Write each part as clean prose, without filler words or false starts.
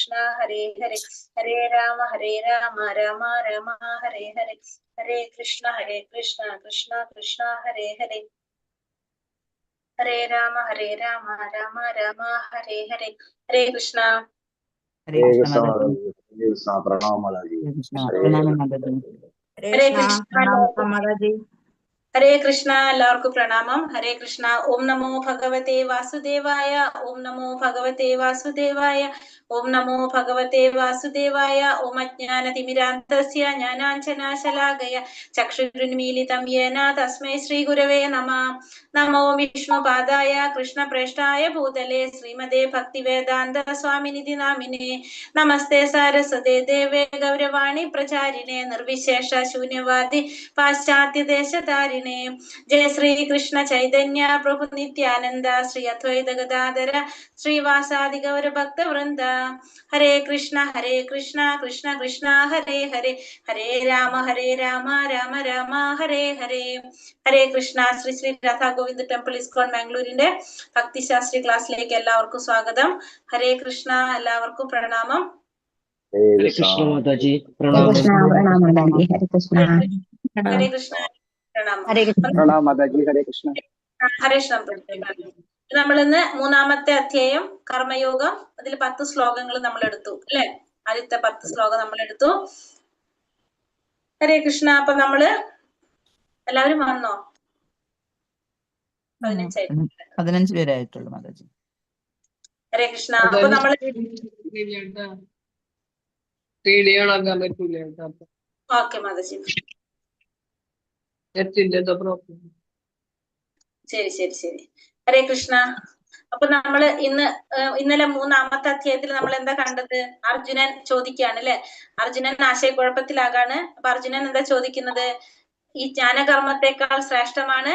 കൃഷ്ണ ഹരേ ഹരേ ഹരേ രാമ രാമ രാമ ഹരേ ഹരേ ഹരേ കൃഷ്ണ കൃഷ്ണ കൃഷ്ണ ഹരേ ഹരേ ഹരേ രാമ രാമ രാമ ഹരേ ഹരേ ഹരേ കൃഷ്ണ ഹരേ കൃഷ്ണ പ്രണാമ മാതാജി. ഹരേ കൃഷ്ണ ഹരേ കൃഷ്ണ എല്ലാവർക്കും പ്രണാമം. ഹരേ കൃഷ്ണ. ഓം നമോ ഭഗവതേ വാസുദേവായ. ഓം നമോ ഭഗവതേ വാസുദേവായ. ഓം നമോ ഭഗവതേ വാസുദേവായ. ഓം അജ്ഞാനതിമിരാന്തസ്യ ജ്ഞാനാഞ്ജനാശലാകയ ചക്ഷുരുന്മീലിതം യേന തസ്മൈ ശ്രീ ഗുരവേ നമഃ. നമോ വിഷ്ണുപാദായ കൃഷ്ണപ്രേഷ്ഠായ ഭൂതലേ ശ്രീമതേ ഭക്തിവേദാന്ത സ്വാമിനിധി നാമിനേ. നമസ്തേ സാരസ്വതേ ദേവേ ഗൗരവാണി പ്രചാരിണേ നിർവിശേഷ ശൂന്യവാദി പാശ്ചാത്യദേശതാരിണേ. ജയ ശ്രീ കൃഷ്ണ ചൈതന്യ പ്രഭു നിത്യാനന്ദ ശ്രീ അദ്വൈത ഗദാധര ശ്രീവാസാദി ഗൗര ഭക്ത വൃന്ദ. ഹരേ കൃഷ്ണ കൃഷ്ണ കൃഷ്ണ ഹരേ ഹരേ ഹരേ രാമ രാമ രാമ ഹരേ ഹരേ. ഹരേ കൃഷ്ണ. ശ്രീ ശ്രീ രാധാ ഗോവിന്ദ് ടെമ്പിൾ ഇസ്കോൺ ബാംഗ്ലൂരിന്റെ ഭക്തിശാസ്ത്രി ക്ലാസ്സിലേക്ക് എല്ലാവർക്കും സ്വാഗതം. ഹരേ കൃഷ്ണ. എല്ലാവർക്കും പ്രണാമം. ഹരേ കൃഷ്ണ മാതാജി. പ്രണാമം. ഹരേ കൃഷ്ണ പ്രണാമം മാതാജി. ഹരേ കൃഷ്ണ. ഹരേ കൃഷ്ണ. നമ്മളിന്ന് മൂന്നാമത്തെ അധ്യായം കർമ്മയോഗം. അതിൽ 10 ശ്ലോകങ്ങൾ നമ്മൾ എടുത്തു അല്ലെ. ആദ്യത്തെ 10 ശ്ലോകം നമ്മൾ എടുത്തു. ഹരേ കൃഷ്ണ. അപ്പൊ നമ്മള് എല്ലാവരും വന്നോ? 15 പേരായിട്ടുള്ളൂ മാതാജി. ഹരേ കൃഷ്ണ. അപ്പൊ നമ്മള് ഓക്കെ മാതാജി. ശരി. ഹരേ കൃഷ്ണ. അപ്പൊ നമ്മള് ഇന്നലെ മൂന്നാമത്തെ അധ്യായത്തിൽ നമ്മൾ എന്താ കണ്ടത്? അർജുനൻ ചോദിക്കുകയാണ് അല്ലെ. അർജുനൻ ആശയക്കുഴപ്പത്തിലാകാണ്. അപ്പൊ അർജുനൻ എന്താ ചോദിക്കുന്നത്? ഈ ജ്ഞാനകർമ്മത്തെക്കാൾ ശ്രേഷ്ഠമാണ്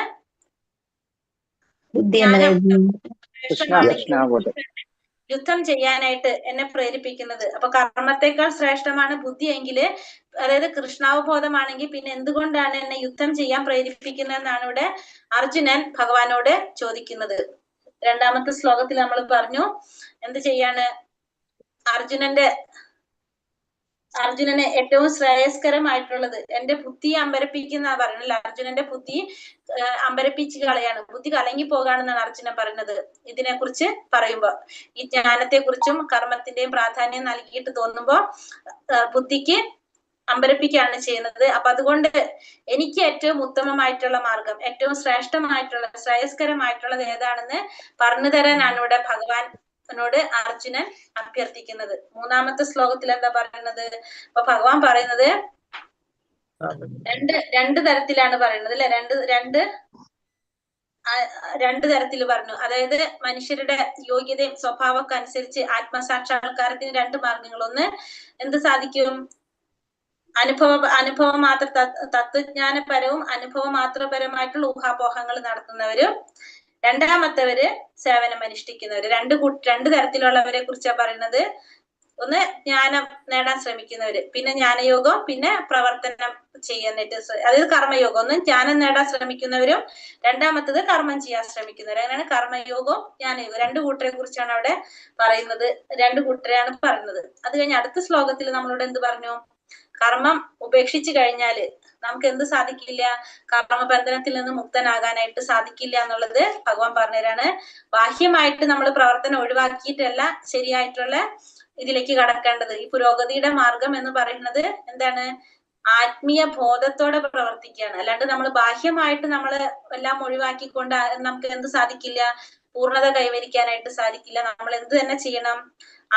യുദ്ധം ചെയ്യാനായിട്ട് എന്നെ പ്രേരിപ്പിക്കുന്നത്. അപ്പൊ കർമ്മത്തെക്കാൾ ശ്രേഷ്ഠമാണ് ബുദ്ധി എങ്കില്, അതായത് കൃഷ്ണാവബോധമാണെങ്കിൽ പിന്നെ എന്തുകൊണ്ടാണ് എന്നെ യുദ്ധം ചെയ്യാൻ പ്രേരിപ്പിക്കുന്നതെന്നാണ് ഇവിടെ അർജുനൻ ഭഗവാനോട് ചോദിക്കുന്നത്. രണ്ടാമത്തെ ശ്ലോകത്തിൽ നമ്മൾ പറഞ്ഞു എന്ത് ചെയ്യാണ് അർജുനന് ഏറ്റവും ശ്രേയസ്കരമായിട്ടുള്ളത് എന്റെ ബുദ്ധിയെ അമ്പരപ്പിക്കുന്ന പറയുന്നില്ല. അർജുനന്റെ ബുദ്ധി അമ്പരപ്പിച്ച് കളയാണ്, ബുദ്ധി കലങ്ങി പോകാണെന്നാണ് അർജുനൻ പറയുന്നത്. ഇതിനെ കുറിച്ച് പറയുമ്പോ ഈ ജ്ഞാനത്തെ കുറിച്ചും കർമ്മത്തിന്റെയും പ്രാധാന്യം നൽകിയിട്ട് തോന്നുമ്പോ ബുദ്ധിക്ക് അമ്പരപ്പിക്കുകയാണ് ചെയ്യുന്നത്. അപ്പൊ അതുകൊണ്ട് എനിക്ക് ഏറ്റവും ഉത്തമമായിട്ടുള്ള മാർഗം, ഏറ്റവും ശ്രേഷ്ഠമായിട്ടുള്ള ശ്രേയസ്കരമായിട്ടുള്ളത് ഏതാണെന്ന് പറഞ്ഞു തരാനാണ് ഇവിടെ ഭഗവാനോട് അർജുനൻ അഭ്യർത്ഥിക്കുന്നത്. മൂന്നാമത്തെ ശ്ലോകത്തിൽ എന്താ പറയുന്നത്? അപ്പൊ ഭഗവാൻ പറയുന്നത് രണ്ട് തരത്തിലാണ് പറയുന്നത് അല്ലെ. രണ്ട് തരത്തിൽ പറഞ്ഞു. അതായത് മനുഷ്യരുടെ യോഗ്യതയും സ്വഭാവമൊക്കെ അനുസരിച്ച് ആത്മസാക്ഷാത്കാരത്തിന് 2 മാർഗങ്ങൾ. ഒന്ന് എന്ത് സാധിക്കും? അനുഭവം മാത്ര തത്വജ്ഞാനപരവും അനുഭവം മാത്രപരമായിട്ടുള്ള ഊഹാപോഹങ്ങൾ നടത്തുന്നവരും, രണ്ടാമത്തവര് സേവനം അനുഷ്ഠിക്കുന്നവര്. രണ്ട് തരത്തിലുള്ളവരെ കുറിച്ചാ പറയുന്നത്. ഒന്ന് ജ്ഞാനം നേടാൻ ശ്രമിക്കുന്നവര്, പിന്നെ ജ്ഞാനയോഗം, പിന്നെ പ്രവർത്തനം ചെയ്യാനായിട്ട്, അതായത് കർമ്മയോഗം. ഒന്ന് ജ്ഞാനം നേടാൻ ശ്രമിക്കുന്നവരും രണ്ടാമത്തത് കർമ്മം ചെയ്യാൻ ശ്രമിക്കുന്നവരും. അങ്ങനെയാണ് കർമ്മയോഗവും ജ്ഞാനയോഗം. 2 കൂട്ടരെ കുറിച്ചാണ് അവിടെ പറയുന്നത്. 2 കൂട്ടരെയാണ് പറയുന്നത്. അത് കഴിഞ്ഞ് അടുത്ത ശ്ലോകത്തിൽ നമ്മളോട് എന്ത് പറഞ്ഞു? കർമ്മം ഉപേക്ഷിച്ചു കഴിഞ്ഞാല് നമുക്ക് എന്ത് സാധിക്കില്ല? കർമ്മബന്ധനത്തിൽ നിന്ന് മുക്തനാകാനായിട്ട് സാധിക്കില്ല എന്നുള്ളത് ഭഗവാൻ പറഞ്ഞുതരാണ്. ബാഹ്യമായിട്ട് നമ്മൾ പ്രവർത്തനം ഒഴിവാക്കിയിട്ടല്ല ശരിയായിട്ടുള്ള ഇതിലേക്ക് കടക്കേണ്ടത്. ഈ പുരോഗതിയുടെ മാർഗം എന്ന് പറയുന്നത് എന്താണ്? ആത്മീയ ബോധത്തോടെ പ്രവർത്തിക്കുകയാണ്. അല്ലാണ്ട് നമ്മൾ ബാഹ്യമായിട്ട് നമ്മള് എല്ലാം ഒഴിവാക്കിക്കൊണ്ട് നമുക്ക് എന്ത് സാധിക്കില്ല? പൂർണ്ണത കൈവരിക്കാനായിട്ട് സാധിക്കില്ല. നമ്മൾ എന്ത് തന്നെ ചെയ്യണം?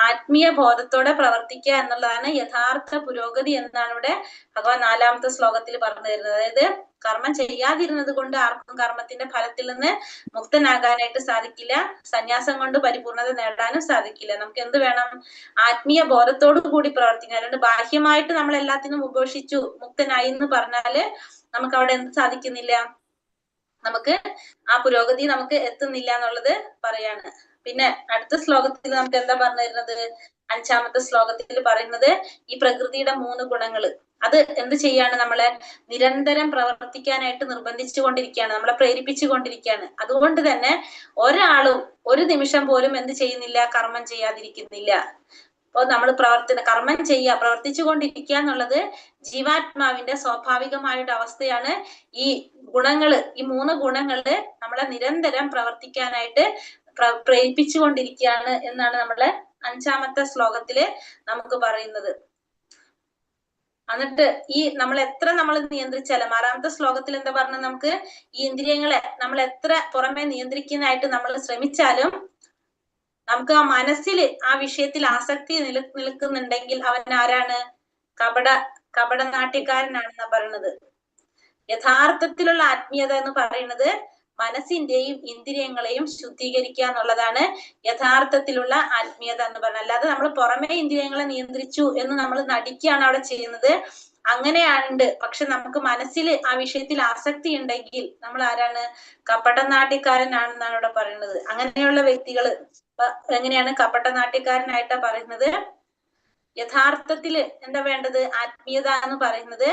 ആത്മീയ ബോധത്തോടെ പ്രവർത്തിക്കുക എന്നുള്ളതാണ് യഥാർത്ഥ പുരോഗതി എന്നാണ് ഇവിടെ ഭഗവാൻ 4ാമത്തെ ശ്ലോകത്തിൽ പറഞ്ഞു തരുന്നത്. അതായത് കർമ്മം ചെയ്യാതിരുന്നത് കൊണ്ട് ആർക്കും കർമ്മത്തിന്റെ ഫലത്തിൽ നിന്ന് മുക്തനാകാനായിട്ട് സാധിക്കില്ല. സന്യാസം കൊണ്ട് പരിപൂർണത നേടാനും സാധിക്കില്ല. നമുക്ക് എന്ത് വേണം? ആത്മീയ ബോധത്തോടു കൂടി പ്രവർത്തിക്കുക. അല്ലാണ്ട് ബാഹ്യമായിട്ട് നമ്മൾ എല്ലാത്തിനും ഉപേക്ഷിച്ചു മുക്തനായി എന്ന് പറഞ്ഞാല് നമുക്ക് അവിടെ എന്ത് സാധിക്കുന്നില്ല? നമുക്ക് ആ പുരോഗതി നമുക്ക് എത്തുന്നില്ല എന്നുള്ളത് പറയാണ്. പിന്നെ അടുത്ത ശ്ലോകത്തിൽ നമുക്ക് എന്താ പറഞ്ഞു തരുന്നത്? 5ാമത്തെ ശ്ലോകത്തിൽ പറയുന്നത് ഈ പ്രകൃതിയുടെ 3 ഗുണങ്ങള് അത് എന്ത് ചെയ്യാണ്? നമ്മളെ നിരന്തരം പ്രവർത്തിക്കാനായിട്ട് നിർബന്ധിച്ചു കൊണ്ടിരിക്കുകയാണ്, നമ്മളെ പ്രേരിപ്പിച്ചു കൊണ്ടിരിക്കുകയാണ്. അതുകൊണ്ട് തന്നെ ഒരാളും ഒരു നിമിഷം പോലും എന്ത് ചെയ്യുന്നില്ല? കർമ്മം ചെയ്യാതിരിക്കുന്നില്ല. അപ്പൊ നമ്മൾ കർമ്മം ചെയ്യുക, പ്രവർത്തിച്ചു കൊണ്ടിരിക്കുക എന്നുള്ളത് ജീവാത്മാവിന്റെ സ്വാഭാവികമായൊരു അവസ്ഥയാണ്. ഈ ഗുണങ്ങള്, ഈ 3 ഗുണങ്ങള് നമ്മളെ നിരന്തരം പ്രവർത്തിക്കാനായിട്ട് പ്രേരിപ്പിച്ചുകൊണ്ടിരിക്കുകയാണ് എന്നാണ് നമ്മളെ 5-ാമത്തെ ശ്ലോകത്തില് നമുക്ക് പറയുന്നത്. എന്നിട്ട് ഈ നമ്മൾ നിയന്ത്രിച്ചാലും 6-ാമത്തെ ശ്ലോകത്തിൽ എന്താ പറഞ്ഞത്, നമുക്ക് ഈ ഇന്ദ്രിയങ്ങളെ നമ്മൾ എത്ര പുറമെ നിയന്ത്രിക്കാനായിട്ട് നമ്മൾ ശ്രമിച്ചാലും നമുക്ക് ആ മനസ്സിൽ ആ വിഷയത്തിൽ ആസക്തി നിൽക്കുന്നുണ്ടെങ്കിൽ അവൻ ആരാണ്? കപടനാട്യക്കാരനാണെന്നാ പറയുന്നത്. യഥാർത്ഥത്തിലുള്ള ആത്മീയത എന്ന് പറയുന്നത് മനസ്സിന്റെയും ഇന്ദ്രിയങ്ങളെയും ശുദ്ധീകരിക്കുക എന്നുള്ളതാണ് യഥാർത്ഥത്തിലുള്ള ആത്മീയത എന്ന് പറഞ്ഞാൽ. അല്ലാതെ നമ്മൾ പുറമേ ഇന്ദ്രിയങ്ങളെ നിയന്ത്രിച്ചു എന്ന് നമ്മൾ നടിക്കുകയാണ് അവിടെ ചെയ്യുന്നത്. അങ്ങനെയുണ്ട്. പക്ഷെ നമുക്ക് മനസ്സിൽ ആ വിഷയത്തിൽ ആസക്തി ഉണ്ടെങ്കിൽ നമ്മൾ ആരാണ്? കപടനാട്യക്കാരനാണെന്നാണ് ഇവിടെ പറയുന്നത്. അങ്ങനെയുള്ള വ്യക്തികള് എങ്ങനെയാണ് കപടനാട്യക്കാരനായിട്ടാ പറയുന്നത്? യഥാർത്ഥത്തില് എന്താ വേണ്ടത്? ആത്മീയത എന്ന് പറയുന്നത്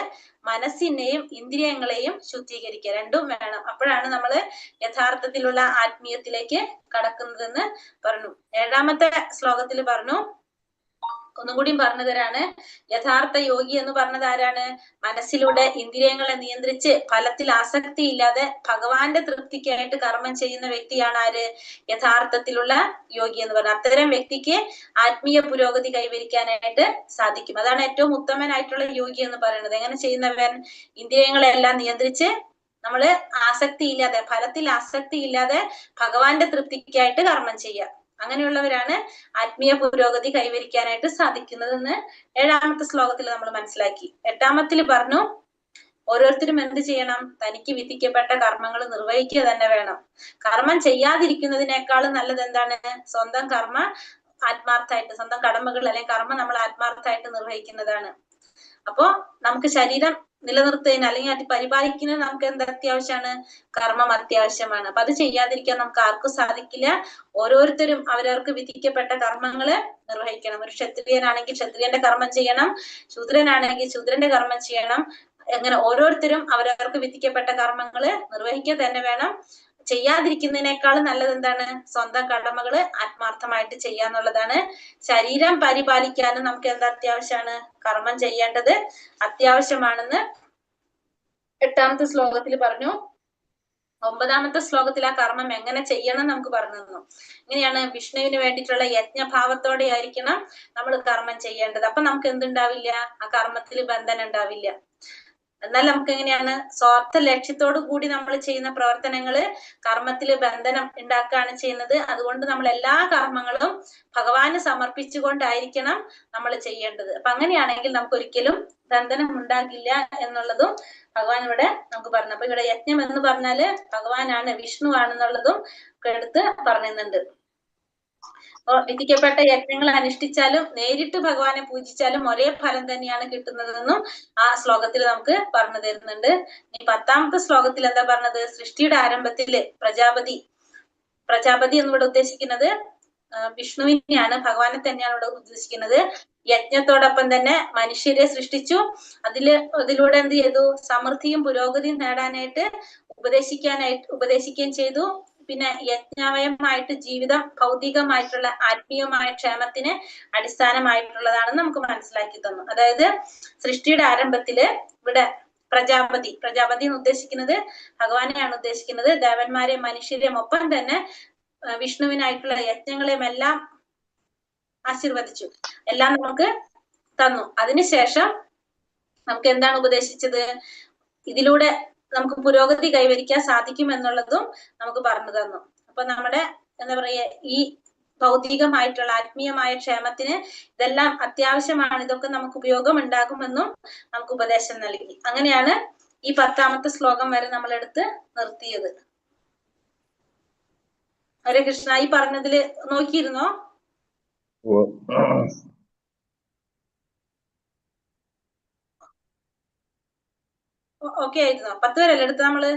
മനസ്സിനെയും ഇന്ദ്രിയങ്ങളെയും ശുദ്ധീകരിക്കുക, രണ്ടും വേണം. അപ്പോഴാണ് നമ്മള് യഥാർത്ഥത്തിലുള്ള ആത്മീയത്തിലേക്ക് കടക്കുന്നതെന്ന് പറഞ്ഞു. 7-ാമത്തെ ശ്ലോകത്തിൽ പറഞ്ഞു, ഒന്നും കൂടിയും പറഞ്ഞു തരാണ്. യഥാർത്ഥ യോഗി എന്ന് പറഞ്ഞത് ആരാണ്? മനസ്സിലൂടെ ഇന്ദ്രിയങ്ങളെ നിയന്ത്രിച്ച് ഫലത്തിൽ ആസക്തി ഇല്ലാതെ ഭഗവാന്റെ തൃപ്തിക്കായിട്ട് കർമ്മം ചെയ്യുന്ന വ്യക്തിയാണ് ആര്? യഥാർത്ഥത്തിലുള്ള യോഗി എന്ന് പറഞ്ഞത്. അത്തരം വ്യക്തിക്ക് ആത്മീയ പുരോഗതി കൈവരിക്കാനായിട്ട് സാധിക്കും. അതാണ് ഏറ്റവും ഉത്തമനായിട്ടുള്ള യോഗി എന്ന് പറയുന്നത്. എങ്ങനെ ചെയ്യുന്നവൻ? ഇന്ദ്രിയങ്ങളെല്ലാം നിയന്ത്രിച്ച് നമ്മള് ആസക്തി ഇല്ലാതെ, ഫലത്തിൽ ആസക്തി ഇല്ലാതെ ഭഗവാന്റെ തൃപ്തിക്കായിട്ട് കർമ്മം ചെയ്യുക. അങ്ങനെയുള്ളവരാണ് ആത്മീയ പുരോഗതി കൈവരിക്കാനായിട്ട് സാധിക്കുന്നതെന്ന് 7-ാമത്തെ ശ്ലോകത്തിൽ നമ്മൾ മനസ്സിലാക്കി. 8-ാമത്തിൽ പറഞ്ഞു, ഓരോരുത്തരും എന്ത് ചെയ്യണം? തനിക്ക് വിധിക്കപ്പെട്ട കർമ്മങ്ങൾ നിർവഹിക്കുക തന്നെ വേണം. കർമ്മം ചെയ്യാതിരിക്കുന്നതിനേക്കാളും നല്ലത് എന്താണ്? സ്വന്തം കർമ്മ ആത്മാർത്ഥമായിട്ട്, സ്വന്തം കടമകൾ അല്ലെങ്കിൽ കർമ്മം നമ്മൾ ആത്മാർത്ഥമായിട്ട് നിർവഹിക്കുന്നതാണ്. അപ്പോ നമുക്ക് ശരീരം നിലനിർത്തുന്നതിന് അല്ലെങ്കിൽ അത് പരിപാലിക്കുന്നതിന് നമുക്ക് എന്ത് അത്യാവശ്യമാണ്? കർമ്മം അത്യാവശ്യമാണ്. അപ്പൊ അത് ചെയ്യാതിരിക്കാൻ നമുക്ക് ആർക്കും സാധിക്കില്ല. ഓരോരുത്തരും അവരവർക്ക് വിധിക്കപ്പെട്ട കർമ്മങ്ങള് നിർവഹിക്കണം. ഒരു ക്ഷത്രിയനാണെങ്കിൽ ക്ഷത്രിയന്റെ കർമ്മം ചെയ്യണം, ശൂദ്രനാണെങ്കിൽ ശൂദ്രന്റെ കർമ്മം ചെയ്യണം. അങ്ങനെ ഓരോരുത്തരും അവരവർക്ക് വിധിക്കപ്പെട്ട കർമ്മങ്ങള് നിർവഹിക്കുക തന്നെ വേണം. ചെയ്യാതിരിക്കുന്നതിനേക്കാളും നല്ലത് എന്താണ്? സ്വന്തം കടമകള് ആത്മാർത്ഥമായിട്ട് ചെയ്യാന്നുള്ളതാണ്. ശരീരം പരിപാലിക്കാനും നമുക്ക് എന്താ അത്യാവശ്യമാണ്? കർമ്മം ചെയ്യേണ്ടത് അത്യാവശ്യമാണെന്ന് 8-ാമത്തെ ശ്ലോകത്തിൽ പറഞ്ഞു. 9-ാമത്തെ ശ്ലോകത്തിൽ ആ കർമ്മം എങ്ങനെ ചെയ്യണം നമുക്ക് പറഞ്ഞു തന്നു. ഇങ്ങനെയാണ് വിഷ്ണുവിന് വേണ്ടിയിട്ടുള്ള യജ്ഞഭാവത്തോടെ ആയിരിക്കണം നമ്മൾ കർമ്മം ചെയ്യേണ്ടത്. അപ്പൊ നമുക്ക് എന്തുണ്ടാവില്ല? ആ കർമ്മത്തിൽ ബന്ധനം ഉണ്ടാവില്ല. എന്നാൽ നമുക്ക് എങ്ങനെയാണ്? സ്വാർത്ഥ ലക്ഷ്യത്തോടു കൂടി നമ്മൾ ചെയ്യുന്ന പ്രവർത്തനങ്ങള് കർമ്മത്തില് ബന്ധനം ഉണ്ടാക്കുകയാണ് ചെയ്യുന്നത്. അതുകൊണ്ട് നമ്മൾ എല്ലാ കർമ്മങ്ങളും ഭഗവാന് സമർപ്പിച്ചുകൊണ്ടായിരിക്കണം നമ്മൾ ചെയ്യേണ്ടത്. അപ്പൊ അങ്ങനെയാണെങ്കിൽ നമുക്ക് ഒരിക്കലും ബന്ധനം ഉണ്ടാകില്ല എന്നുള്ളതും ഭഗവാൻ ഇവിടെ നമുക്ക് പറഞ്ഞു. അപ്പൊ ഇവിടെ യജ്ഞം എന്ന് പറഞ്ഞാല് ഭഗവാനാണ്, വിഷ്ണു ആണെന്നുള്ളതും എടുത്ത് പറയുന്നുണ്ട്. വിധിക്കപ്പെട്ട യജ്ഞങ്ങൾ അനുഷ്ഠിച്ചാലും നേരിട്ട് ഭഗവാനെ പൂജിച്ചാലും ഒരേ ഫലം തന്നെയാണ് കിട്ടുന്നതെന്നും ആ ശ്ലോകത്തിൽ നമുക്ക് പറഞ്ഞു തരുന്നുണ്ട്. ഈ 10-ാമത്തെ ശ്ലോകത്തിൽ എന്താ പറഞ്ഞത്? സൃഷ്ടിയുടെ ആരംഭത്തില് പ്രജാപതി എന്നിവിടെ ഉദ്ദേശിക്കുന്നത് വിഷ്ണുവിനെയാണ്, ഭഗവാനെ തന്നെയാണ് ഇവിടെ ഉദ്ദേശിക്കുന്നത്. യജ്ഞത്തോടൊപ്പം തന്നെ മനുഷ്യരെ സൃഷ്ടിച്ചു. അതിലൂടെ എന്ത് ചെയ്തു? സമൃദ്ധിയും പുരോഗതിയും നേടാനായിട്ട് ഉപദേശിക്കുകയും ചെയ്തു. പിന്നെ യജ്ഞമയമായിട്ട് ജീവിതം ഭൗതികമായിട്ടുള്ള ആത്മീയമായ ക്ഷേമത്തിന് അടിസ്ഥാനമായിട്ടുള്ളതാണെന്ന് നമുക്ക് മനസ്സിലാക്കി തന്നു. അതായത് സൃഷ്ടിയുടെ ആരംഭത്തില് ഇവിടെ പ്രജാപതി എന്ന് ഉദ്ദേശിക്കുന്നത് ഭഗവാനെയാണ് ഉദ്ദേശിക്കുന്നത്. ദേവന്മാരെയും മനുഷ്യരെയും ഒപ്പം തന്നെ വിഷ്ണുവിനായിട്ടുള്ള യജ്ഞങ്ങളെയും എല്ലാം ആശീർവദിച്ചു, എല്ലാം നമുക്ക് തന്നു. അതിനുശേഷം നമുക്ക് എന്താണ് ഉപദേശിച്ചത്? ഇതിലൂടെ നമുക്ക് പുരോഗതി കൈവരിക്കാൻ സാധിക്കും എന്നുള്ളതും നമുക്ക് പറഞ്ഞു തന്നു. അപ്പൊ നമ്മുടെ എന്താ പറയാ, ഈ ഭൗതികമായിട്ടുള്ള ആത്മീയമായ ക്ഷേമത്തിന് ഇതെല്ലാം അത്യാവശ്യമാണ്, ഇതൊക്കെ നമുക്ക് ഉപയോഗം ഉണ്ടാകുമെന്നും നമുക്ക് ഉപദേശം നൽകി. അങ്ങനെയാണ് ഈ 10-ാമത്തെ ശ്ലോകം വരെ നമ്മൾ എടുത്ത് നിർത്തിയത്. ഹരേ കൃഷ്ണ, ഈ പറഞ്ഞതില് നോക്കിയിരുന്നോ? ഓക്കെ ആയിരുന്നോ? 10 വരെയല്ലേ എടുത്ത് നമ്മള്?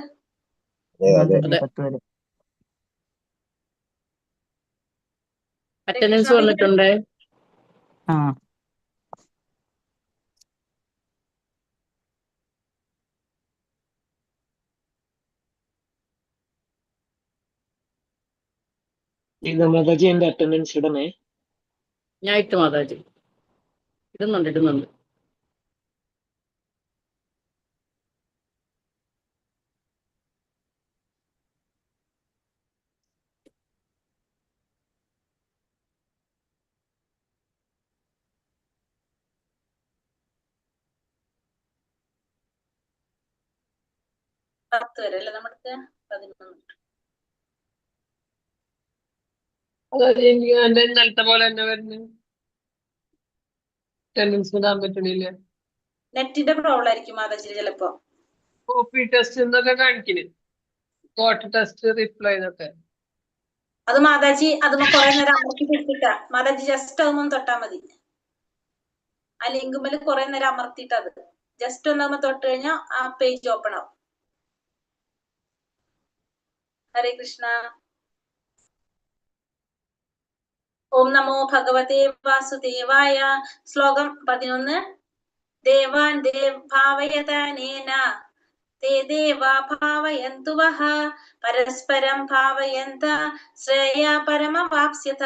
അറ്റൻഡൻസ് വന്നിട്ടുണ്ട്. മാതാജി എന്റെ അറ്റൻഡൻസ് ഇടണേ. ഞാൻ ഇട്ടു മാതാജി. ഇടുന്നുണ്ട്. പത്ത് വരെ അല്ലേ നമ്മുടെ 11. അതായത് എനിക്ക് എന്റെ ഇന്നലത്തെ പോലെ തന്നെ വരുന്നത് ടെൻഡൻസ് ഇടാൻ പറ്റണില്ല. നെറ്റിന്റെ പ്രോബ്ലം ആയിരിക്കും മാതാജി ചിലപ്പോ. കോപ്പി ടെസ്റ്റ് എന്നൊക്കെ കാണിക്കുന്നു, കോട്ട് ടെസ്റ്റ് റിപ്ലൈ എന്നൊക്കെ. അത് മാതാജി അതുമ്പോ കുറെ നേരം അമർത്തി പിടിച്ചിട്ടാ മാതാജി ജസ്റ്റ് അതൊന്നും തൊട്ടാ മതി. ആ ലിങ്കുമ്മൽ കുറെ നേരം അമർത്തിയിട്ട് അത് ജസ്റ്റ് ഒന്നാകുമ്പോ തൊട്ട് കഴിഞ്ഞാൽ ആ പേജ് ഓപ്പൺ ആവും. ഹരേ കൃഷ്ണ. ഓം നമോ ഭഗവതേ വാസുദേവായ. ശ്ലോകം 11. ദേവാൻ ഭാവയതാനേന തേ ദേവാ ഭാവയന്തു വഹ പരസ്പരം ഭാവയന്ത ശ്രേയ പരമവാപ്സ്യത.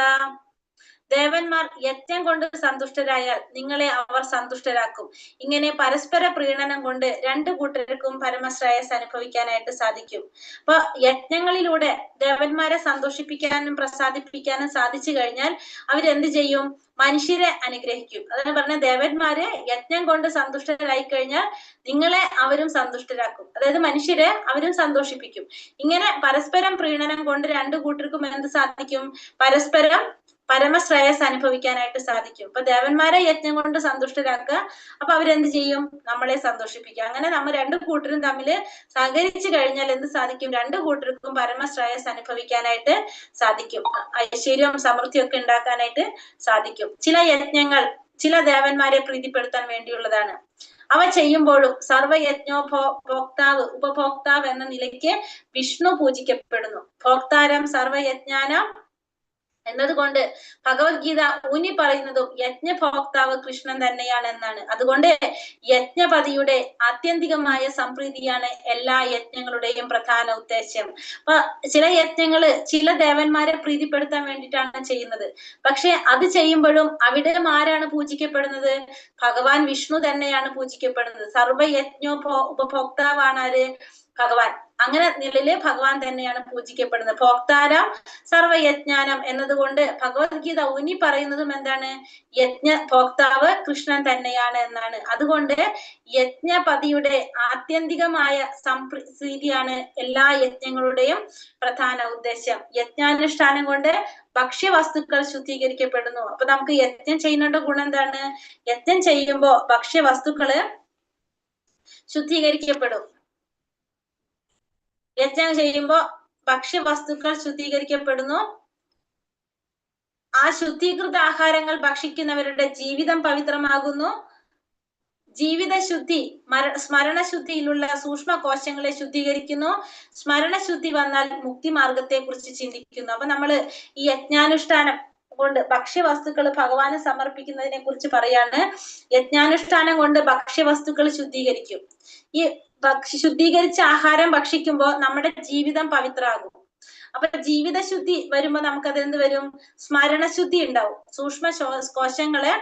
ദേവന്മാർ യജ്ഞം കൊണ്ട് സന്തുഷ്ടരായാൽ നിങ്ങളെ അവർ സന്തുഷ്ടരാക്കും. ഇങ്ങനെ പരസ്പര പ്രീണനം കൊണ്ട് രണ്ടു കൂട്ടർക്കും പരമശ്രേയസ് അനുഭവിക്കാനായിട്ട് സാധിക്കും. അപ്പൊ യജ്ഞങ്ങളിലൂടെ ദേവന്മാരെ സന്തോഷിപ്പിക്കാനും പ്രസാദിപ്പിക്കാനും സാധിച്ചു കഴിഞ്ഞാൽ അവരെന്ത് ചെയ്യും? മനുഷ്യരെ അനുഗ്രഹിക്കും. അതാണ് പറഞ്ഞ ദേവന്മാര് യജ്ഞം കൊണ്ട് സന്തുഷ്ടരായി കഴിഞ്ഞാൽ നിങ്ങളെ അവരും സന്തുഷ്ടരാക്കും. അതായത് മനുഷ്യരെ അവരും സന്തോഷിപ്പിക്കും. ഇങ്ങനെ പരസ്പരം പ്രീണനം കൊണ്ട് രണ്ടു കൂട്ടർക്കും എന്ത് സാധിക്കും? പരസ്പരം പരമശ്രേയസ് അനുഭവിക്കാനായിട്ട് സാധിക്കും. അപ്പൊ ദേവന്മാരെ യജ്ഞം കൊണ്ട് സന്തുഷ്ടരാക്കുക, അപ്പൊ അവരെന്ത് ചെയ്യും? നമ്മളെ സന്തോഷിപ്പിക്കുക. അങ്ങനെ നമ്മൾ രണ്ടു കൂട്ടരും തമ്മിൽ സഹകരിച്ചു കഴിഞ്ഞാൽ എന്ത് സാധിക്കും? രണ്ടു കൂട്ടർക്കും പരമശ്രേയസ് അനുഭവിക്കാനായിട്ട് സാധിക്കും. ഐശ്വര്യവും സമൃദ്ധിയും ഒക്കെ ഉണ്ടാക്കാനായിട്ട് സാധിക്കും. ചില യജ്ഞങ്ങൾ ചില ദേവന്മാരെ പ്രീതിപ്പെടുത്താൻ വേണ്ടിയുള്ളതാണ്. അവ ചെയ്യുമ്പോഴും സർവയജ്ഞോപഭോക്താവ് ഉപഭോക്താവ് എന്ന നിലയ്ക്ക് വിഷ്ണു പൂജിക്കപ്പെടുന്നു. ഭോക്താരം സർവയജ്ഞാനം എന്നതുകൊണ്ട് ഭഗവത്ഗീത ഊന്നി പറയുന്നതും യജ്ഞഭോക്താവ് കൃഷ്ണൻ തന്നെയാണ് എന്നാണ്. അതുകൊണ്ട് യജ്ഞപതിയുടെ ആത്യന്തികമായ സംപ്രീതിയാണ് എല്ലാ യജ്ഞങ്ങളുടെയും പ്രധാന ഉദ്ദേശ്യം. അപ്പൊ ചില യജ്ഞങ്ങള് ചില ദേവന്മാരെ പ്രീതിപ്പെടുത്താൻ വേണ്ടിയിട്ടാണ് ചെയ്യുന്നത്. പക്ഷെ അത് ചെയ്യുമ്പോഴും അവിടെ ആരാണ് പൂജിക്കപ്പെടുന്നത്? ഭഗവാൻ വിഷ്ണു തന്നെയാണ് പൂജിക്കപ്പെടുന്നത്. ഉപഭോക്താവാണ് ആര്? ഭഗവാൻ. അങ്ങനെ നിലയില് ഭഗവാൻ തന്നെയാണ് പൂജിക്കപ്പെടുന്നത്. ഭോക്താരം സർവയജ്ഞാനം എന്നതുകൊണ്ട് ഭഗവത്ഗീത ഊന്നി പറയുന്നതും എന്താണ്? യജ്ഞ ഭോക്താവ് കൃഷ്ണൻ തന്നെയാണ് എന്നാണ്. അതുകൊണ്ട് യജ്ഞപതിയുടെ ആത്യന്തികമായ സംപ്രീതിയാണ് എല്ലാ യജ്ഞങ്ങളുടെയും പ്രധാന ഉദ്ദേശം. യജ്ഞാനുഷ്ഠാനം കൊണ്ട് ഭക്ഷ്യവസ്തുക്കൾ ശുദ്ധീകരിക്കപ്പെടുന്നു. അപ്പൊ നമുക്ക് യജ്ഞം ചെയ്യുന്നതിന്റെ ഗുണം എന്താണ്? യജ്ഞം ചെയ്യുമ്പോ ഭക്ഷ്യവസ്തുക്കള് ശുദ്ധീകരിക്കപ്പെടും. യജ്ഞം ചെയ്യുമ്പോ ഭക്ഷ്യവസ്തുക്കൾ ശുദ്ധീകരിക്കപ്പെടുന്നു. ആ ശുദ്ധീകൃത ആഹാരങ്ങൾ ഭക്ഷിക്കുന്നവരുടെ ജീവിതം പവിത്രമാകുന്നു. ജീവിതശുദ്ധി സ്മരണശുദ്ധിയിലുള്ള സൂക്ഷ്മ കോശങ്ങളെ ശുദ്ധീകരിക്കുന്നു. സ്മരണശുദ്ധി വന്നാൽ മുക്തിമാർഗത്തെ കുറിച്ച് ചിന്തിക്കുന്നു. അപ്പൊ നമ്മള് ഈ യജ്ഞാനുഷ്ഠാനം കൊണ്ട് ഭക്ഷ്യവസ്തുക്കൾ ഭഗവാന് സമർപ്പിക്കുന്നതിനെ കുറിച്ച് പറയാണ്. യജ്ഞാനുഷ്ഠാനം കൊണ്ട് ഭക്ഷ്യവസ്തുക്കൾ ശുദ്ധീകരിക്കും. ഈ ശുദ്ധീകരിച്ച ആഹാരം ഭക്ഷിക്കുമ്പോൾ നമ്മുടെ ജീവിതം പവിത്രമാകും. അപ്പൊ ജീവിതശുദ്ധി വരുമ്പോ നമുക്കത് എന്ത് വരും? സ്മരണശുദ്ധി ഉണ്ടാവും. സൂക്ഷ്മ കോശങ്ങളെ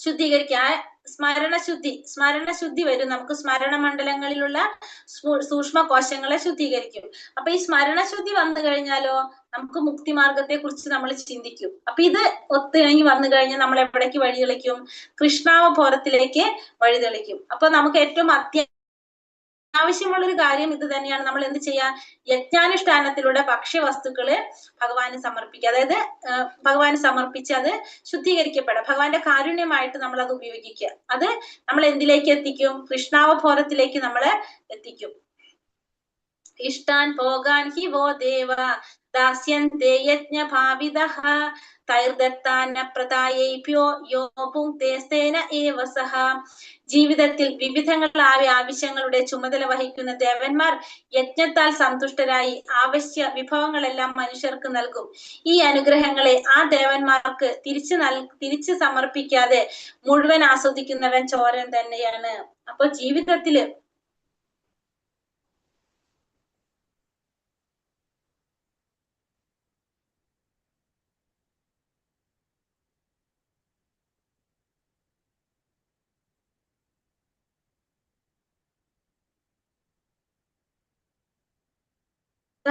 ശുദ്ധീകരിക്കാൻ സ്മരണശുദ്ധി വരും. നമുക്ക് സ്മരണ മണ്ഡലങ്ങളിലുള്ള സൂക്ഷ്മ കോശങ്ങളെ ശുദ്ധീകരിക്കും. അപ്പൊ ഈ സ്മരണശുദ്ധി വന്നു കഴിഞ്ഞാലോ നമുക്ക് മുക്തിമാർഗത്തെ കുറിച്ച് നമ്മൾ ചിന്തിക്കും. അപ്പൊ ഇത് ഒത്തിണങ്ങി വന്നു കഴിഞ്ഞാൽ നമ്മൾ എവിടേക്ക് വഴിതെളിക്കും? കൃഷ്ണാവബോധത്തിലേക്ക് വഴിതെളിക്കും. അപ്പൊ നമുക്ക് ഏറ്റവും ആവശ്യമുള്ളൊരു കാര്യം ഇത് തന്നെയാണ്. നമ്മൾ എന്ത് ചെയ്യാ? യജ്ഞാനുഷ്ഠാനത്തിലൂടെ ഭക്ഷ്യവസ്തുക്കള് ഭഗവാന് സമർപ്പിക്കുക. അതായത് ഭഗവാന് സമർപ്പിച്ച് അത് ശുദ്ധീകരിക്കപ്പെടാം. ഭഗവാന്റെ കാരുണ്യമായിട്ട് നമ്മൾ അത് ഉപയോഗിക്കുക. അത് നമ്മൾ എന്തിലേക്ക് എത്തിക്കും? കൃഷ്ണാവബോധത്തിലേക്ക് നമ്മളെ എത്തിക്കും. ഇഷ്ടാൻ ഭോഗാൻ ഹി വോ ദേവ ദാസ്യന്തേ യജ്ഞഭാവിതഃ തൈർദത്താന പ്രദായേഭ്യോ യോ ഭുങ്ക്തേസ്തേന ഏവ സഹ. ജീവിതത്തിൽ വിവിധങ്ങളായ ആവശ്യങ്ങളുടെ ചുമതല വഹിക്കുന്ന ദേവന്മാർ യജ്ഞത്താൽ സന്തുഷ്ടരായി ആവശ്യ വിഭവങ്ങളെല്ലാം മനുഷ്യർക്ക് നൽകും. ഈ അനുഗ്രഹങ്ങളെ ആ ദേവന്മാർക്ക് തിരിച്ചു സമർപ്പിക്കാതെ മുഴുവൻ ആസ്വദിക്കുന്നവൻ ചോരൻ തന്നെയാണ്. അപ്പൊ ജീവിതത്തില്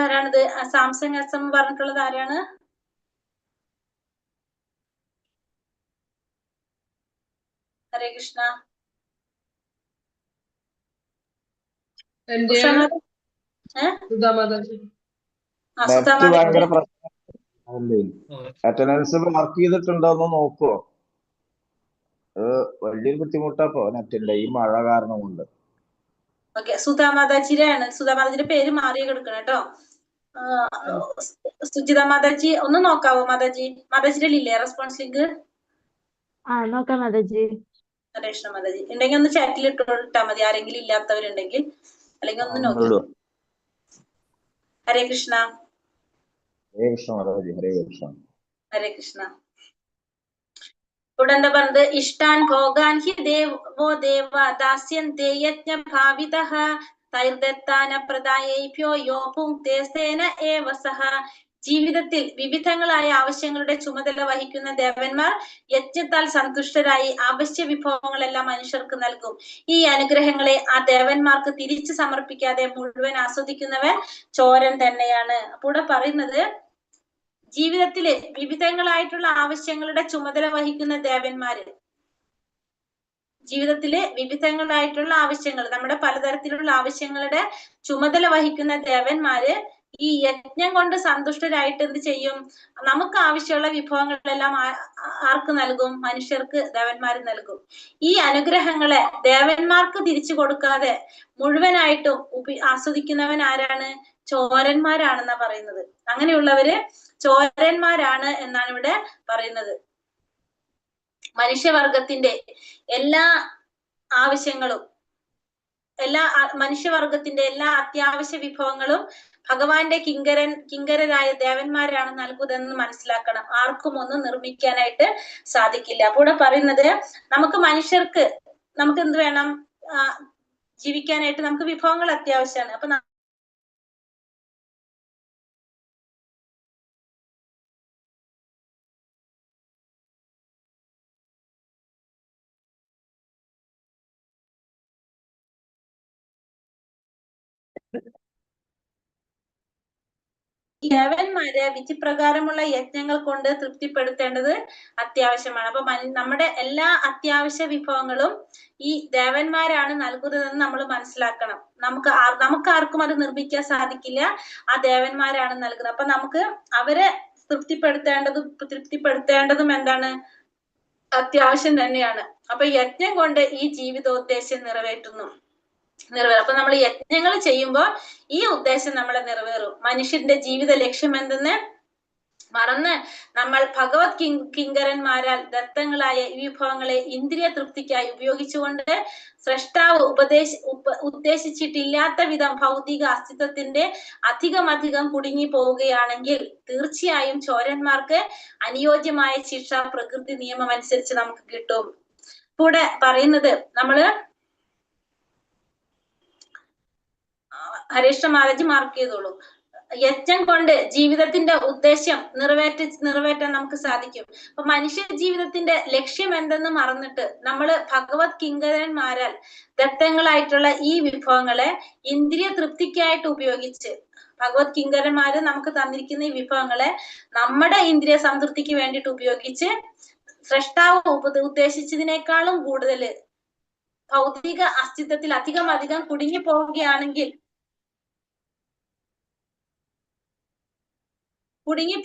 ആരാണിത്? സാംസങ് എസ് എം പറഞ്ഞിട്ടുള്ളത് ആരാണ്? ഹരേ കൃഷ്ണ. നെറ്റ് ഭയങ്കര പ്രശ്നം. അറ്റൻഡൻസ് മാർക്ക് ചെയ്തിട്ടുണ്ടോന്ന് നോക്കുവോ? വലിയൊരു ബുദ്ധിമുട്ടാപ്പോ നെറ്റിന്റെ ഈ മഴ കാരണം കൊണ്ട്. ഓക്കെ, സുധാ മാതാജിയുടെ ആണ്. സുധാ മാതാജിയുടെ പേര് മാറി കിടക്കണം കേട്ടോ. സുജിത മാതാജി ഒന്ന് നോക്കാവോ? മാതാജിയുടെ ഇല്ലേ റെസ്പോൺസ് ലിങ്ക്? നോക്കാം മാതാജി. ഹരേ കൃഷ്ണ മാതാജി. ഉണ്ടെങ്കിൽ ഒന്ന് ചാറ്റിൽ ഇട്ടാ മതി, ആരെങ്കിലും ഇല്ലാത്തവരുണ്ടെങ്കിൽ. അല്ലെങ്കിൽ ഒന്ന് നോക്കി. ഹരേ കൃഷ്ണ. ഹരേ കൃഷ്ണ മാതാജി. ഹരേ കൃഷ്ണ. ഹരേ കൃഷ്ണ. ഇവിടെ എന്താ പറഞ്ഞത്? ഇഷ്ടാൻ ഭോഗാൻ ഹി ദേവോ ദേവ ദാസ്യന്തേ യജ്ഞ ഭാവിതഃ തൈർദത്താന പ്രദായേഭ്യോ യോ ഭുങ്ക്തേസ്തേന ഏവ സഹ. ജീവിതത്തിൽ വിവിധങ്ങളായ ആവശ്യങ്ങളുടെ ചുമതല വഹിക്കുന്ന ദേവന്മാർ യജ്ഞത്താൽ സന്തുഷ്ടരായി അവശ്യ വിഭവങ്ങളെല്ലാം മനുഷ്യർക്ക് നൽകും. ഈ അനുഗ്രഹങ്ങളെ ആ ദേവന്മാർക്ക് തിരിച്ചു സമർപ്പിക്കാതെ മുഴുവൻ ആസ്വദിക്കുന്നവൻ ചോരൻ തന്നെയാണ്. അപ്പോൾ ഇവിടെ പറയുന്നത് ജീവിതത്തിലെ വിവിധങ്ങളായിട്ടുള്ള ആവശ്യങ്ങളുടെ ചുമതല വഹിക്കുന്ന ദേവന്മാര്, ജീവിതത്തിലെ വിവിധങ്ങളായിട്ടുള്ള ആവശ്യങ്ങൾ, നമ്മുടെ പലതരത്തിലുള്ള ആവശ്യങ്ങളുടെ ചുമതല വഹിക്കുന്ന ദേവന്മാര് ഈ യജ്ഞം കൊണ്ട് സന്തുഷ്ടരായിട്ട് എന്ത് ചെയ്യും? നമുക്ക് ആവശ്യമുള്ള വിഭവങ്ങളെല്ലാം ആർക്ക് നൽകും? മനുഷ്യർക്ക് ദേവന്മാര് നൽകും. ഈ അനുഗ്രഹങ്ങളെ ദേവന്മാർക്ക് തിരിച്ചു കൊടുക്കാതെ മുഴുവനായിട്ടും ആസ്വദിക്കുന്നവൻ ആരാണ്? ചോരന്മാരാണെന്നാ പറയുന്നത്. അങ്ങനെയുള്ളവര് ചോരന്മാരാണ് എന്നാണ് ഇവിടെ പറയുന്നത്. മനുഷ്യവർഗത്തിന്റെ എല്ലാ ആവശ്യങ്ങളും, മനുഷ്യവർഗത്തിന്റെ എല്ലാ അത്യാവശ്യ വിഭവങ്ങളും ഭഗവാന്റെ കിങ്കരരായ ദേവന്മാരാണ് നൽകുന്നതെന്ന് മനസ്സിലാക്കണം. ആർക്കും ഒന്നും നിർമ്മിക്കാനായിട്ട് സാധിക്കില്ല. അപ്പോൾ ഇവിടെ പറയുന്നത് നമുക്ക് മനുഷ്യർക്ക് നമുക്ക് എന്ത് വേണം? ജീവിക്കാനായിട്ട് നമുക്ക് വിഭവങ്ങൾ അത്യാവശ്യമാണ്. അപ്പൊ ദേവന്മാരെ വിധിപ്രകാരമുള്ള യജ്ഞങ്ങൾ കൊണ്ട് തൃപ്തിപ്പെടുത്തേണ്ടത് അത്യാവശ്യമാണ്. അപ്പൊ നമ്മുടെ എല്ലാ അത്യാവശ്യ വിഭവങ്ങളും ഈ ദേവന്മാരാണ് നൽകുന്നതെന്ന് നമ്മൾ മനസ്സിലാക്കണം. നമുക്ക് ആർക്കും അത് നിർമ്മിക്കാൻ സാധിക്കില്ല. ആ ദേവന്മാരാണ് നൽകുന്നത്. അപ്പൊ നമുക്ക് അവരെ തൃപ്തിപ്പെടുത്തേണ്ടതും എന്താണ്? അത്യാവശ്യം തന്നെയാണ്. അപ്പൊ യജ്ഞം കൊണ്ട് ഈ ജീവിതോദ്ദേശം നിറവേറ്റുന്നു. അപ്പൊ നമ്മൾ യജ്ഞങ്ങൾ ചെയ്യുമ്പോൾ ഈ ഉദ്ദേശം നമ്മളെ നിറവേറും. മനുഷ്യന്റെ ജീവിത ലക്ഷ്യം എന്തെന്ന് മറന്ന് നമ്മൾ ഭഗവത് കിങ്കരന്മാരാൽ ദത്തങ്ങളായ ഈ വിഭവങ്ങളെ ഇന്ദ്രിയ തൃപ്തിക്കായി ഉപയോഗിച്ചുകൊണ്ട് സ്രഷ്ടാവ് ഉദ്ദേശിച്ചിട്ടില്ലാത്ത വിധം ഭൗതിക അസ്തിത്വത്തിന്റെ അധികം കുടുങ്ങി പോവുകയാണെങ്കിൽ തീർച്ചയായും ചോരന്മാർക്ക് അനുയോജ്യമായ ശിക്ഷ പ്രകൃതി നിയമം അനുസരിച്ച് നമുക്ക് കിട്ടും. കൂടെ പറയുന്നത് നമ്മള് ഹരീഷ് മാതാജി മാർക്ക് ചെയ്തോളൂ. യജ്ഞം കൊണ്ട് ജീവിതത്തിന്റെ ഉദ്ദേശ്യം നിറവേറ്റാൻ നമുക്ക് സാധിക്കും. അപ്പൊ മനുഷ്യ ജീവിതത്തിന്റെ ലക്ഷ്യം എന്തെന്ന് മറന്നിട്ട് നമ്മള് ഭഗവത് കിങ്കരന്മാരാൽ ദത്തങ്ങളായിട്ടുള്ള ഈ വിഭവങ്ങളെ ഇന്ദ്രിയ തൃപ്തിക്കായിട്ട് ഉപയോഗിച്ച്, ഭഗവത് കിങ്കരന്മാര് നമുക്ക് തന്നിരിക്കുന്ന ഈ വിഭവങ്ങളെ നമ്മുടെ ഇന്ദ്രിയ സംതൃപ്തിക്ക് വേണ്ടിയിട്ട് ഉപയോഗിച്ച് സ്രഷ്ടാവ് ഉദ്ദേശിച്ചതിനേക്കാളും കൂടുതൽ ഭൗതിക അസ്തിത്വത്തിൽ അധികം കുടുങ്ങി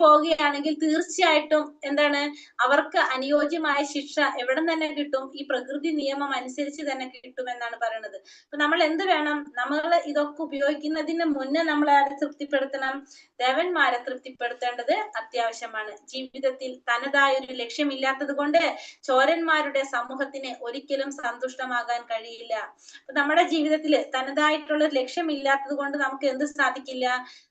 പോവുകയാണെങ്കിൽ തീർച്ചയായിട്ടും എന്താണ്? അവർക്ക് അനുയോജ്യമായ ശിക്ഷ എവിടെ തന്നെ കിട്ടും? ഈ പ്രകൃതി നിയമം അനുസരിച്ച് തന്നെ കിട്ടുമെന്നാണ് പറയുന്നത്. അപ്പൊ നമ്മൾ എന്ത് വേണം? നമ്മൾ ഇതൊക്കെ ഉപയോഗിക്കുന്നതിന് മുന്നേ നമ്മൾ ആരെ തൃപ്തിപ്പെടുത്തണം? ദേവന്മാരെ തൃപ്തിപ്പെടുത്തേണ്ടത് അത്യാവശ്യമാണ്. ജീവിതത്തിൽ തനതായ ഒരു ലക്ഷ്യമില്ലാത്തത് കൊണ്ട് ചോരന്മാരുടെ സമൂഹത്തിന് ഒരിക്കലും സന്തുഷ്ടമാകാൻ കഴിയില്ല. അപ്പൊ നമ്മുടെ ജീവിതത്തിൽ തനതായിട്ടുള്ള ലക്ഷ്യമില്ലാത്തത് കൊണ്ട് നമുക്ക് എന്ത് സാധിക്കില്ല?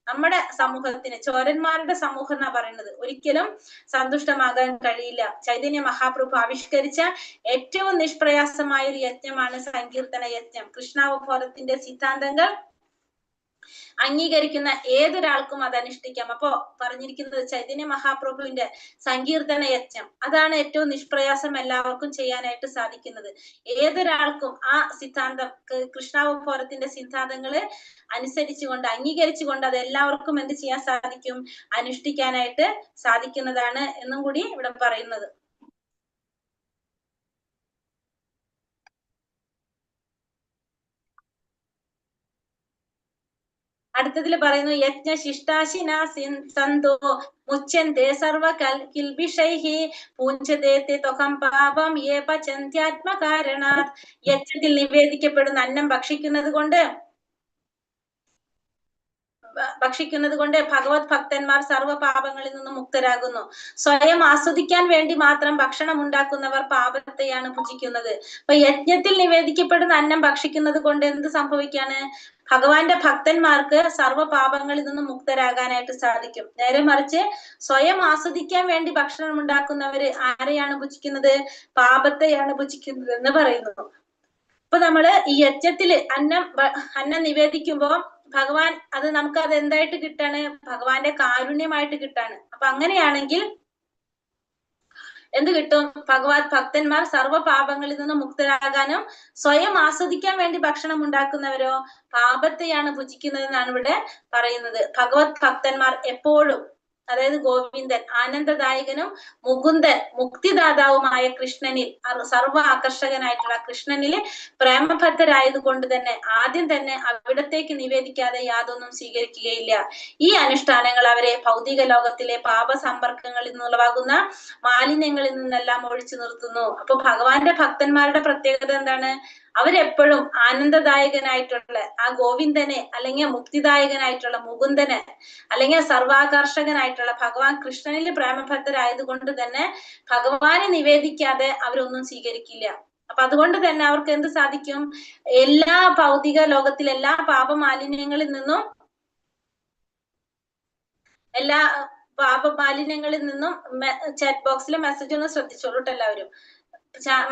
നമ്മുടെ സമൂഹത്തിന്, ചോരന്മാരുടെ സമൂഹം എന്നാ പറയുന്നത്, ഒരിക്കലും സന്തുഷ്ടമാകാൻ കഴിയില്ല. ചൈതന്യ മഹാപ്രഭു ആവിഷ്കരിച്ച ഏറ്റവും നിഷ്പ്രയാസമായ ഒരു യജ്ഞമാണ് സങ്കീർത്തന യജ്ഞം. കൃഷ്ണാവബോധത്തിന്റെ സിദ്ധാന്തങ്ങൾ അംഗീകരിക്കുന്ന ഏതൊരാൾക്കും അത് അനുഷ്ഠിക്കാം. അപ്പോ പറഞ്ഞിരിക്കുന്നത് ചൈതന്യ മഹാപ്രഭുവിന്റെ സങ്കീർത്തന യജ്ഞം അതാണ് ഏറ്റവും നിഷ്പ്രയാസം എല്ലാവർക്കും ചെയ്യാനായിട്ട് സാധിക്കുന്നത്. ഏതൊരാൾക്കും ആ സിദ്ധാന്തം കൃഷ്ണാവതാരത്തിന്റെ സിദ്ധാന്തങ്ങള് അനുസരിച്ചുകൊണ്ട് അംഗീകരിച്ചുകൊണ്ട് അത് എല്ലാവർക്കും എന്ത് ചെയ്യാൻ സാധിക്കും, അനുഷ്ഠിക്കാനായിട്ട് സാധിക്കുന്നതാണ് എന്നും കൂടി ഇവിടെ പറയുന്നത്. അടുത്തതിൽ പറയുന്നു യജ്ഞ ശിഷ്ടാശിന സന്തോ മുച്യന്തെ സർവ കിൽബിഷൈഹി പൂഞ്ചതേ ത്വഹം പാപം യേ പചന്ത്യാത്മകാരണാത്. യജ്ഞത്തിൽ നിവേദിക്കപ്പെടുന്ന അന്നം ഭക്ഷിക്കുന്നത് കൊണ്ട് ഭഗവത് ഭക്തന്മാർ സർവ്വ പാപങ്ങളിൽ നിന്നും മുക്തരാകുന്നു. സ്വയം ആസ്വദിക്കാൻ വേണ്ടി മാത്രം ഭക്ഷണം ഉണ്ടാക്കുന്നവർ പാപത്തെയാണ് ഭുജിക്കുന്നത്. അപ്പൊ യജ്ഞത്തിൽ നിവേദിക്കപ്പെടുന്ന അന്നം ഭക്ഷിക്കുന്നത് കൊണ്ട് എന്ത് സംഭവിക്കാണ്, ഭഗവാന്റെ ഭക്തന്മാർക്ക് സർവ്വ പാപങ്ങളിൽ നിന്നും മുക്തരാകാനായിട്ട് സാധിക്കും. നേരെ മറിച്ച് സ്വയം ആസ്വദിക്കാൻ വേണ്ടി ഭക്ഷണം ഉണ്ടാക്കുന്നവര് ആരെയാണ് ഭുജിക്കുന്നത്, പാപത്തെയാണ് ഭുജിക്കുന്നത് എന്ന് പറയുന്നു. അപ്പൊ നമ്മള് ഈ യജ്ഞത്തില് അന്നം നിവേദിക്കുമ്പോ ഭഗവാൻ അത് നമുക്ക് അത് എന്തായിട്ട് കിട്ടാണ്, ഭഗവാന്റെ കാരുണ്യമായിട്ട് കിട്ടാണ്. അപ്പൊ അങ്ങനെയാണെങ്കിൽ എന്ത് കിട്ടും, ഭഗവത് ഭക്തന്മാർ സർവ്വ പാപങ്ങളിൽ നിന്ന് മുക്തരാകാനും സ്വയം ആസ്വദിക്കാൻ വേണ്ടി ഭക്ഷണം ഉണ്ടാക്കുന്നവരോ പാപത്തെയാണ് ഭുജിക്കുന്നതെന്നാണ് ഇവിടെ പറയുന്നത്. ഭഗവത് ഭക്തന്മാർ എപ്പോഴും, അതായത് ഗോവിന്ദൻ ആനന്ദദായകനും മുകുന്ദൻ മുക്തിദാതാവുമായ കൃഷ്ണനിൽ സർവ്വ ആകർഷകനായിട്ടുള്ള കൃഷ്ണനിൽ പ്രേമബദ്ധരായത് കൊണ്ട് തന്നെ ആദ്യം തന്നെ അവിടത്തേക്ക് നിവേദിക്കാതെ യാതൊന്നും സ്വീകരിക്കുകയില്ല. ഈ അനുഷ്ഠാനങ്ങൾ അവരെ ഭൗതിക ലോകത്തിലെ പാപസമ്പർക്കങ്ങളിൽ നിന്നുളവാകുന്ന മാലിന്യങ്ങളിൽ നിന്നെല്ലാം ഒഴിച്ചു നിർത്തുന്നു. അപ്പൊ ഭഗവാന്റെ ഭക്തന്മാരുടെ പ്രത്യേകത എന്താണ്, അവരെപ്പോഴും ആനന്ദദായകനായിട്ടുള്ള ആ ഗോവിന്ദനെ, അല്ലെങ്കിൽ മുക്തിദായകനായിട്ടുള്ള മുകുന്ദനെ, അല്ലെങ്കിൽ സർവാകർഷകനായിട്ടുള്ള ഭഗവാൻ കൃഷ്ണനിൽ പ്രേമഭക്തരായത് കൊണ്ട് തന്നെ ഭഗവാനെ നിവേദിക്കാതെ അവരൊന്നും സ്വീകരിക്കില്ല. അപ്പൊ അതുകൊണ്ട് തന്നെ അവർക്ക് എന്ത് സാധിക്കും, എല്ലാ ഭൗതിക ലോകത്തിലെ എല്ലാ പാപമാലിന്യങ്ങളിൽ നിന്നും ചാറ്റ് ബോക്സിലെ മെസ്സേജ് ഒന്ന് ശ്രദ്ധിച്ചോളൂ എല്ലാവരും.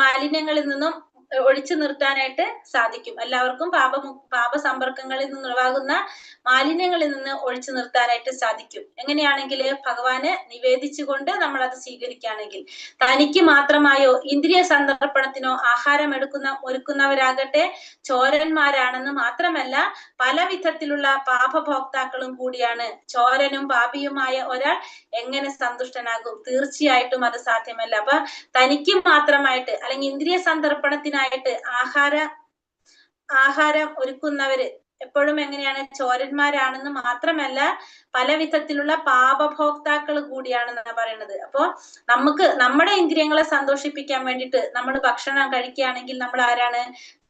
മാലിന്യങ്ങളിൽ നിന്നും ഒഴിച്ചു നിർത്താനായിട്ട് സാധിക്കും. എല്ലാവർക്കും പാപസമ്പർക്കങ്ങളിൽ നിന്നുളവാകുന്ന മാലിന്യങ്ങളിൽ നിന്ന് ഒഴിച്ചു നിർത്താനായിട്ട് സാധിക്കും. എങ്ങനെയാണെങ്കിൽ ഭഗവാന് നിവേദിച്ചുകൊണ്ട് നമ്മൾ അത് സ്വീകരിക്കുകയാണെങ്കിൽ. തനിക്ക് മാത്രമായോ ഇന്ദ്രിയ സന്ദർപ്പണത്തിനോ ആഹാരം ഒരുക്കുന്നവരാകട്ടെ ചോരന്മാരാണെന്ന് മാത്രമല്ല പല വിധത്തിലുള്ള പാപഭോക്താക്കളും കൂടിയാണ്. ചോരനും പാപിയുമായ ഒരാൾ എങ്ങനെ സന്തുഷ്ടനാകും, തീർച്ചയായിട്ടും അത് സാധ്യമല്ല. അപ്പൊ തനിക്ക് മാത്രമായിട്ട് അല്ലെങ്കിൽ ഇന്ദ്രിയ സന്ദർപ്പണത്തിനായിട്ട് ആഹാരം ഒരുക്കുന്നവര് എപ്പോഴും എങ്ങനെയാണ്, ചോരന്മാരാണെന്ന് മാത്രമല്ല പല വിധത്തിലുള്ള പാപഭോക്താക്കൾ കൂടിയാണെന്നാണ് പറയുന്നത്. അപ്പോ നമ്മുടെ ഇന്ദ്രിയങ്ങളെ സന്തോഷിപ്പിക്കാൻ വേണ്ടിയിട്ട് നമ്മൾ ഭക്ഷണം കഴിക്കുകയാണെങ്കിൽ നമ്മൾ ആരാണ്,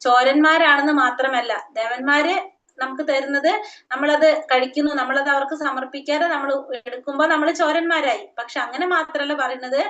ചോരന്മാരാണെന്ന് മാത്രമല്ല, ദേവന്മാര് നമുക്ക് തരുന്നത് നമ്മളത് കഴിക്കുന്നു, നമ്മളത് അവർക്ക് സമർപ്പിക്കാതെ നമ്മൾ എടുക്കുമ്പോൾ നമ്മൾ ചോരന്മാരായി. പക്ഷെ അങ്ങനെ മാത്രല്ല പറയുന്നത്,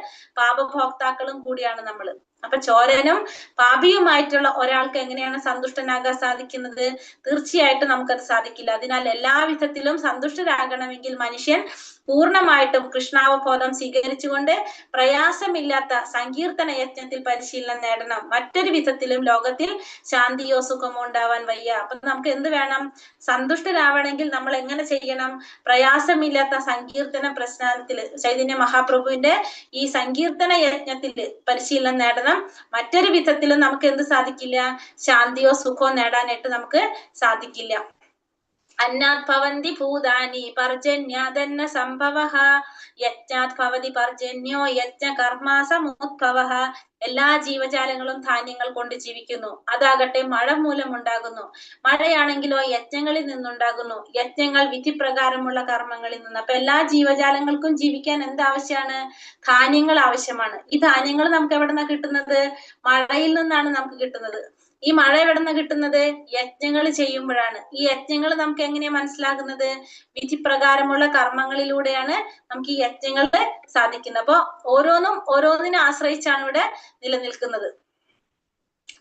പാപഭോക്താക്കളും കൂടിയാണ് നമ്മൾ. അപ്പൊ ചോരനും പാപിയുമായിട്ടുള്ള ഒരാൾക്ക് എങ്ങനെയാണ് സന്തുഷ്ടനാകാൻ സാധിക്കുന്നത്, തീർച്ചയായിട്ടും നമുക്കത് സാധിക്കില്ല. അതിനാൽ എല്ലാവിധത്തിലും സന്തുഷ്ടരാകണമെങ്കിൽ മനുഷ്യൻ പൂർണ്ണമായിട്ടും കൃഷ്ണാവബോധം സ്വീകരിച്ചുകൊണ്ട് പ്രയാസമില്ലാത്ത സങ്കീർത്തന യജ്ഞത്തിൽ പരിശീലനം നേടണം. മറ്റൊരു വിധത്തിലും ലോകത്തിൽ ശാന്തിയോ സുഖമോ ഉണ്ടാവാൻ വയ്യ. അപ്പൊ നമുക്ക് എന്ത് വേണം, സന്തുഷ്ടരാവണമെങ്കിൽ നമ്മൾ എങ്ങനെ ചെയ്യണം, പ്രയാസമില്ലാത്ത സങ്കീർത്തന പ്രസ്ഥാനത്തില് ചൈതന്യ മഹാപ്രഭുവിന്റെ ഈ സങ്കീർത്തന യജ്ഞത്തില് പരിശീലനം നേടണം. മറ്റൊരു വിധത്തിലും നമുക്ക് എന്ത് സാധിക്കില്ല, ശാന്തിയോ സുഖമോ നേടാനായിട്ട് നമുക്ക് സാധിക്കില്ല. അന്നാത് ഭവന്തി ഭൂതാനി പർജന്യാദന്ന സംഭവഃ യജ്ഞാത് ഭവതി പർജന്യോ യജ്ഞ കർമാ സമുദ്ഭവഃ. എല്ലാ ജീവജാലങ്ങളും ധാന്യങ്ങൾ കൊണ്ട് ജീവിക്കുന്നു, അതാകട്ടെ മഴ മൂലം ഉണ്ടാകുന്നു. മഴയാണെങ്കിലോ യജ്ഞങ്ങളിൽ നിന്നുണ്ടാകുന്നു, യജ്ഞങ്ങൾ വിധിപ്രകാരമുള്ള കർമ്മങ്ങളിൽ നിന്ന്. അപ്പൊ എല്ലാ ജീവജാലങ്ങൾക്കും ജീവിക്കാൻ എന്താവശ്യമാണ്, ധാന്യങ്ങൾ ആവശ്യമാണ്. ഈ ധാന്യങ്ങൾ നമുക്ക് എവിടെ നിന്നാണ് കിട്ടുന്നത്, മഴയിൽ നിന്നാണ് നമുക്ക് കിട്ടുന്നത്. ഈ മഴ എവിടെ നിന്ന് കിട്ടുന്നത്, യജ്ഞങ്ങൾ ചെയ്യുമ്പോഴാണ്. ഈ യജ്ഞങ്ങൾ നമുക്ക് എങ്ങനെയാ മനസ്സിലാകുന്നത്, വിധിപ്രകാരമുള്ള കർമ്മങ്ങളിലൂടെയാണ് നമുക്ക് ഈ യജ്ഞങ്ങൾ സാധിക്കുന്നത്. അപ്പൊ ഓരോന്നിനെ ആശ്രയിച്ചാണ് ഇവിടെ നിലനിൽക്കുന്നത്.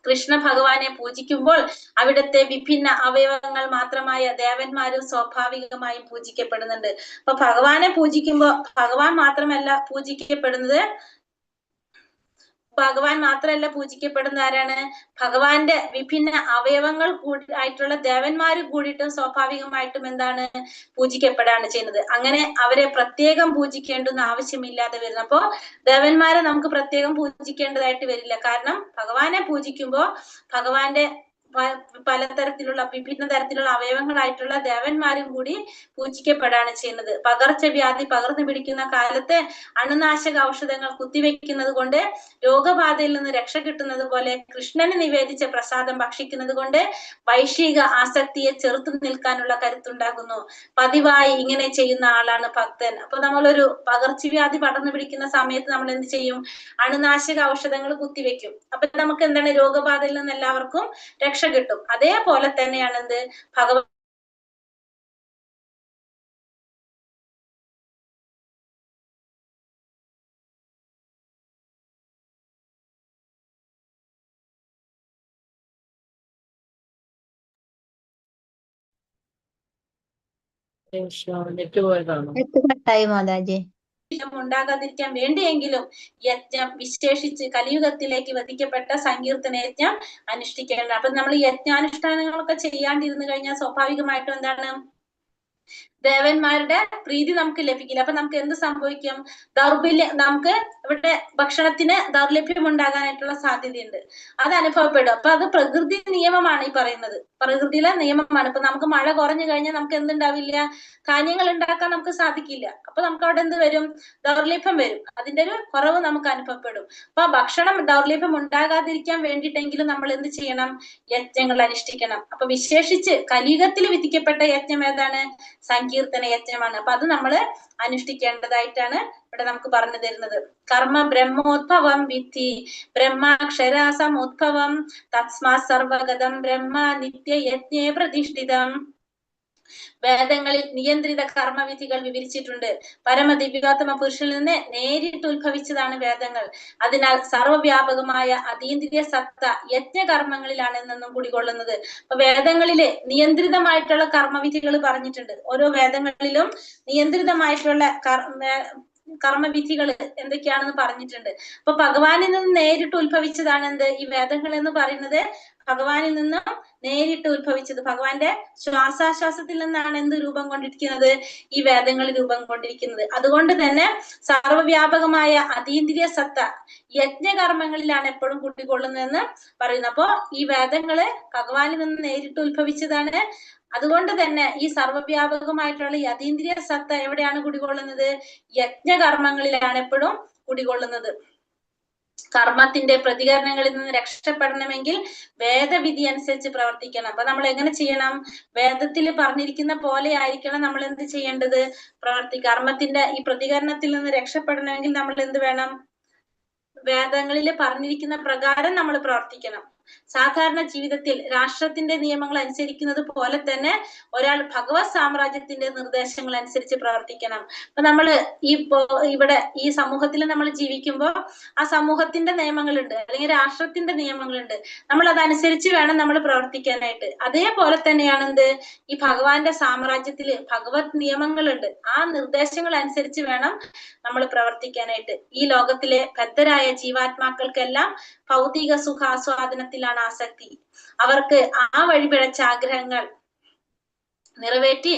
കൃഷ്ണ ഭഗവാനെ പൂജിക്കുമ്പോൾ അവിടുത്തെ വിഭിന്ന അവയവങ്ങൾ മാത്രമായ ദേവന്മാരും സ്വാഭാവികമായും പൂജിക്കപ്പെടുന്നുണ്ട്. അപ്പൊ ഭഗവാനെ പൂജിക്കുമ്പോൾ ഭഗവാൻ മാത്രമല്ല പൂജിക്കപ്പെടുന്നത്, ഭഗവാൻ മാത്രമല്ല പൂജിക്കപ്പെടുന്ന ആരാണ്? ഭഗവാന്റെ വിഭിന്ന അവയവങ്ങൾ കൂടി ആയിട്ടുള്ള ദേവന്മാര് കൂടിയിട്ടും സ്വാഭാവികമായിട്ടും എന്താണ് പൂജിക്കപ്പെടാണ് ചെയ്യുന്നത്. അങ്ങനെ അവരെ പ്രത്യേകം പൂജിക്കേണ്ടുന്ന ആവശ്യമില്ലാതെ വരുന്നു. അപ്പോ ദേവന്മാരെ നമുക്ക് പ്രത്യേകം പൂജിക്കേണ്ടതായിട്ട് വരില്ല. കാരണം ഭഗവാനെ പൂജിക്കുമ്പോ ഭഗവാന്റെ പലതരത്തിലുള്ള വിഭിന്ന തരത്തിലുള്ള അവയവങ്ങളായിട്ടുള്ള ദേവന്മാരും കൂടി പൂജിക്കപ്പെടാണ് ചെയ്യുന്നത്. പകർച്ചവ്യാധി പകർന്നു പിടിക്കുന്ന കാലത്തെ അണുനാശക ഔഷധങ്ങൾ കുത്തിവെക്കുന്നത് കൊണ്ട് രോഗബാധയിൽ നിന്ന് രക്ഷ കിട്ടുന്നത് പോലെ കൃഷ്ണന് നിവേദിച്ച പ്രസാദം ഭക്ഷിക്കുന്നത് കൊണ്ട് വൈശ്വിക ആസക്തിയെ ചെറുത്തു നിൽക്കാനുള്ള കരുത്തുണ്ടാകുന്നു. പതിവായി ഇങ്ങനെ ചെയ്യുന്ന ആളാണ് ഭക്തൻ. അപ്പൊ നമ്മളൊരു പകർച്ചവ്യാധി പടർന്നു പിടിക്കുന്ന സമയത്ത് നമ്മൾ എന്ത് ചെയ്യും? അണുനാശക ഔഷധങ്ങൾ കുത്തിവെക്കും. അപ്പൊ നമുക്ക് എന്താണ്? രോഗബാധയിൽ നിന്ന് എല്ലാവർക്കും രക്ഷ കിട്ടും. അതേപോലെ തന്നെയാണ് എന്ത്? ഭഗവാൻ നെറ്റ് പോയതാണോ? കട്ടായി മാതാജി. ഉണ്ടാകാതിരിക്കാൻ വേണ്ടിയെങ്കിലും യജ്ഞം വിശേഷിച്ച് കലിയുഗത്തിലേക്ക് വധിക്കപ്പെട്ട സങ്കീർത്തന യജ്ഞം അനുഷ്ഠിക്കേണ്ട. അപ്പൊ നമ്മൾ യജ്ഞാനുഷ്ഠാനങ്ങളൊക്കെ ചെയ്യാണ്ടിരുന്നു കഴിഞ്ഞാൽ സ്വാഭാവികമായിട്ടും എന്താണ്? ദേവന്മാരുടെ പ്രീതി നമുക്ക് ലഭിക്കില്ല. അപ്പൊ നമുക്ക് എന്ത് സംഭവിക്കും? ദൗർബല്യം, നമുക്ക് ഇവിടെ ഭക്ഷണത്തിന് ദൗർലഭ്യം ഉണ്ടാകാനായിട്ടുള്ള സാധ്യതയുണ്ട്. അത് അനുഭവപ്പെടും. അപ്പൊ അത് പ്രകൃതി നിയമമാണ് ഈ പറയുന്നത്. പ്രകൃതിയിലെ നിയമമാണ്. ഇപ്പൊ നമുക്ക് മഴ കുറഞ്ഞു കഴിഞ്ഞാൽ നമുക്ക് എന്തുണ്ടാവില്ല? ധാന്യങ്ങൾ ഉണ്ടാക്കാൻ നമുക്ക് സാധിക്കില്ല. അപ്പൊ നമുക്ക് അവിടെ എന്ത് വരും? ദൗർലഭ്യം വരും. അതിന്റെ ഒരു കുറവ് നമുക്ക് അനുഭവപ്പെടും. അപ്പൊ ഭക്ഷണം ദൗർലഭ്യം ഉണ്ടാകാതിരിക്കാൻ വേണ്ടിയിട്ടെങ്കിലും നമ്മൾ എന്ത് ചെയ്യണം? യജ്ഞങ്ങൾ അനുഷ്ഠിക്കണം. അപ്പൊ വിശേഷിച്ച് കലിയുഗത്തിൽ വിധിക്കപ്പെട്ട യജ്ഞം ഏതാണ്? സങ്കീർത്തന യജ്ഞമാണ്. അപ്പൊ അത് നമ്മൾ അനുഷ്ഠിക്കേണ്ടതായിട്ടാണ് ഇവിടെ നമുക്ക് പറഞ്ഞു തരുന്നത്. കർമ്മ ബ്രഹ്മോദ്ഭവം വിദ്ധി ബ്രഹ്മാക്ഷരാസമുദ്ഭവം തസ്മാ സർവഗതം ബ്രഹ്മ നിത്യയജ്ഞേ പ്രതിഷ്ഠിതം. വേദങ്ങളിൽ നിയന്ത്രിത കർമ്മവിധികൾ വിവരിച്ചിട്ടുണ്ട്. പരമദിവ്യോത്തമ പുരുഷനിൽ നിന്ന് നേരിട്ട് ഉത്ഭവിച്ചതാണ് വേദങ്ങൾ. അതിനാൽ സർവ്വവ്യാപകമായ അതീന്ദ്രിയ സത്ത യജ്ഞകർമ്മങ്ങളിലാണ് എന്നും കുടികൊള്ളുന്നത്. അപ്പൊ വേദങ്ങളില് നിയന്ത്രിതമായിട്ടുള്ള കർമ്മവിധികൾ പറഞ്ഞിട്ടുണ്ട്. ഓരോ വേദങ്ങളിലും നിയന്ത്രിതമായിട്ടുള്ള കർമ്മവിധികൾ എന്തൊക്കെയാണെന്ന് പറഞ്ഞിട്ടുണ്ട്. അപ്പൊ ഭഗവാനിൽ നിന്ന് നേരിട്ട് ഉത്ഭവിച്ചതാണ് എന്ത്? ഈ വേദങ്ങൾ എന്ന് പറയുന്നത് ഭഗവാനിൽ നിന്നും നേരിട്ട് ഉത്ഭവിച്ചത്. ഭഗവാന്റെ ശ്വാസാശ്വാസത്തിൽ നിന്നാണ് എന്ത് രൂപം കൊണ്ടിരിക്കുന്നത്? ഈ വേദങ്ങൾ രൂപം കൊണ്ടിരിക്കുന്നത്. അതുകൊണ്ട് തന്നെ സർവ്വവ്യാപകമായ അതീന്ദ്രിയ സത്ത യജ്ഞകർമ്മങ്ങളിലാണ് എപ്പോഴും കുട്ടിക്കൊള്ളുന്നതെന്ന് പറയുന്നു. അപ്പോ ഈ വേദങ്ങള് ഭഗവാനിൽ നിന്ന് നേരിട്ട് ഉത്ഭവിച്ചതാണ്. അതുകൊണ്ട് തന്നെ ഈ സർവ്വവ്യാപകമായിട്ടുള്ള ഈ അതീന്ദ്രിയ സത്ത എവിടെയാണ് കുടികൊള്ളുന്നത്? യജ്ഞകർമ്മങ്ങളിലാണ് എപ്പോഴും കുടികൊള്ളുന്നത്. കർമ്മത്തിന്റെ പ്രതികരണങ്ങളിൽ നിന്ന് രക്ഷപ്പെടണമെങ്കിൽ വേദവിധി അനുസരിച്ച് പ്രവർത്തിക്കണം. അപ്പൊ നമ്മൾ എങ്ങനെ ചെയ്യണം? വേദത്തിൽ പറഞ്ഞിരിക്കുന്ന പോലെ ആയിരിക്കണം നമ്മൾ എന്ത് ചെയ്യേണ്ടത്? കർമ്മത്തിന്റെ ഈ പ്രതികരണത്തിൽ നിന്ന് രക്ഷപ്പെടണമെങ്കിൽ നമ്മൾ എന്ത് വേണം? വേദങ്ങളിൽ പറഞ്ഞിരിക്കുന്ന പ്രകാരം നമ്മൾ പ്രവർത്തിക്കണം. സാധാരണ ജീവിതത്തിൽ രാഷ്ട്രത്തിന്റെ നിയമങ്ങൾ അനുസരിക്കുന്നത് പോലെ തന്നെ ഒരാൾ ഭഗവത് സാമ്രാജ്യത്തിന്റെ നിർദ്ദേശങ്ങൾ അനുസരിച്ച് പ്രവർത്തിക്കണം. അപ്പൊ നമ്മള് ഇവിടെ ഈ സമൂഹത്തിൽ നമ്മൾ ജീവിക്കുമ്പോൾ ആ സമൂഹത്തിന്റെ നിയമങ്ങളുണ്ട്, അല്ലെങ്കിൽ രാഷ്ട്രത്തിന്റെ നിയമങ്ങളുണ്ട്. നമ്മൾ അതനുസരിച്ച് വേണം നമ്മൾ പ്രവർത്തിക്കാനായിട്ട്. അതേപോലെ തന്നെയാണ് എന്ത്? ഈ ഭഗവാന്റെ സാമ്രാജ്യത്തില് ഭഗവത് നിയമങ്ങളുണ്ട്. ആ നിർദ്ദേശങ്ങൾ അനുസരിച്ച് വേണം നമ്മൾ പ്രവർത്തിക്കാനായിട്ട്. ഈ ലോകത്തിലെ ബദ്ധരായ ജീവാത്മാക്കൾക്കെല്ലാം ഭൗതിക സുഖാസ്വാദനത്തിലാണ് ആസക്തി. അവർക്ക് ആ വഴി പിഴച്ച ആഗ്രഹങ്ങൾ നിറവേറ്റി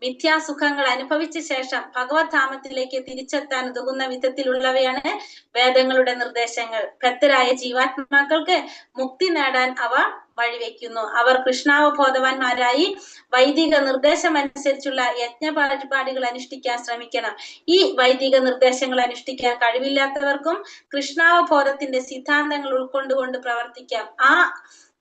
മിഥ്യാസുഖങ്ങൾ അനുഭവിച്ച ശേഷം ഭഗവത് ധാമത്തിലേക്ക് തിരിച്ചെത്താൻ ഉതകുന്ന വിധത്തിലുള്ളവയാണ് വേദങ്ങളുടെ നിർദ്ദേശങ്ങൾ. ബദ്ധരായ ജീവാത്മാക്കൾക്ക് മുക്തി നേടാൻ അവ വഴിവെക്കുന്നു. അവർ കൃഷ്ണാവബോധവാന്മാരായി വൈദിക നിർദ്ദേശം അനുസരിച്ചുള്ള യജ്ഞപരിപാടികൾ അനുഷ്ഠിക്കാൻ ശ്രമിക്കണം. ഈ വൈദിക നിർദ്ദേശങ്ങൾ അനുഷ്ഠിക്കാൻ കഴിവില്ലാത്തവർക്കും കൃഷ്ണാവബോധത്തിന്റെ സിദ്ധാന്തങ്ങൾ ഉൾക്കൊണ്ടുകൊണ്ട് പ്രവർത്തിക്കാം.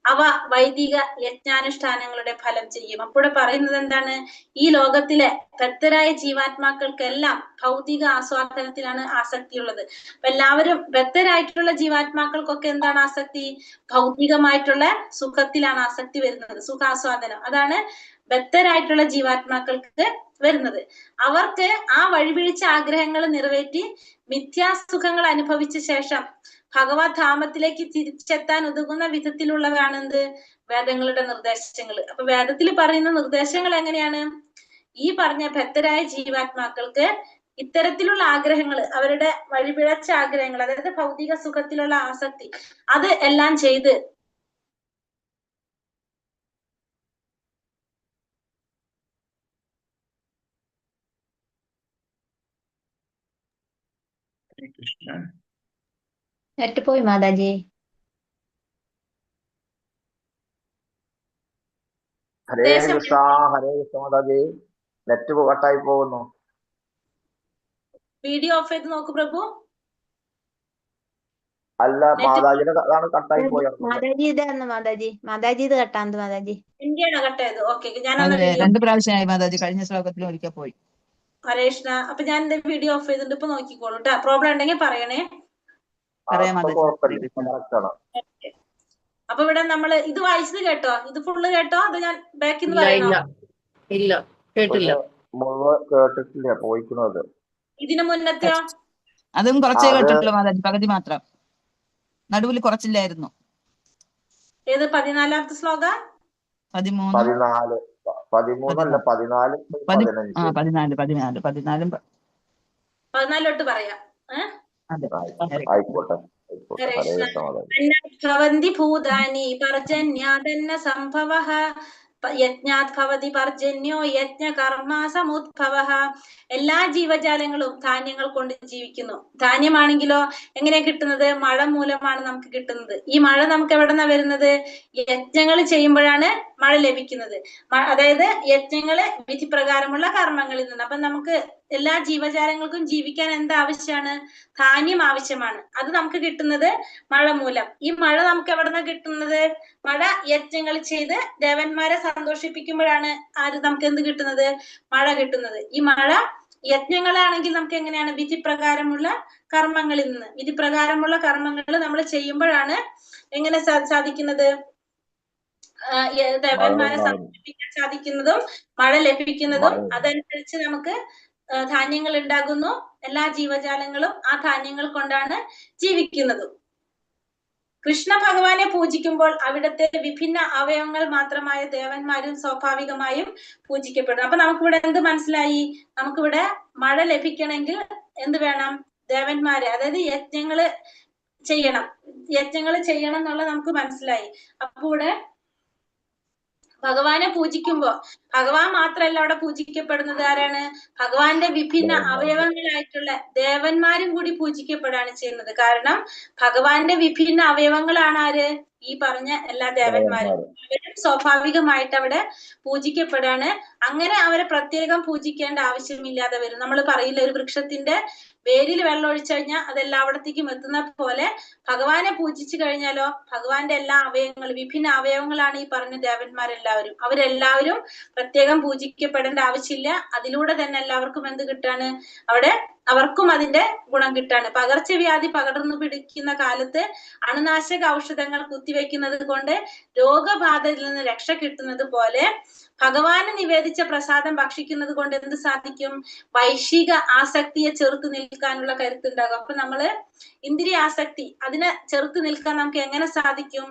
അവ വൈദിക യജ്ഞാനുഷ്ഠാനങ്ങളുടെ ഫലം ചെയ്യും. അപ്പോൾ പറയുന്നത് എന്താണ്? ഈ ലോകത്തിലെ ബദ്ധരായ ജീവാത്മാക്കൾക്കെല്ലാം ഭൗതിക ആസ്വാദനത്തിലാണ് ആസക്തിയുള്ളത്. അപ്പൊ എല്ലാവരും ബദ്ധരായിട്ടുള്ള ജീവാത്മാക്കൾക്കൊക്കെ എന്താണ് ആസക്തി? ഭൗതികമായിട്ടുള്ള സുഖത്തിലാണ് ആസക്തി വരുന്നത്, സുഖാസ്വാദനം. അതാണ് ബദ്ധരായിട്ടുള്ള ജീവാത്മാക്കൾക്ക് വരുന്നത്. അവർക്ക് ആ വഴിപിഴിച്ച ആഗ്രഹങ്ങൾ നിറവേറ്റി മിഥ്യാസുഖങ്ങൾ അനുഭവിച്ച ശേഷം ഭഗവത് ധാമത്തിലേക്ക് തിരിച്ചെത്താൻ ഉതകുന്ന വിധത്തിലുള്ളതാണ് എന്ത്? വേദങ്ങളുടെ നിർദ്ദേശങ്ങൾ. അപ്പൊ വേദത്തിൽ പറയുന്ന നിർദ്ദേശങ്ങൾ എങ്ങനെയാണ്? ഈ പറഞ്ഞ ബദ്ധരായ ജീവാത്മാക്കൾക്ക് ഇത്തരത്തിലുള്ള ആഗ്രഹങ്ങൾ, അവരുടെ വഴിപിഴച്ച ആഗ്രഹങ്ങൾ, അതായത് ഭൗതിക സുഖത്തിലുള്ള ആസക്തി, അത് എല്ലാം ചെയ്ത് നെറ്റ് പോയി മാതാജി. ഹരേ കൃഷ്ണ മാതാജി. നെറ്റ് കട്ടായി പോകുന്നു. വീഡിയോ ഓഫ് ചെയ്ത് നോക്കൂ പ്രഭു. അല്ല, മാതാജിയുടെ അതാണ് കട്ടായി പോയത്. മാതാജി ഇതായിരുന്നു മാതാജി. മാതാജി ഇത് കട്ടാന്ത് മാതാജി. ഇന്ത്യയാണ് കട്ടായത്. ഓക്കെ, ഞാൻ അതെ, 2 പ്രാവശ്യമായി മാതാജി. കഴിഞ്ഞ ശ്ലോകത്തിലും ഒരിക്കൽ പോയി. ഹരേ കൃഷ്ണ. അപ്പൊ ഞാൻ എന്റെ വീഡിയോ ഓഫ് ചെയ്തിട്ട് ഇപ്പൊ നോക്കിക്കോളൂ കേട്ടോ. പ്രോബ്ലം ഉണ്ടെങ്കിൽ പറയണേ. പറയാം മാതാജി. അപ്പൊ ഇവിടെ നമ്മള് ഇത് വായിച്ചത് കേട്ടോ? ഇത് ഫുള്ള് കേട്ടോ? അത് ഞാൻ ബാക്കിൽ നിന്ന് പറയണോ? ഇല്ല, കേട്ടില്ല. മുഴുവൻ കേട്ടിട്ടില്ല, പോയിക്കുന്നത്. ഇതിനു മുന്നത്തെയോ? അതും കുറച്ചേ കേട്ടിട്ടുള്ളൂ മാതാജി, പകുതി മാത്രം. നടുവിൽ കുറച്ചില്ലായിരുന്നു. ഏത് 14ാമത്തെ ശ്ലോക? 13, 14, 13 14, 14 14 പറയാം. ആയിക്കോട്ടെ. ഭവന്തി ഭൂതാനി പർജന്യാദന്ന സംഭവഃ യജ്ഞാത് ഭവതി പർജന്യോ യജ്ഞ കർമ്മ സമുദ്ഭവഃ. എല്ലാ ജീവജാലങ്ങളും ധാന്യങ്ങൾ കൊണ്ട് ജീവിക്കുന്നു. ധാന്യമാണെങ്കിലോ എങ്ങനെയാ കിട്ടുന്നത്? മഴ മൂലമാണ് നമുക്ക് കിട്ടുന്നത്. ഈ മഴ നമുക്ക് എവിടെന്നാ വരുന്നത്? യജ്ഞങ്ങൾ ചെയ്യുമ്പോഴാണ് മഴ ലഭിക്കുന്നത്. അതായത് യജ്ഞങ്ങള് വിധിപ്രകാരമുള്ള കർമ്മങ്ങളിൽ നിന്ന്. അപ്പൊ നമുക്ക് എല്ലാ ജീവജാലങ്ങൾക്കും ജീവിക്കാൻ എന്ത് ആവശ്യമാണ്? ധാന്യം ആവശ്യമാണ്. അത് നമുക്ക് കിട്ടുന്നത് മഴ മൂലം. ഈ മഴ നമുക്ക് എവിടെന്നാ കിട്ടുന്നത്? മഴ യജ്ഞങ്ങൾ ചെയ്ത് ദേവന്മാരെ സന്തോഷിപ്പിക്കുമ്പോഴാണ് നമുക്ക് എന്ത് കിട്ടുന്നത്? മഴ കിട്ടുന്നത്. ഈ മഴ യജ്ഞങ്ങളാണെങ്കിൽ നമുക്ക് എങ്ങനെയാണ്? വിധിപ്രകാരമുള്ള കർമ്മങ്ങളിൽ നിന്ന്. വിധിപ്രകാരമുള്ള കർമ്മങ്ങൾ നമ്മൾ ചെയ്യുമ്പോഴാണ് എങ്ങനെ സാധിക്കുന്നത്? ദേവന്മാരെ സന്തോഷിപ്പിക്കാൻ സാധിക്കുന്നതും മഴ ലഭിക്കുന്നതും. അതനുസരിച്ച് നമുക്ക് ധാന്യങ്ങൾ ഉണ്ടാകുന്നു. എല്ലാ ജീവജാലങ്ങളും ആ ധാന്യങ്ങൾ കൊണ്ടാണ് ജീവിക്കുന്നതും. കൃഷ്ണ ഭഗവാനെ പൂജിക്കുമ്പോൾ അവിടുത്തെ വിഭിന്ന അവയവങ്ങൾ മാത്രമായ ദേവന്മാരും സ്വാഭാവികമായും പൂജിക്കപ്പെടും. അപ്പൊ നമുക്കിവിടെ എന്ത് മനസ്സിലായി? നമുക്കിവിടെ മഴ ലഭിക്കണമെങ്കിൽ എന്ത് വേണം? ദേവന്മാരെ, അതായത് യജ്ഞങ്ങള് ചെയ്യണം. യജ്ഞങ്ങൾ ചെയ്യണം എന്നുള്ളത് നമുക്ക് മനസ്സിലായി. അപ്പൊ ഇവിടെ ഭഗവാനെ പൂജിക്കുമ്പോ ഭഗവാൻ മാത്രമല്ല അവിടെ പൂജിക്കപ്പെടുന്നത്. ആരാണ്? ഭഗവാന്റെ വിഭിന്ന അവയവങ്ങളായിട്ടുള്ള ദേവന്മാരും കൂടി പൂജിക്കപ്പെടാണ് ചെയ്യുന്നത്. കാരണം ഭഗവാന്റെ വിഭിന്ന അവയവങ്ങളാണ് ആര്? ഈ പറഞ്ഞ എല്ലാ ദേവന്മാരും. അവരും സ്വാഭാവികമായിട്ട് അവിടെ പൂജിക്കപ്പെടാണ്. അങ്ങനെ അവരെ പ്രത്യേകം പൂജിക്കേണ്ട ആവശ്യമില്ലാതെ വരും. നമ്മൾ പറയില്ല, ഒരു വൃക്ഷത്തിന്റെ വേരിൽ വെള്ളം ഒഴിച്ചു കഴിഞ്ഞാൽ അതെല്ലായിടത്തേക്കും എത്തുന്ന പോലെ ഭഗവാനെ പൂജിച്ചു കഴിഞ്ഞാലോ ഭഗവാന്റെ എല്ലാ അവയവങ്ങളും, വിഭിന്ന അവയവങ്ങളാണ് ഈ പറഞ്ഞ ദേവന്മാരെല്ലാവരും. അവരെല്ലാവരും പ്രത്യേകം പൂജിക്കപ്പെടേണ്ട ആവശ്യമില്ല. അതിലൂടെ തന്നെ എല്ലാവർക്കും എന്ത് കിട്ടാണ്? അവിടെ അവർക്കും അതിന്റെ ഗുണം കിട്ടാണ്. പകർച്ചവ്യാധി പകർന്നു പിടിക്കുന്ന കാലത്ത് അണുനാശക ഔഷധങ്ങൾ കുത്തിവെക്കുന്നത് കൊണ്ട് രോഗബാധയിൽ നിന്ന് രക്ഷ കിട്ടുന്നത് പോലെ ഭഗവാന് നിവേദിച്ച പ്രസാദം ഭക്ഷിക്കുന്നത് കൊണ്ട് എന്ത് സാധിക്കും? വൈശിക ആസക്തിയെ ചെറുത്തു നിൽക്കാനുള്ള കരുത്തുണ്ടാകും. അപ്പൊ നമ്മള് ഇന്ദ്രിയാസക്തി, അതിനെ ചെറുത്തു നിൽക്കാൻ നമുക്ക് എങ്ങനെ സാധിക്കും?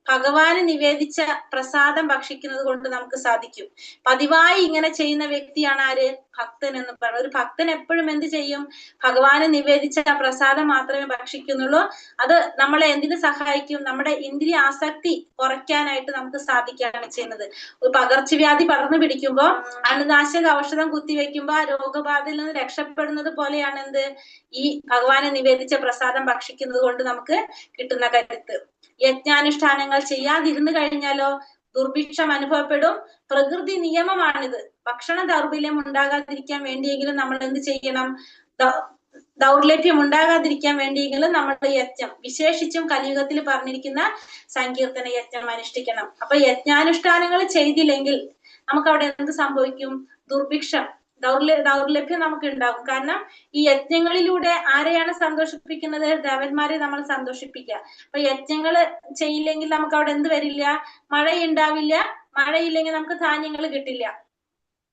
ഭഗവാന് നിവേദിച്ച പ്രസാദം ഭക്ഷിക്കുന്നത് കൊണ്ട് നമുക്ക് സാധിക്കും. പതിവായി ഇങ്ങനെ ചെയ്യുന്ന വ്യക്തിയാണ് ആര്? ഭക്തൻ എന്ന് പറയുന്നത്. ഒരു ഭക്തൻ എപ്പോഴും എന്ത് ചെയ്യും? ഭഗവാന് നിവേദിച്ച പ്രസാദം മാത്രമേ ഭക്ഷിക്കുന്നുള്ളൂ. അത് നമ്മളെ എന്തിനു സഹായിക്കും? നമ്മുടെ ഇന്ദ്രിയ ആസക്തി കുറയ്ക്കാനായിട്ട് നമുക്ക് സാധിക്കുകയാണ് ചെയ്യുന്നത്. ഒരു പകർച്ചവ്യാധി പടർന്നു പിടിക്കുമ്പോ അണുനാശക ഔഷധം കുത്തിവെക്കുമ്പോ ആ രോഗബാധയിൽ നിന്ന് രക്ഷപ്പെടുന്നത് പോലെയാണ് എന്ത്? ഈ ഭഗവാനെ നിവേദിച്ച പ്രസാദം ഭക്ഷിക്കുന്നത് കൊണ്ട് നമുക്ക് കിട്ടുന്ന കരുത്ത്. യജ്ഞാനുഷ്ഠാനങ്ങൾ ചെയ്യാതിരുന്നു കഴിഞ്ഞാലോ ദുർഭിക്ഷം അനുഭവപ്പെടും. പ്രകൃതി നിയമമാണിത്. ഭക്ഷണ ദൗർബല്യം ഉണ്ടാകാതിരിക്കാൻ വേണ്ടിയെങ്കിലും നമ്മൾ എന്ത് ചെയ്യണം? ദൗർലഭ്യം ഉണ്ടാകാതിരിക്കാൻ വേണ്ടിയെങ്കിലും നമ്മൾ യജ്ഞം, വിശേഷിച്ചും കലിയുഗത്തിൽ പറഞ്ഞിരിക്കുന്ന സങ്കീർത്തന യജ്ഞം അനുഷ്ഠിക്കണം. അപ്പൊ യജ്ഞാനുഷ്ഠാനങ്ങൾ ചെയ്തില്ലെങ്കിൽ നമുക്ക് അവിടെ എന്ത് സംഭവിക്കും? ദുർഭിക്ഷം, ദൗർലഭ്യം നമുക്ക് ഉണ്ടാകും. കാരണം ഈ യജ്ഞങ്ങളിലൂടെ ആരെയാണ് സന്തോഷിപ്പിക്കുന്നത്? ദേവന്മാരെ നമ്മൾ സന്തോഷിപ്പിക്കുക. അപ്പൊ യജ്ഞങ്ങള് ചെയ്യില്ലെങ്കിൽ നമുക്ക് അവിടെ എന്ത് വരില്ല? മഴയുണ്ടാവില്ല. മഴയില്ലെങ്കിൽ നമുക്ക് ധാന്യങ്ങൾ കിട്ടില്ല.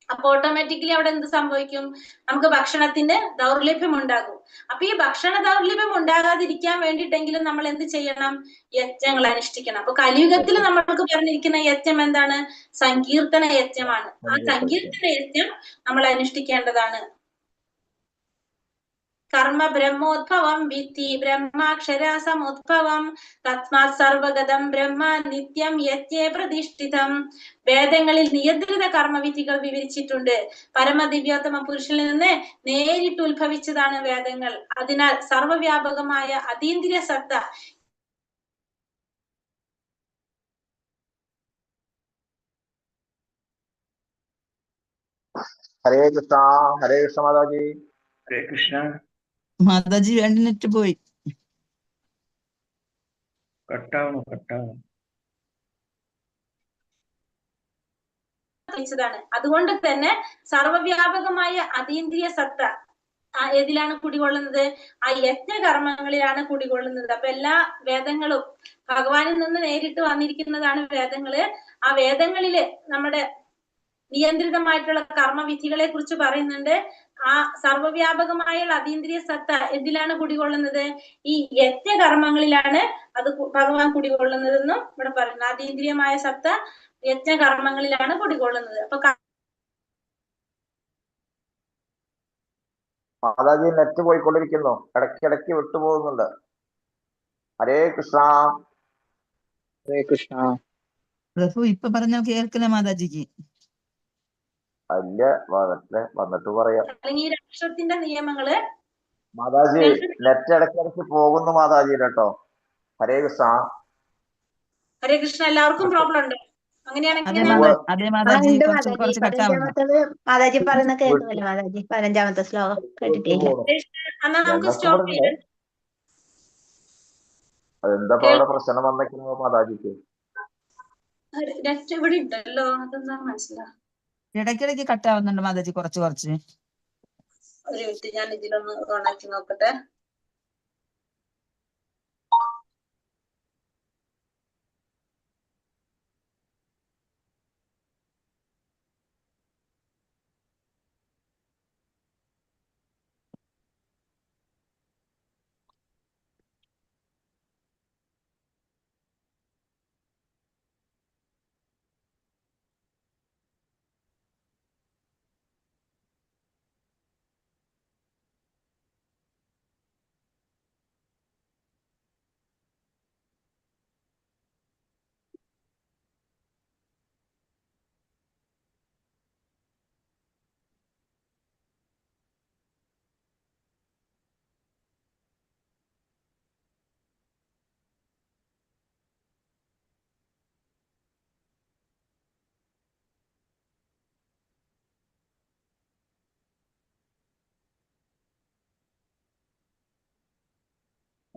അപ്പൊ ഓട്ടോമാറ്റിക്കലി അവിടെ എന്ത് സംഭവിക്കും? നമുക്ക് ഭക്ഷണത്തിന് ദൗർലഭ്യം ഉണ്ടാകും. അപ്പൊ ഈ ഭക്ഷണ ദൗർലഭ്യം ഉണ്ടാകാതിരിക്കാൻ വേണ്ടിയിട്ടെങ്കിലും നമ്മൾ എന്ത് ചെയ്യണം? യജ്ഞങ്ങൾ അനുഷ്ഠിക്കണം. അപ്പൊ കലിയുഗത്തിൽ നമ്മൾക്ക് പറഞ്ഞിരിക്കുന്ന യജ്ഞം എന്താണ്? സങ്കീർത്തന യജ്ഞമാണ്. ആ സങ്കീർത്തന യജ്ഞം നമ്മൾ അനുഷ്ഠിക്കേണ്ടതാണ്. കർമ്മ ബ്രഹ്മോദ്ഭവം വിത്തി ബ്രഹ്മാക്ഷരാസമുദ്ഭവം തസ്മാത് സർവഗതം ബ്രഹ്മ നിത്യം യജ്ഞേ പ്രതിഷ്ഠിതം. വേദങ്ങളിൽ നിയന്ത്രിത കർമ്മവിധികൾ വിവരിച്ചിട്ടുണ്ട്. പരമദിവ്യോത്തമ പുരുഷനിൽ നിന്ന് നേരിട്ട് ഉത്ഭവിച്ചതാണ് വേദങ്ങൾ. അതിനാൽ സർവവ്യാപകമായ അതീന്ദ്രിയ സത്ത ഹരേ കൃഷ്ണ ഹരേ കൃഷ്ണ മാതാജി. ഹരേ കൃഷ്ണ. മാതാജി രണ്ട് നെറ്റ് പോയി. കട്ടാവണം. അതുകൊണ്ട് തന്നെ സർവവ്യാപകമായ അതീന്ദ്രിയ സത്ത ഏതിലാണ് കുടികൊള്ളുന്നത്? ആ യജ്ഞകർമ്മങ്ങളിലാണ് കുടികൊള്ളുന്നത്. അപ്പൊ എല്ലാ വേദങ്ങളും ഭഗവാനിൽ നിന്ന് നേരിട്ട് വന്നിരിക്കുന്നതാണ് വേദങ്ങള്. ആ വേദങ്ങളില് നമ്മുടെ നിയന്ത്രിതമായിട്ടുള്ള കർമ്മവിധികളെ കുറിച്ച് പറയുന്നുണ്ട്. ആ സർവവ്യാപകമായ അതീന്ദ്രിയ സത്ത എന്തിലാണ് കുടികൊള്ളുന്നത്? ഈ യജ്ഞകർമ്മങ്ങളിലാണ് അത് ഭഗവാൻ കുടികൊള്ളുന്നതെന്നും ഇവിടെ പറയുന്നു. അതീന്ദ്രിയമായ സത്ത യജ്ഞകർമ്മങ്ങളിലാണ് കുടികൊള്ളുന്നത്. അപ്പൊ മാതാജി നെറ്റ് പോയിക്കൊണ്ടിരിക്കുന്നു, ഇടയ്ക്കിടയ്ക്ക് വിട്ടുപോകുന്നുണ്ട്. ഹരേ കൃഷ്ണ. ഹരേ കൃഷ്ണ. പ്രഭു ഇപ്പൊ പറഞ്ഞ കേൾക്കില്ല മാതാജിക്ക്. അല്ല വന്നിട്ട് പറയാം. അല്ലെങ്കിൽ ഈ രാഷ്ട്രത്തിന്റെ നിയമങ്ങള് മാതാജി നെറ്റ് ഇടയ്ക്കിടയ്ക്ക് പോകുന്നു മാതാജി കേട്ടോ. ഹരേ കൃഷ്ണ. ഹരേ കൃഷ്ണ. എല്ലാവർക്കും പ്രോബ്ലം ഉണ്ട്. അങ്ങനെയാണെങ്കിൽ അതെ മാതാജി കുറച്ച് കട്ടാവുന്നു. മാതാജി പറയുന്ന കേൾക്കുമല്ലോ മാതാജി. 15ാമത്തെ ശ്ലോകം കേട്ടിട്ടില്ല. എന്നാ നമുക്ക് സ്റ്റോപ്പ് ചെയ്യാം. അതെന്താ അവിടെ പ്രശ്നം വന്നേക്കുന്നത് മാതാജിക്ക്? നെറ്റ് ഇവിടെ ഉണ്ടല്ലോ, അതെന്താ മനസ്സിലാ. ഇടയ്ക്കിടയ്ക്ക് കട്ടാവുന്നുണ്ട് മാതാജി കുറച്ച്. ഒരു മിനിറ്റ്, ഞാൻ ഇതിലൊന്ന് ഓണാക്കി നോക്കട്ടെ.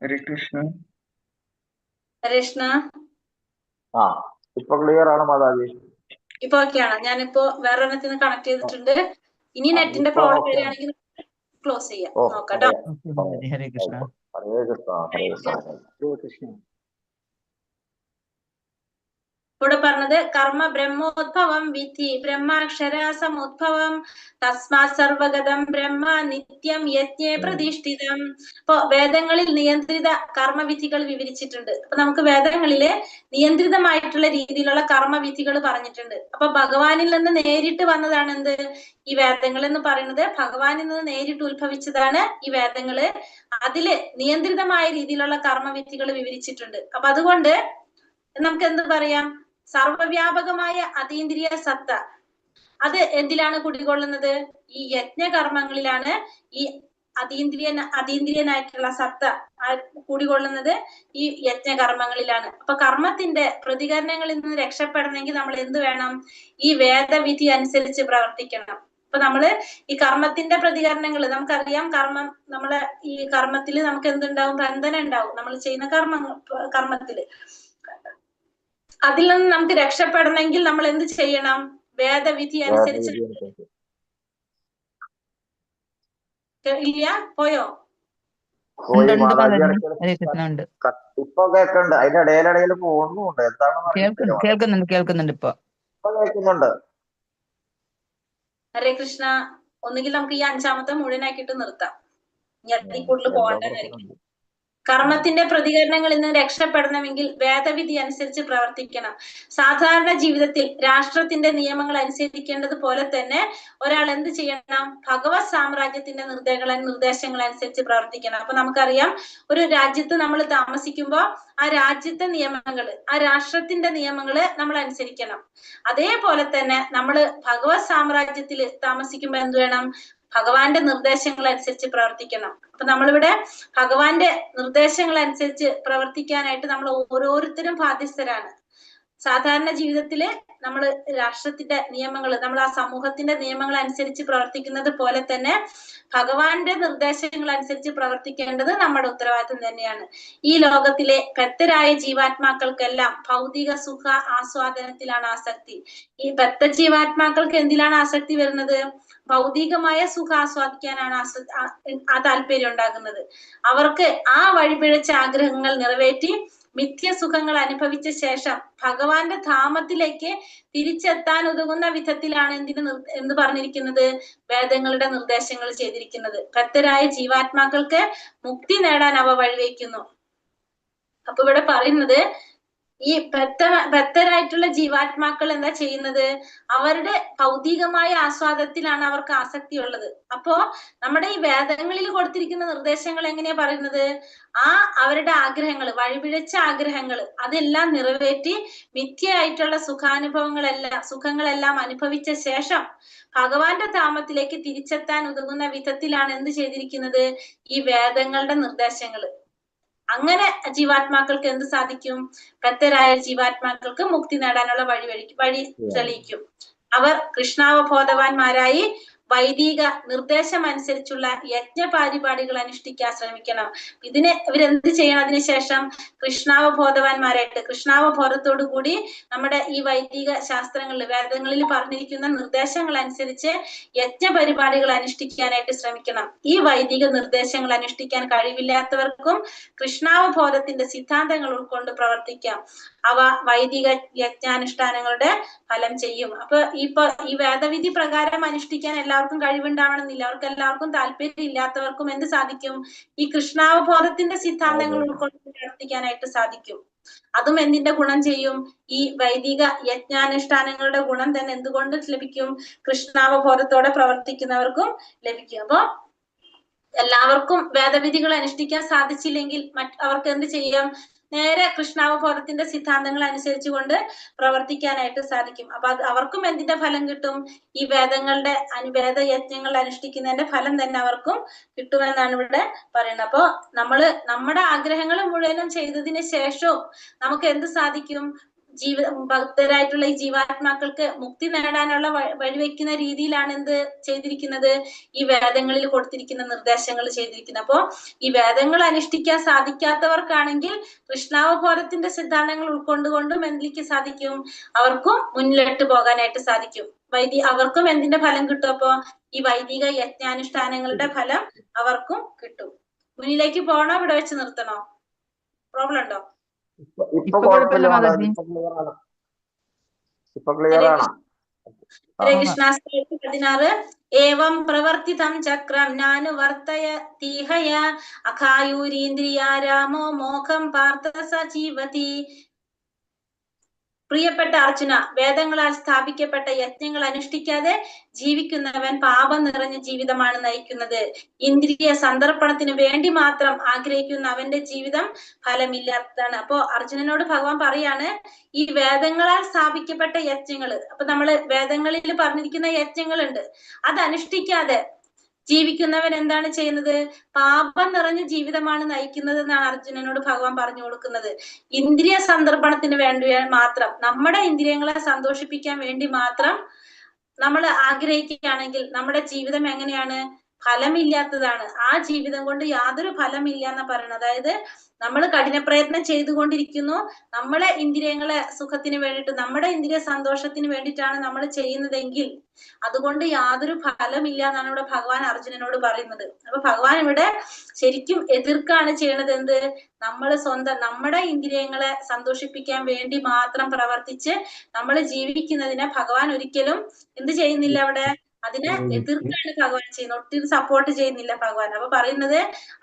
ഹരേ കൃഷ്ണ. കൃഷ്ണ. ആ ഇപ്പൊ ക്ലിയർ ആണ് മാതാജി. ഇപ്പൊ ഓക്കെയാണ്. ഞാനിപ്പോ വേറെ ഒരെണ്ണത്തിന് കണക്ട് ചെയ്തിട്ടുണ്ട്. ഇനി നെറ്റിന്റെ പ്രോബ്ലം വരികയാണെങ്കിൽ ക്ലോസ് ചെയ്യാം. നോക്കട്ടോ. ഹരേ കൃഷ്ണ. ഹരേ കൃഷ്ണ. ഹരേ കൃഷ്ണ. ഹരേ കൃഷ്ണ. ഇവിടെ പറഞ്ഞത് കർമ്മ ബ്രഹ്മോദ്ഭവം വിധി ബ്രഹ്മാക്ഷരാസമുദ്ഭവം തസ്മാത് സർവഗതം ബ്രഹ്മ നിത്യം യജ്ഞേ പ്രതിഷ്ഠിതം. ഇപ്പൊ വേദങ്ങളിൽ നിയന്ത്രിത കർമ്മവിധികൾ വിവരിച്ചിട്ടുണ്ട്. അപ്പൊ നമുക്ക് വേദങ്ങളിലെ നിയന്ത്രിതമായിട്ടുള്ള രീതിയിലുള്ള കർമ്മവിധികൾ പറഞ്ഞിട്ടുണ്ട്. അപ്പൊ ഭഗവാനിൽ നിന്ന് നേരിട്ട് വന്നതാണ് എന്ത്? ഈ വേദങ്ങൾ എന്ന് പറയുന്നത് ഭഗവാനിൽ നിന്ന് നേരിട്ട് ഉത്ഭവിച്ചതാണ് ഈ വേദങ്ങള്. അതില് നിയന്ത്രിതമായ രീതിയിലുള്ള കർമ്മവിധികൾ വിവരിച്ചിട്ടുണ്ട്. അപ്പൊ അതുകൊണ്ട് നമുക്ക് എന്ത് പറയാം? സർവവ്യാപകമായ അതീന്ദ്രിയ സത്ത അത് എന്തിലാണ് കുടികൊള്ളുന്നത്? ഈ യജ്ഞകർമ്മങ്ങളിലാണ് ഈ അതീന്ദ്രിയനായിട്ടുള്ള സത്ത കൂടികൊള്ളുന്നത് ഈ യജ്ഞകർമ്മങ്ങളിലാണ്. അപ്പൊ കർമ്മത്തിന്റെ പ്രതികരണങ്ങളിൽ നിന്ന് രക്ഷപ്പെടണമെങ്കിൽ നമ്മൾ എന്ത് വേണം? ഈ വേദവിധി അനുസരിച്ച് പ്രവർത്തിക്കണം. അപ്പൊ നമ്മള് ഈ കർമ്മത്തിന്റെ പ്രതികരണങ്ങൾ നമുക്കറിയാം. കർമ്മം നമ്മളെ ഈ കർമ്മത്തിൽ നമുക്ക് എന്തുണ്ടാവും? ബന്ധനം ഉണ്ടാവും. നമ്മൾ ചെയ്യുന്ന കർമ്മത്തില് അതിൽ നിന്ന് നമുക്ക് രക്ഷപ്പെടണമെങ്കിൽ നമ്മൾ എന്ത് ചെയ്യണം? വേദവിധി അനുസരിച്ച്. ഇല്ല, പോയോ? ഇപ്പൊ കേൾക്കുന്നുണ്ട്. അതിന്റെ ഇടയിലിടയിൽ പോകുന്നുണ്ട്. എന്താണ് കേൾക്കുന്നുണ്ട് ഇപ്പൊ കേൾക്കുന്നുണ്ട്. ഹരേ കൃഷ്ണ. ഒന്നുകിൽ നമുക്ക് ഈ 5ാമത്തെ മുഴുവനാക്കിയിട്ട് നിർത്താം. ഇനി അതിൽ കൂടുതൽ പോകണ്ടെന്നായിരിക്കും. കർമ്മത്തിന്റെ പ്രതികരണങ്ങളിൽ നിന്ന് രക്ഷപ്പെടണമെങ്കിൽ വേദവിധി അനുസരിച്ച് പ്രവർത്തിക്കണം. സാധാരണ ജീവിതത്തിൽ രാഷ്ട്രത്തിന്റെ നിയമങ്ങൾ അനുസരിക്കേണ്ടത് പോലെ തന്നെ ഒരാൾ എന്ത് ചെയ്യണം? ഭഗവത് സാമ്രാജ്യത്തിന്റെ നിർദ്ദേശങ്ങൾ അനുസരിച്ച് പ്രവർത്തിക്കണം. അപ്പൊ നമുക്കറിയാം, ഒരു രാജ്യത്ത് നമ്മൾ താമസിക്കുമ്പോൾ ആ രാജ്യത്തെ നിയമങ്ങള്, ആ രാഷ്ട്രത്തിന്റെ നിയമങ്ങള് നമ്മൾ അനുസരിക്കണം. അതേപോലെ തന്നെ നമ്മള് ഭഗവത് സാമ്രാജ്യത്തിൽ താമസിക്കുമ്പോൾ എന്ത് വേണം? ഭഗവാന്റെ നിർദ്ദേശങ്ങൾ അനുസരിച്ച് പ്രവർത്തിക്കണം. അപ്പൊ നമ്മളിവിടെ ഭഗവാന്റെ നിർദ്ദേശങ്ങൾ അനുസരിച്ച് പ്രവർത്തിക്കാനായിട്ട് നമ്മൾ ഓരോരുത്തരും ബാധ്യസ്ഥരാണ്. സാധാരണ ജീവിതത്തില് നമ്മൾ രാഷ്ട്രത്തിന്റെ നിയമങ്ങൾ, നമ്മൾ ആ സമൂഹത്തിന്റെ നിയമങ്ങൾ അനുസരിച്ച് പ്രവർത്തിക്കുന്നത് പോലെ തന്നെ ഭഗവാന്റെ നിർദ്ദേശങ്ങൾ അനുസരിച്ച് പ്രവർത്തിക്കേണ്ടത് നമ്മുടെ ഉത്തരവാദിത്വം തന്നെയാണ്. ഈ ലോകത്തിലെ ഭക്തരായ ജീവാത്മാക്കൾക്കെല്ലാം ഭൗതിക സുഖ ആസ്വാദനത്തിലാണ് ആസക്തി. ഈ ഭക്ത ജീവാത്മാക്കൾക്ക് എന്തിലാണ് ആസക്തി വരുന്നത്? ഭൗതികമായ സുഖം ആസ്വാദിക്കാനാണ് ആ താല്പര്യം ഉണ്ടാകുന്നത്. അവർക്ക് ആ വഴിപിഴച്ച ആഗ്രഹങ്ങൾ നിറവേറ്റി മിഥ്യസുഖങ്ങൾ അനുഭവിച്ച ശേഷം ഭഗവാന്റെ ധാമത്തിലേക്ക് തിരിച്ചെത്താൻ ഉതകുന്ന വിധത്തിലാണ് എന്ത് പറഞ്ഞിരിക്കുന്നത്? വേദങ്ങളുടെ നിർദ്ദേശങ്ങൾ ചെയ്തിരിക്കുന്നത്. ഭക്തരായ ജീവാത്മാക്കൾക്ക് മുക്തി നേടാൻ അവ വഴിവെക്കുന്നു. അപ്പൊ ഇവിടെ പറയുന്നത്, ഈ ഭക്തരായിട്ടുള്ള ജീവാത്മാക്കൾ എന്താ ചെയ്യുന്നത്? അവരുടെ ഭൗതികമായ ആസ്വാദത്തിലാണ് അവർക്ക് ആസക്തി ഉള്ളത്. അപ്പോ നമ്മുടെ ഈ വേദങ്ങളിൽ കൊടുത്തിരിക്കുന്ന നിർദ്ദേശങ്ങൾ എങ്ങനെയാ പറയുന്നത്? ആ അവരുടെ ആഗ്രഹങ്ങൾ, വഴിപിഴച്ച ആഗ്രഹങ്ങൾ, അതെല്ലാം നിറവേറ്റി മിഥ്യയായിട്ടുള്ള സുഖങ്ങളെല്ലാം അനുഭവിച്ച ശേഷം ഭഗവാന്റെ ധാമത്തിലേക്ക് തിരിച്ചെത്താൻ ഉതകുന്ന വിധത്തിലാണ് എന്ത് ചെയ്തിരിക്കുന്നത്? ഈ വേദങ്ങളുടെ നിർദ്ദേശങ്ങൾ. അങ്ങനെ ജീവാത്മാക്കൾക്ക് എന്ത് സാധിക്കും? ഭക്തരായ ജീവാത്മാക്കൾക്ക് മുക്തി നേടാനുള്ള വഴി തെളിയിക്കും. അവർ കൃഷ്ണാവബോധവാന്മാരായി വൈദിക നിർദ്ദേശം അനുസരിച്ചുള്ള യജ്ഞപാരിപാടികൾ അനുഷ്ഠിക്കാൻ ശ്രമിക്കണം. ഇവരെന്ത് ചെയ്യണം? അതിനുശേഷം കൃഷ്ണാവബോധവാന്മാരായിട്ട്, കൃഷ്ണാവബോധത്തോടു കൂടി നമ്മുടെ ഈ വൈദിക ശാസ്ത്രങ്ങളിൽ, വേദങ്ങളിൽ പറഞ്ഞിരിക്കുന്ന നിർദ്ദേശങ്ങൾ അനുസരിച്ച് യജ്ഞപരിപാടികൾ അനുഷ്ഠിക്കാനായിട്ട് ശ്രമിക്കണം. ഈ വൈദിക നിർദ്ദേശങ്ങൾ അനുഷ്ഠിക്കാൻ കഴിവില്ലാത്തവർക്കും കൃഷ്ണാവബോധത്തിന്റെ സിദ്ധാന്തങ്ങൾ ഉൾക്കൊണ്ട് പ്രവർത്തിക്കാം. അവ വൈദിക യജ്ഞാനുഷ്ഠാനങ്ങളുടെ ഫലം ചെയ്യും. അപ്പൊ ഈ വേദവിധി പ്രകാരം അനുഷ്ഠിക്കാൻ എല്ലാവർക്കും കഴിവുണ്ടാവണമെന്നില്ല. അവർക്ക് എല്ലാവർക്കും താല്പര്യം ഇല്ലാത്തവർക്കും എന്ത് സാധിക്കും? ഈ കൃഷ്ണാവബോധത്തിന്റെ സിദ്ധാന്തങ്ങൾ ഉൾക്കൊണ്ട് പ്രവർത്തിക്കാനായിട്ട് സാധിക്കും. അതും എന്തിന്റെ ഗുണം ചെയ്യും? ഈ വൈദിക യജ്ഞാനുഷ്ഠാനങ്ങളുടെ ഗുണം തന്നെ എന്തുകൊണ്ട് ലഭിക്കും? കൃഷ്ണാവബോധത്തോടെ പ്രവർത്തിക്കുന്നവർക്കും ലഭിക്കും. അപ്പൊ എല്ലാവർക്കും വേദവിധികൾ അനുഷ്ഠിക്കാൻ സാധിച്ചില്ലെങ്കിൽ അവർക്ക് എന്ത് ചെയ്യാം? നേരെ കൃഷ്ണാവബോധത്തിന്റെ സിദ്ധാന്തങ്ങൾ അനുസരിച്ചുകൊണ്ട് പ്രവർത്തിക്കാനായിട്ട് സാധിക്കും. അപ്പൊ അവർക്കും എന്തിന്റെ ഫലം കിട്ടും? ഈ വേദയജ്ഞങ്ങൾ അനുഷ്ഠിക്കുന്നതിന്റെ ഫലം തന്നെ അവർക്കും കിട്ടുമെന്നാണ് ഇവിടെ പറയുന്നത്. അപ്പൊ നമ്മുടെ ആഗ്രഹങ്ങൾ മുഴുവനും ചെയ്തതിന് ശേഷവും നമുക്ക് എന്ത് സാധിക്കും? ഭക്തരായിട്ടുള്ള ഈ ജീവാത്മാക്കൾക്ക് മുക്തി നേടാനുള്ള വഴിവെക്കുന്ന രീതിയിലാണ് എന്ത് ചെയ്തിരിക്കുന്നത്? ഈ വേദങ്ങളിൽ കൊടുത്തിരിക്കുന്ന നിർദ്ദേശങ്ങൾ ചെയ്തിരിക്കുന്നത്. അപ്പോ ഈ വേദങ്ങൾ അനുഷ്ഠിക്കാൻ സാധിക്കാത്തവർക്കാണെങ്കിൽ കൃഷ്ണാവബോധത്തിന്റെ സിദ്ധാന്തങ്ങൾ ഉൾക്കൊണ്ടുകൊണ്ടും എന്തിലേക്ക് സാധിക്കും? അവർക്കും മുന്നിലോട്ട് പോകാനായിട്ട് സാധിക്കും. അവർക്കും എന്തിന്റെ ഫലം കിട്ടും? അപ്പോ ഈ വൈദിക യജ്ഞാനുഷ്ഠാനങ്ങളുടെ ഫലം അവർക്കും കിട്ടും. മുന്നിലേക്ക് പോകണോ? ഇവിടെ വെച്ച് നിർത്തണോ? പ്രോബ്ലം ഉണ്ടോ? ഇപ്പൊ കുഴപ്പമില്ല മാതാജി, ഇപ്പൊ ക്ലിയർ ആണ്. ഹരേ കൃഷ്ണ. 16 ഏവം പ്രവർത്തിതം ചക്രം നാനുവർത്തയതീഹയ അഖായൂരീന്ദ്രിയാരാമോ മോഖം പാർത്ഥ സജീവതി. പ്രിയപ്പെട്ട അർജുന, വേദങ്ങളാൽ സ്ഥാപിക്കപ്പെട്ട യജ്ഞങ്ങൾ അനുഷ്ഠിക്കാതെ ജീവിക്കുന്നവൻ പാപം നിറഞ്ഞ ജീവിതമാണ് നയിക്കുന്നത്. ഇന്ദ്രിയ സന്ദർപ്പണത്തിന് വേണ്ടി മാത്രം ആഗ്രഹിക്കുന്ന അവന്റെ ജീവിതം ഫലമില്ലാത്തതാണ്. അപ്പോ അർജുനനോട് ഭഗവാൻ പറയാണ്, ഈ വേദങ്ങളാൽ സ്ഥാപിക്കപ്പെട്ട യജ്ഞങ്ങള്, അപ്പൊ നമ്മള് വേദങ്ങളിൽ പറഞ്ഞിരിക്കുന്ന യജ്ഞങ്ങളുണ്ട്, അത് അനുഷ്ഠിക്കാതെ ജീവിക്കുന്നവൻ എന്താണ് ചെയ്യുന്നത്? പാപം നിറഞ്ഞ ജീവിതമാണ് നയിക്കുന്നത് എന്നാണ് അർജുനനോട് ഭഗവാൻ പറഞ്ഞു കൊടുക്കുന്നത്. ഇന്ദ്രിയ സന്ദർപ്പണത്തിന് വേണ്ടി മാത്രം, നമ്മുടെ ഇന്ദ്രിയങ്ങളെ സന്തോഷിപ്പിക്കാൻ വേണ്ടി മാത്രം നമ്മൾ ആഗ്രഹിക്കുകയാണെങ്കിൽ നമ്മുടെ ജീവിതം എങ്ങനെയാണ്? ഫലമില്ലാത്തതാണ്. ആ ജീവിതം കൊണ്ട് യാതൊരു ഫലമില്ല എന്ന് പറയുന്നത്. അതായത് നമ്മൾ കഠിന പ്രയത്നം ചെയ്തുകൊണ്ടിരിക്കുന്നു, നമ്മളെ ഇന്ദ്രിയങ്ങളെ സുഖത്തിന് വേണ്ടിയിട്ട്, നമ്മുടെ ഇന്ദ്രിയ സന്തോഷത്തിന് വേണ്ടിയിട്ടാണ് നമ്മൾ ചെയ്യുന്നതെങ്കിൽ അതുകൊണ്ട് യാതൊരു ഫലമില്ല എന്നാണ് ഇവിടെ ഭഗവാൻ അർജുനനോട് പറയുന്നത്. അപ്പൊ ഭഗവാൻ ഇവിടെ ശരിക്കും എതിർക്കാണ് ചെയ്യണത്. എന്ത്? നമ്മുടെ ഇന്ദ്രിയങ്ങളെ സന്തോഷിപ്പിക്കാൻ വേണ്ടി മാത്രം പ്രവർത്തിച്ച് നമ്മൾ ജീവിക്കുന്നതിനെ ഭഗവാൻ ഒരിക്കലും എന്ത് ചെയ്യുന്നില്ല? അവിടെ അതിനെ എതിർക്കാണ് ഭഗവാൻ ചെയ്യുന്നത്, ഒട്ടും സപ്പോർട്ട് ചെയ്യുന്നില്ല ഭഗവാൻ. അപ്പൊ പറയുന്നത്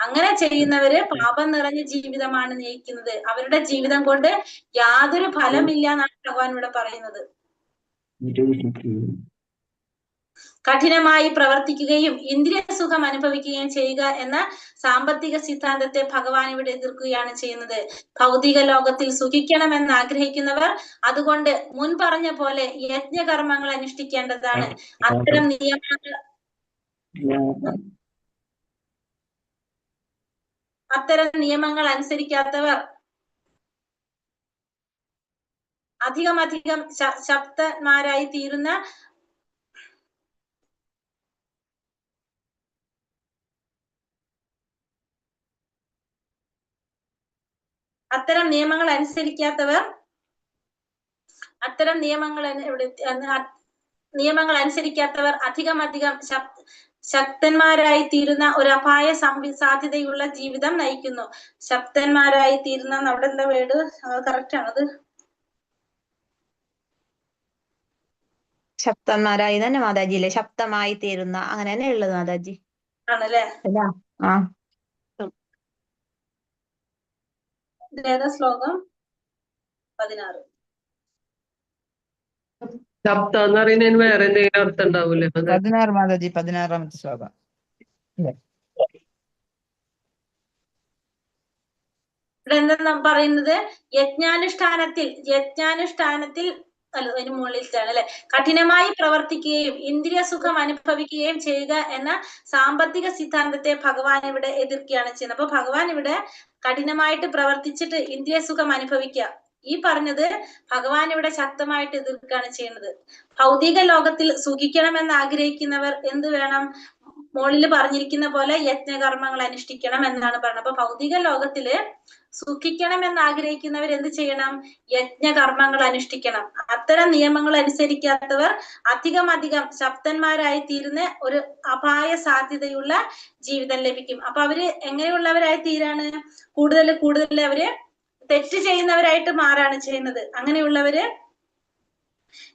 അങ്ങനെ ചെയ്യുന്നവര് പാപം നിറഞ്ഞ ജീവിതമാണ് നയിക്കുന്നത്, അവരുടെ ജീവിതം കൊണ്ട് യാതൊരു ഫലമില്ല എന്നാണ് ഭഗവാൻ ഇവിടെ പറയുന്നത്. കഠിനമായി പ്രവർത്തിക്കുകയും ഇന്ദ്രിയ സുഖം അനുഭവിക്കുകയും ചെയ്യുക എന്ന സാമ്പത്തിക സിദ്ധാന്തത്തെ ഭഗവാൻ ഇവിടെ എതിർക്കുകയാണ് ചെയ്യുന്നത്. ഭൗതിക ലോകത്തിൽ സുഖിക്കണമെന്ന് ആഗ്രഹിക്കുന്നവർ അതുകൊണ്ട് മുൻ പറഞ്ഞ പോലെ യജ്ഞകർമ്മങ്ങൾ അനുഷ്ഠിക്കേണ്ടതാണ്. അത്തരം നിയമങ്ങൾ അനുസരിക്കാത്തവർ അധികം ശബ്ദന്മാരായി തീരുന്ന അത്തരം നിയമങ്ങൾ അനുസരിക്കാത്തവർ അധികം ശക്തന്മാരായി തീരുന്ന ഒരു അപായ സാധ്യതയുള്ള ജീവിതം നയിക്കുന്നു. ശക്തന്മാരായി തീരുന്ന അവിടെ എന്താ വേർഡ് കറക്റ്റ് ആണത്? ശക്തന്മാരായി തന്നെ മാതാജി അല്ലേ? ശക്തമായി തീരുന്ന അങ്ങനെ തന്നെ ഉള്ളത് മാതാജി ആണല്ലേ? ആ ഏതാ ശ്ലോകം? 16. ശബ്ദ എന്ന് പറയുന്നതിന് വേറെ എന്തെങ്കിലും അർത്ഥം ഉണ്ടാവൂലേ? 16 മാതാജി, 16ാമത്തെ ശ്ലോകം. ഇവിടെ എന്താ പറയുന്നത്? യജ്ഞാനുഷ്ഠാനത്തിൽ അല്ല, അതിന് മുകളിലാണ് അല്ലെ, കഠിനമായി പ്രവർത്തിക്കുകയും ഇന്ദ്രിയ സുഖം അനുഭവിക്കുകയും ചെയ്യുക എന്ന സാമ്പത്തിക സിദ്ധാന്തത്തെ ഭഗവാൻ ഇവിടെ എതിർക്കുകയാണ് ചെയ്യുന്നത്. അപ്പൊ ഭഗവാൻ ഇവിടെ കഠിനമായിട്ട് പ്രവർത്തിച്ചിട്ട് ഇന്ദ്രിയ സുഖം അനുഭവിക്കുക, ഈ പറഞ്ഞത് ഭഗവാൻ ഇവിടെ ശക്തമായിട്ട് എതിർക്കുകയാണ് ചെയ്യുന്നത്. ഭൗതിക ലോകത്തിൽ സുഖിക്കണമെന്ന് ആഗ്രഹിക്കുന്നവർ എന്ത് വേണം? മുകളിൽ പറഞ്ഞിരിക്കുന്ന പോലെ യജ്ഞകർമ്മങ്ങൾ അനുഷ്ഠിക്കണം എന്നാണ് പറയുന്നത്. അപ്പൊ ഭൗതിക ലോകത്തില് സുഖിക്കണം എന്ന് ആഗ്രഹിക്കുന്നവർ എന്ത് ചെയ്യണം? യജ്ഞകർമ്മങ്ങൾ അനുഷ്ഠിക്കണം. അത്തരം നിയമങ്ങൾ അനുസരിക്കാത്തവർ അധികം ശക്തന്മാരായി തീരുന്ന ഒരു അപായ സാധ്യതയുള്ള ജീവിതം ലഭിക്കും. അപ്പൊ അവര് എങ്ങനെയുള്ളവരായി തീരാണ്? കൂടുതൽ അവര് തെറ്റ് ചെയ്യുന്നവരായിട്ട് മാറാണ് ചെയ്യുന്നത്.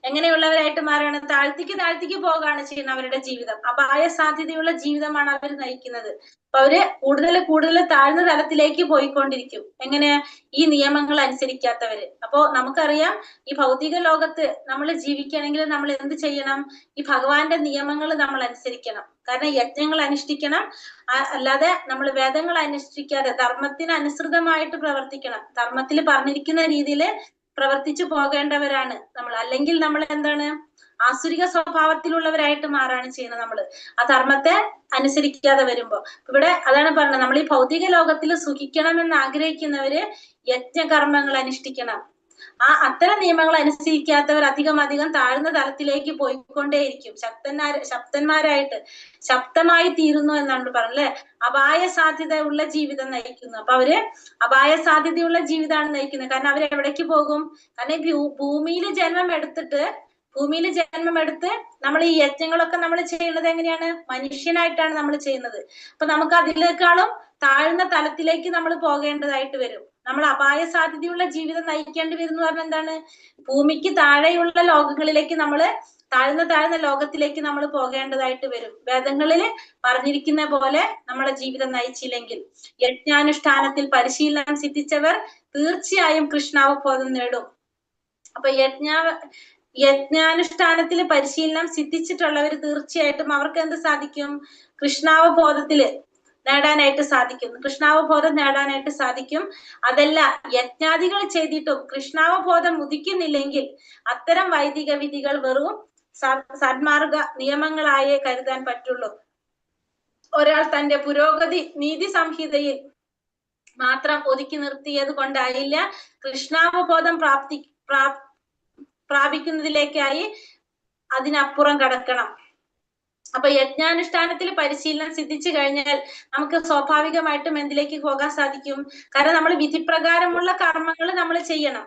എങ്ങനെയുള്ളവരായിട്ട് മാറാണ്? താഴ്ത്തിക്ക് പോകാണ് ചെയ്യുന്നത് അവരുടെ ജീവിതം. അപായ സാധ്യതയുള്ള ജീവിതമാണ് അവർ നയിക്കുന്നത്. അപ്പൊ അവര് കൂടുതൽ താഴ്ന്ന തലത്തിലേക്ക് പോയിക്കൊണ്ടിരിക്കും. എങ്ങനെ? ഈ നിയമങ്ങൾ അനുസരിക്കാത്തവര്. അപ്പോ നമുക്കറിയാം, ഈ ഭൗതിക ലോകത്ത് നമ്മൾ ജീവിക്കണമെങ്കിൽ നമ്മൾ എന്ത് ചെയ്യണം? ഈ ഭഗവാന്റെ നിയമങ്ങൾ നമ്മൾ അനുസരിക്കണം. കാരണം യജ്ഞങ്ങൾ അനുഷ്ഠിക്കണം, അല്ലാതെ നമ്മൾ വേദങ്ങൾ അനുഷ്ഠിക്കാതെ ധർമ്മത്തിന് അനുസൃതമായിട്ട് പ്രവർത്തിക്കണം. ധർമ്മത്തിൽ പറഞ്ഞിരിക്കുന്ന രീതിയിൽ പ്രവർത്തിച്ചു പോകേണ്ടവരാണ് നമ്മൾ. അല്ലെങ്കിൽ നമ്മൾ എന്താണ്? ആസുരിക സ്വഭാവത്തിലുള്ളവരായിട്ട് മാറാണ് ചെയ്യുന്നത് നമ്മള്, ആ ധർമ്മത്തെ അനുസരിക്കാതെ വരുമ്പോ. ഇവിടെ അതാണ് പറഞ്ഞത്, നമ്മൾ ഈ ഭൗതിക ലോകത്തിൽ സുഖിക്കണമെന്ന് ആഗ്രഹിക്കുന്നവര് യജ്ഞകർമ്മങ്ങൾ അനുഷ്ഠിക്കണം. അത്തരം നിയമങ്ങൾ അനുസരിക്കാത്തവർ അധികം താഴ്ന്ന തലത്തിലേക്ക് പോയിക്കൊണ്ടേയിരിക്കും. ശക്തന്മാരായിട്ട് ശക്തമായി തീരുന്നു എന്നാണ് പറഞ്ഞത് അല്ലെ? അപായ സാധ്യത ഉള്ള ജീവിതം നയിക്കുന്നു. അപ്പൊ അവര് അപായ സാധ്യതയുള്ള ജീവിതമാണ് നയിക്കുന്നത്. കാരണം അവർ എവിടേക്ക് പോകും? കാരണം ഭൂമിയിൽ ജന്മം എടുത്ത് നമ്മൾ ഈ യജ്ഞങ്ങളൊക്കെ നമ്മൾ ചെയ്യുന്നത് എങ്ങനെയാണ്? മനുഷ്യനായിട്ടാണ് നമ്മൾ ചെയ്യുന്നത്. അപ്പൊ നമുക്ക് അതിനേക്കാളും താഴ്ന്ന തലത്തിലേക്ക് നമ്മൾ പോകേണ്ടതായിട്ട് വരും. നമ്മൾ അപായ സാധ്യതയുള്ള ജീവിതം നയിക്കേണ്ടി വരും എന്ന് പറഞ്ഞാൽ എന്താണ്? ഭൂമിക്ക് താഴെയുള്ള ലോകങ്ങളിലേക്ക് താഴ്ന്ന ലോകത്തിലേക്ക് നമ്മൾ പോകേണ്ടതായിട്ട് വരും. വേദങ്ങളിൽ പറഞ്ഞിരിക്കുന്ന പോലെ നമ്മളെ ജീവിതം നയിച്ചില്ലെങ്കിൽ. യജ്ഞാനുഷ്ഠാനത്തിൽ പരിശീലനം സിദ്ധിച്ചവർ തീർച്ചയായും കൃഷ്ണാവബോധം നേടും. അപ്പൊ യജ്ഞാനുഷ്ഠാനത്തിൽ പരിശീലനം സിദ്ധിച്ചിട്ടുള്ളവർ തീർച്ചയായിട്ടും അവർക്ക് എന്ത് സാധിക്കും? കൃഷ്ണാവബോധത്തില് നേടാനായിട്ട് സാധിക്കും. അതല്ല, യജ്ഞാദികൾ ചെയ്തിട്ടും കൃഷ്ണാവബോധം ഉദിക്കുന്നില്ലെങ്കിൽ അത്തരം വൈദിക വിധികൾ വെറും സന്മാർഗ നിയമങ്ങളായേ കരുതാൻ പറ്റുള്ളൂ. ഒരാൾ തന്റെ പുരോഗതി നീതി സംഹിതയിൽ മാത്രം ഒതുക്കി നിർത്തിയത് കൊണ്ടായില്ല കൃഷ്ണാവബോധം പ്രാപിക്കുന്നതിലേക്കായി അതിനപ്പുറം കടക്കണം. അപ്പൊ യജ്ഞാനുഷ്ഠാനത്തിൽ പരിശീലനം സിദ്ധിച്ചു കഴിഞ്ഞാൽ നമുക്ക് സ്വാഭാവികമായിട്ടും എന്തിലേക്ക് പോകാൻ സാധിക്കും? കാരണം നമ്മൾ വിധിപ്രകാരമുള്ള കർമ്മങ്ങൾ നമ്മൾ ചെയ്യണം.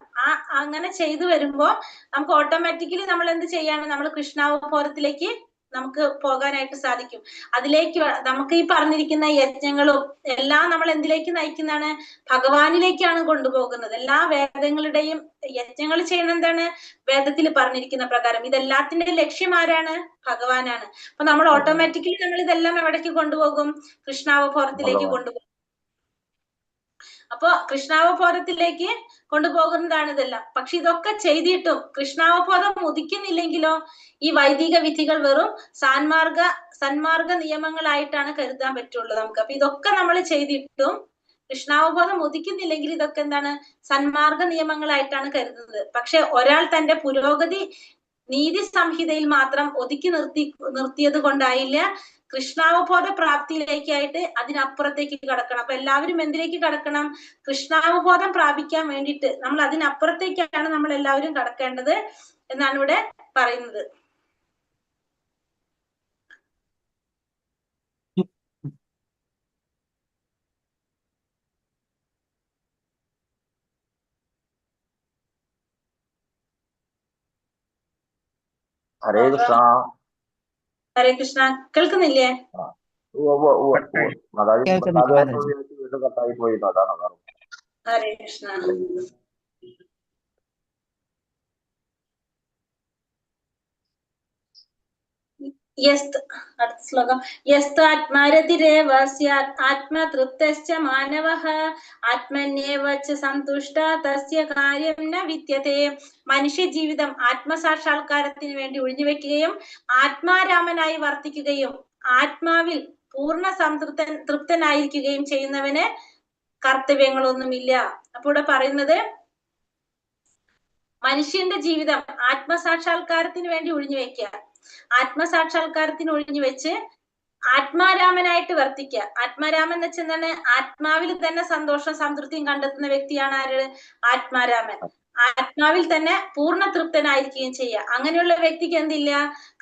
അങ്ങനെ ചെയ്തു വരുമ്പോ നമുക്ക് ഓട്ടോമാറ്റിക്കലി നമ്മൾ എന്ത് ചെയ്യാണ്? നമ്മൾ കൃഷ്ണാവബോധത്തിലേക്ക് നമുക്ക് പോകാനായിട്ട് സാധിക്കും. അതിലേക്ക് നമുക്ക് ഈ പറഞ്ഞിരിക്കുന്ന യജ്ഞങ്ങളും എല്ലാം നമ്മൾ എന്തിലേക്ക് നയിക്കുന്നതാണ്? ഭഗവാനിലേക്കാണ് കൊണ്ടുപോകുന്നത്. എല്ലാ വേദങ്ങളുടെയും യജ്ഞങ്ങൾ ചെയ്യുന്ന എന്താണ്? വേദത്തിൽ പറഞ്ഞിരിക്കുന്ന പ്രകാരം. ഇതെല്ലാത്തിന്റെ ലക്ഷ്യം ആരാണ്? ഭഗവാനാണ്. അപ്പൊ നമ്മൾ ഓട്ടോമാറ്റിക്കലി നമ്മൾ ഇതെല്ലാം എവിടേക്ക് കൊണ്ടുപോകും? കൃഷ്ണാവബോധത്തിലേക്ക് കൊണ്ടുപോകും. അപ്പൊ കൃഷ്ണാവബോധത്തിലേക്ക് കൊണ്ടുപോകുന്നതാണ് ഇതെല്ലാം. പക്ഷെ ഇതൊക്കെ ചെയ്തിട്ടും കൃഷ്ണാവബോധം ഉദിക്കുന്നില്ലെങ്കിലോ ഈ വൈദിക വിധികൾ വെറും സന്മാർഗ നിയമങ്ങളായിട്ടാണ് കരുതാൻ പറ്റുള്ളൂ നമുക്ക്. അപ്പൊ ഇതൊക്കെ നമ്മൾ ചെയ്തിട്ടും കൃഷ്ണാവബോധം ഉദിക്കുന്നില്ലെങ്കിൽ ഇതൊക്കെ എന്താണ്? സന്മാർഗ നിയമങ്ങളായിട്ടാണ് കരുതുന്നത്. പക്ഷെ ഒരാൾ തന്റെ പുരോഗതി നീതി സംഹിതയിൽ മാത്രം ഒതുക്കി നിർത്തിയത് കൊണ്ടായില്ല, കൃഷ്ണാവബോധ പ്രാപ്തിയിലേക്കായിട്ട് അതിനപ്പുറത്തേക്ക് കടക്കണം. അപ്പൊ എല്ലാവരും എന്തിലേക്ക് കടക്കണം? കൃഷ്ണാവബോധം പ്രാപിക്കാൻ വേണ്ടിയിട്ട് നമ്മൾ അതിനപ്പുറത്തേക്കാണ് നമ്മൾ എല്ലാവരും കടക്കേണ്ടത് എന്നാണ് ഇവിടെ പറയുന്നത്. ഹരേ കൃഷ്ണ. ഹരേ കൃഷ്ണ. കേൾക്കുന്നില്ലേ? മാതാജി കേൾക്കുന്നുണ്ട്. വീണ്ടും കട്ടായി പോയി. അതാണ്. ഹരേ കൃഷ്ണ. അടുത്ത ശ്ലോകം. യസ്തു ആത്മാരതിരേവ സ്യാത് ആത്മതൃപ്തശ്ച മാനവഃ ആത്മന്യേവ ച സന്തുഷ്ട തസ്യ കാര്യം ന വിദ്യതേ. മനുഷ്യ ജീവിതം ആത്മസാക്ഷാത്കാരത്തിന് വേണ്ടി ഒഴിഞ്ഞുവെക്കുകയും ആത്മാരാമനായി വർത്തിക്കുകയും ആത്മാവിൽ പൂർണ്ണ തൃപ്തനായിരിക്കുകയും ചെയ്യുന്നവന് കർത്തവ്യങ്ങളൊന്നുമില്ല. അപ്പൊ ഇവിടെ പറയുന്നത് മനുഷ്യന്റെ ജീവിതം ആത്മസാക്ഷാത്കാരത്തിന് വേണ്ടി ഒഴിഞ്ഞു വെക്കുക. ആത്മസാക്ഷാത്കാരത്തിന് ഒഴിഞ്ഞു വെച്ച് ആത്മാരാമനായിട്ട് വർത്തിക്കുക. ആത്മാരാമൻ എന്ന് വെച്ചാൽ എന്താണ്? ആത്മാവിൽ തന്നെ സന്തോഷം സംതൃപ്തിയും കണ്ടെത്തുന്ന വ്യക്തിയാണ് ആര്? ആത്മാരാമൻ. ആത്മാവിൽ തന്നെ പൂർണ്ണ തൃപ്തനായിരിക്കുകയും ചെയ്യുക. അങ്ങനെയുള്ള വ്യക്തിക്ക് എന്തില്ല?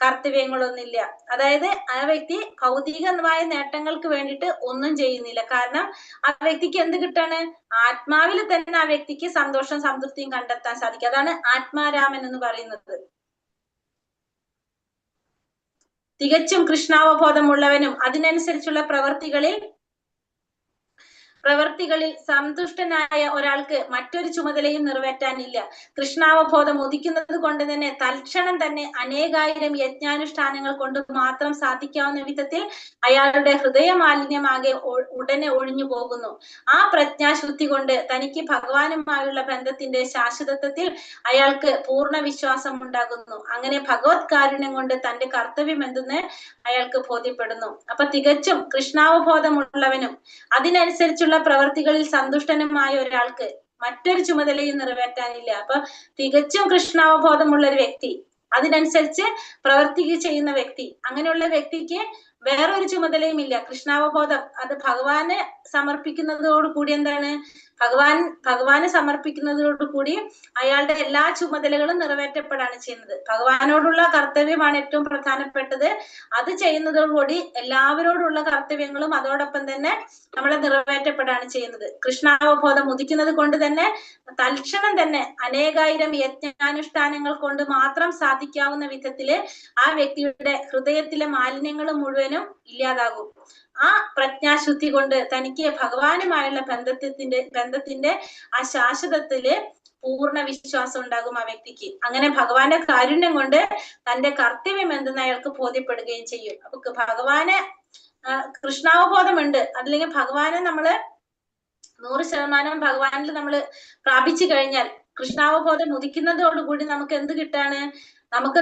കർത്തവ്യങ്ങളൊന്നുമില്ല. അതായത് ആ വ്യക്തി ഭൗതികമായ നേട്ടങ്ങൾക്ക് വേണ്ടിയിട്ട് ഒന്നും ചെയ്യുന്നില്ല. കാരണം ആ വ്യക്തിക്ക് എന്ത് കിട്ടാണ്? ആത്മാവിൽ തന്നെ ആ വ്യക്തിക്ക് സന്തോഷം സംതൃപ്തിയും കണ്ടെത്താൻ സാധിക്കും. അതാണ് ആത്മാരാമൻ എന്ന് പറയുന്നത്. തികച്ചും കൃഷ്ണാവബോധമുള്ളവനും അതിനനുസരിച്ചുള്ള പ്രവർത്തികളിൽ സന്തുഷ്ടനായ ഒരാൾക്ക് മറ്റൊരു ചുമതലയും നിറവേറ്റാനില്ല. കൃഷ്ണാവബോധം ഉദിക്കുന്നത് കൊണ്ട് തന്നെ തൽക്ഷണം തന്നെ അനേകായിരം യജ്ഞാനുഷ്ഠാനങ്ങൾ കൊണ്ട് മാത്രം സാധിക്കാവുന്ന വിധത്തിൽ അയാളുടെ ഹൃദയമാലിന്യമാകെ ഉടനെ ഒഴിഞ്ഞു പോകുന്നു. ആ പ്രജ്ഞാശുദ്ധി കൊണ്ട് തനിക്ക് ഭഗവാനുമായുള്ള ബന്ധത്തിന്റെ ശാശ്വതത്വത്തിൽ അയാൾക്ക് പൂർണ്ണ വിശ്വാസം ഉണ്ടാകുന്നു. അങ്ങനെ ഭഗവത് കാരുണ്യം കൊണ്ട് തന്റെ കർത്തവ്യം എന്തെന്ന് അയാൾക്ക് ബോധ്യപ്പെടുന്നു. അപ്പൊ തികച്ചും കൃഷ്ണാവബോധമുള്ളവനും അതിനനുസരിച്ചുള്ള പ്രവർത്തികളിൽ സന്തുഷ്ടനുമായ ഒരാൾക്ക് മറ്റൊരു ചുമതലയും നിറവേറ്റാനില്ല. അപ്പൊ തികച്ചും കൃഷ്ണാവബോധമുള്ള ഒരു വ്യക്തി, അതിനനുസരിച്ച് പ്രവർത്തിക്കുക ചെയ്യുന്ന വ്യക്തി, അങ്ങനെയുള്ള വ്യക്തിക്ക് വേറൊരു ചുമതലയും ഇല്ല. കൃഷ്ണാവബോധം അത് ഭഗവാന് സമർപ്പിക്കുന്നതോടുകൂടി എന്താണ്? ഭഗവാന് സമർപ്പിക്കുന്നതോടുകൂടി അയാളുടെ എല്ലാ ചുമതലകളും നിറവേറ്റപ്പെടാണ് ചെയ്യുന്നത്. ഭഗവാനോടുള്ള കർത്തവ്യമാണ് ഏറ്റവും പ്രധാനപ്പെട്ടത്. അത് ചെയ്യുന്നതോടുകൂടി എല്ലാവരോടുള്ള കർത്തവ്യങ്ങളും അതോടൊപ്പം തന്നെ നമ്മളെ നിറവേറ്റപ്പെടാണ് ചെയ്യുന്നത്. കൃഷ്ണാവബോധം ഉദിക്കുന്നത് കൊണ്ട് തന്നെ തൽക്ഷണം തന്നെ അനേകായിരം യജ്ഞാനുഷ്ഠാനങ്ങൾ കൊണ്ട് മാത്രം സാധിക്കാവുന്ന വിധത്തില് ആ വ്യക്തിയുടെ ഹൃദയത്തിലെ മാലിന്യങ്ങൾ മുഴുവനും ഇല്ലാതാകും. ആ പ്രജ്ഞാശുദ്ധി കൊണ്ട് തനിക്ക് ഭഗവാനുമായുള്ള ബന്ധത്തിന്റെ ആ ശാശ്വതത്തില് പൂർണ്ണ വിശ്വാസം ഉണ്ടാകും ആ വ്യക്തിക്ക്. അങ്ങനെ ഭഗവാന്റെ കാരുണ്യം കൊണ്ട് തന്റെ കർത്തവ്യം എന്തെന്ന് അയാൾക്ക് ബോധ്യപ്പെടുകയും ചെയ്യും. അപ്പൊ ഭഗവാന് കൃഷ്ണാവബോധമുണ്ട്, അതല്ലെങ്കിൽ ഭഗവാനെ നമ്മള് 100% ഭഗവാനിൽ നമ്മൾ പ്രാപിച്ചു കഴിഞ്ഞാൽ, കൃഷ്ണാവബോധം ഉദിക്കുന്നതോടുകൂടി നമുക്ക് എന്ത് കിട്ടാണ്? നമുക്ക്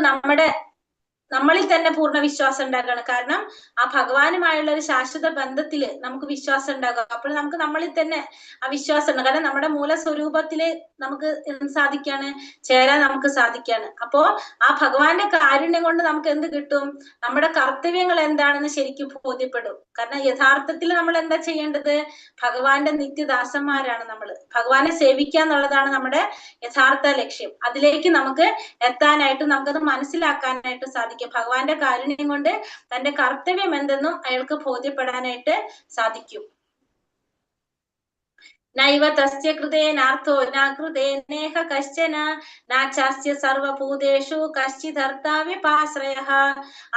നമ്മളിൽ തന്നെ പൂർണ്ണ വിശ്വാസം ഉണ്ടാക്കുകയാണ്. കാരണം ആ ഭഗവാനുമായുള്ള ഒരു ശാശ്വത ബന്ധത്തില് നമുക്ക് വിശ്വാസം ഉണ്ടാകും. അപ്പോൾ നമുക്ക് നമ്മളിൽ തന്നെ ആ വിശ്വാസം ഉണ്ട്. കാരണം നമ്മുടെ മൂലസ്വരൂപത്തില് നമുക്ക് സാധിക്കാണ്, ചേരാൻ നമുക്ക് സാധിക്കാണ്. അപ്പോ ആ ഭഗവാന്റെ കാരുണ്യം കൊണ്ട് നമുക്ക് എന്ത് കിട്ടും? നമ്മുടെ കർത്തവ്യങ്ങൾ എന്താണെന്ന് ശരിക്കും ബോധ്യപ്പെടും. കാരണം യഥാർത്ഥത്തിൽ നമ്മൾ എന്താ ചെയ്യേണ്ടത്? ഭഗവാന്റെ നിത്യദാസന്മാരാണ് നമ്മൾ. ഭഗവാനെ സേവിക്കുക എന്നുള്ളതാണ് നമ്മുടെ യഥാർത്ഥ ലക്ഷ്യം. അതിലേക്ക് നമുക്ക് എത്താനായിട്ട്, നമുക്കത് മനസ്സിലാക്കാനായിട്ട് സാധിക്കും. ഭഗവാന്റെ കാരുണ്യം കൊണ്ട് തന്റെ കർത്തവ്യം എന്തെന്നും അയാൾക്ക് ബോധ്യപ്പെടാനായിട്ട് സാധിക്കും. നൈവ തസ്യ കൃതേനാർത്ഥോ ന കൃതേനേഹ കശ്ചന നാചാസ്യ സർവഭൂതേഷു കശ്ചിദർത്താവ്യപാശ്രയഃ.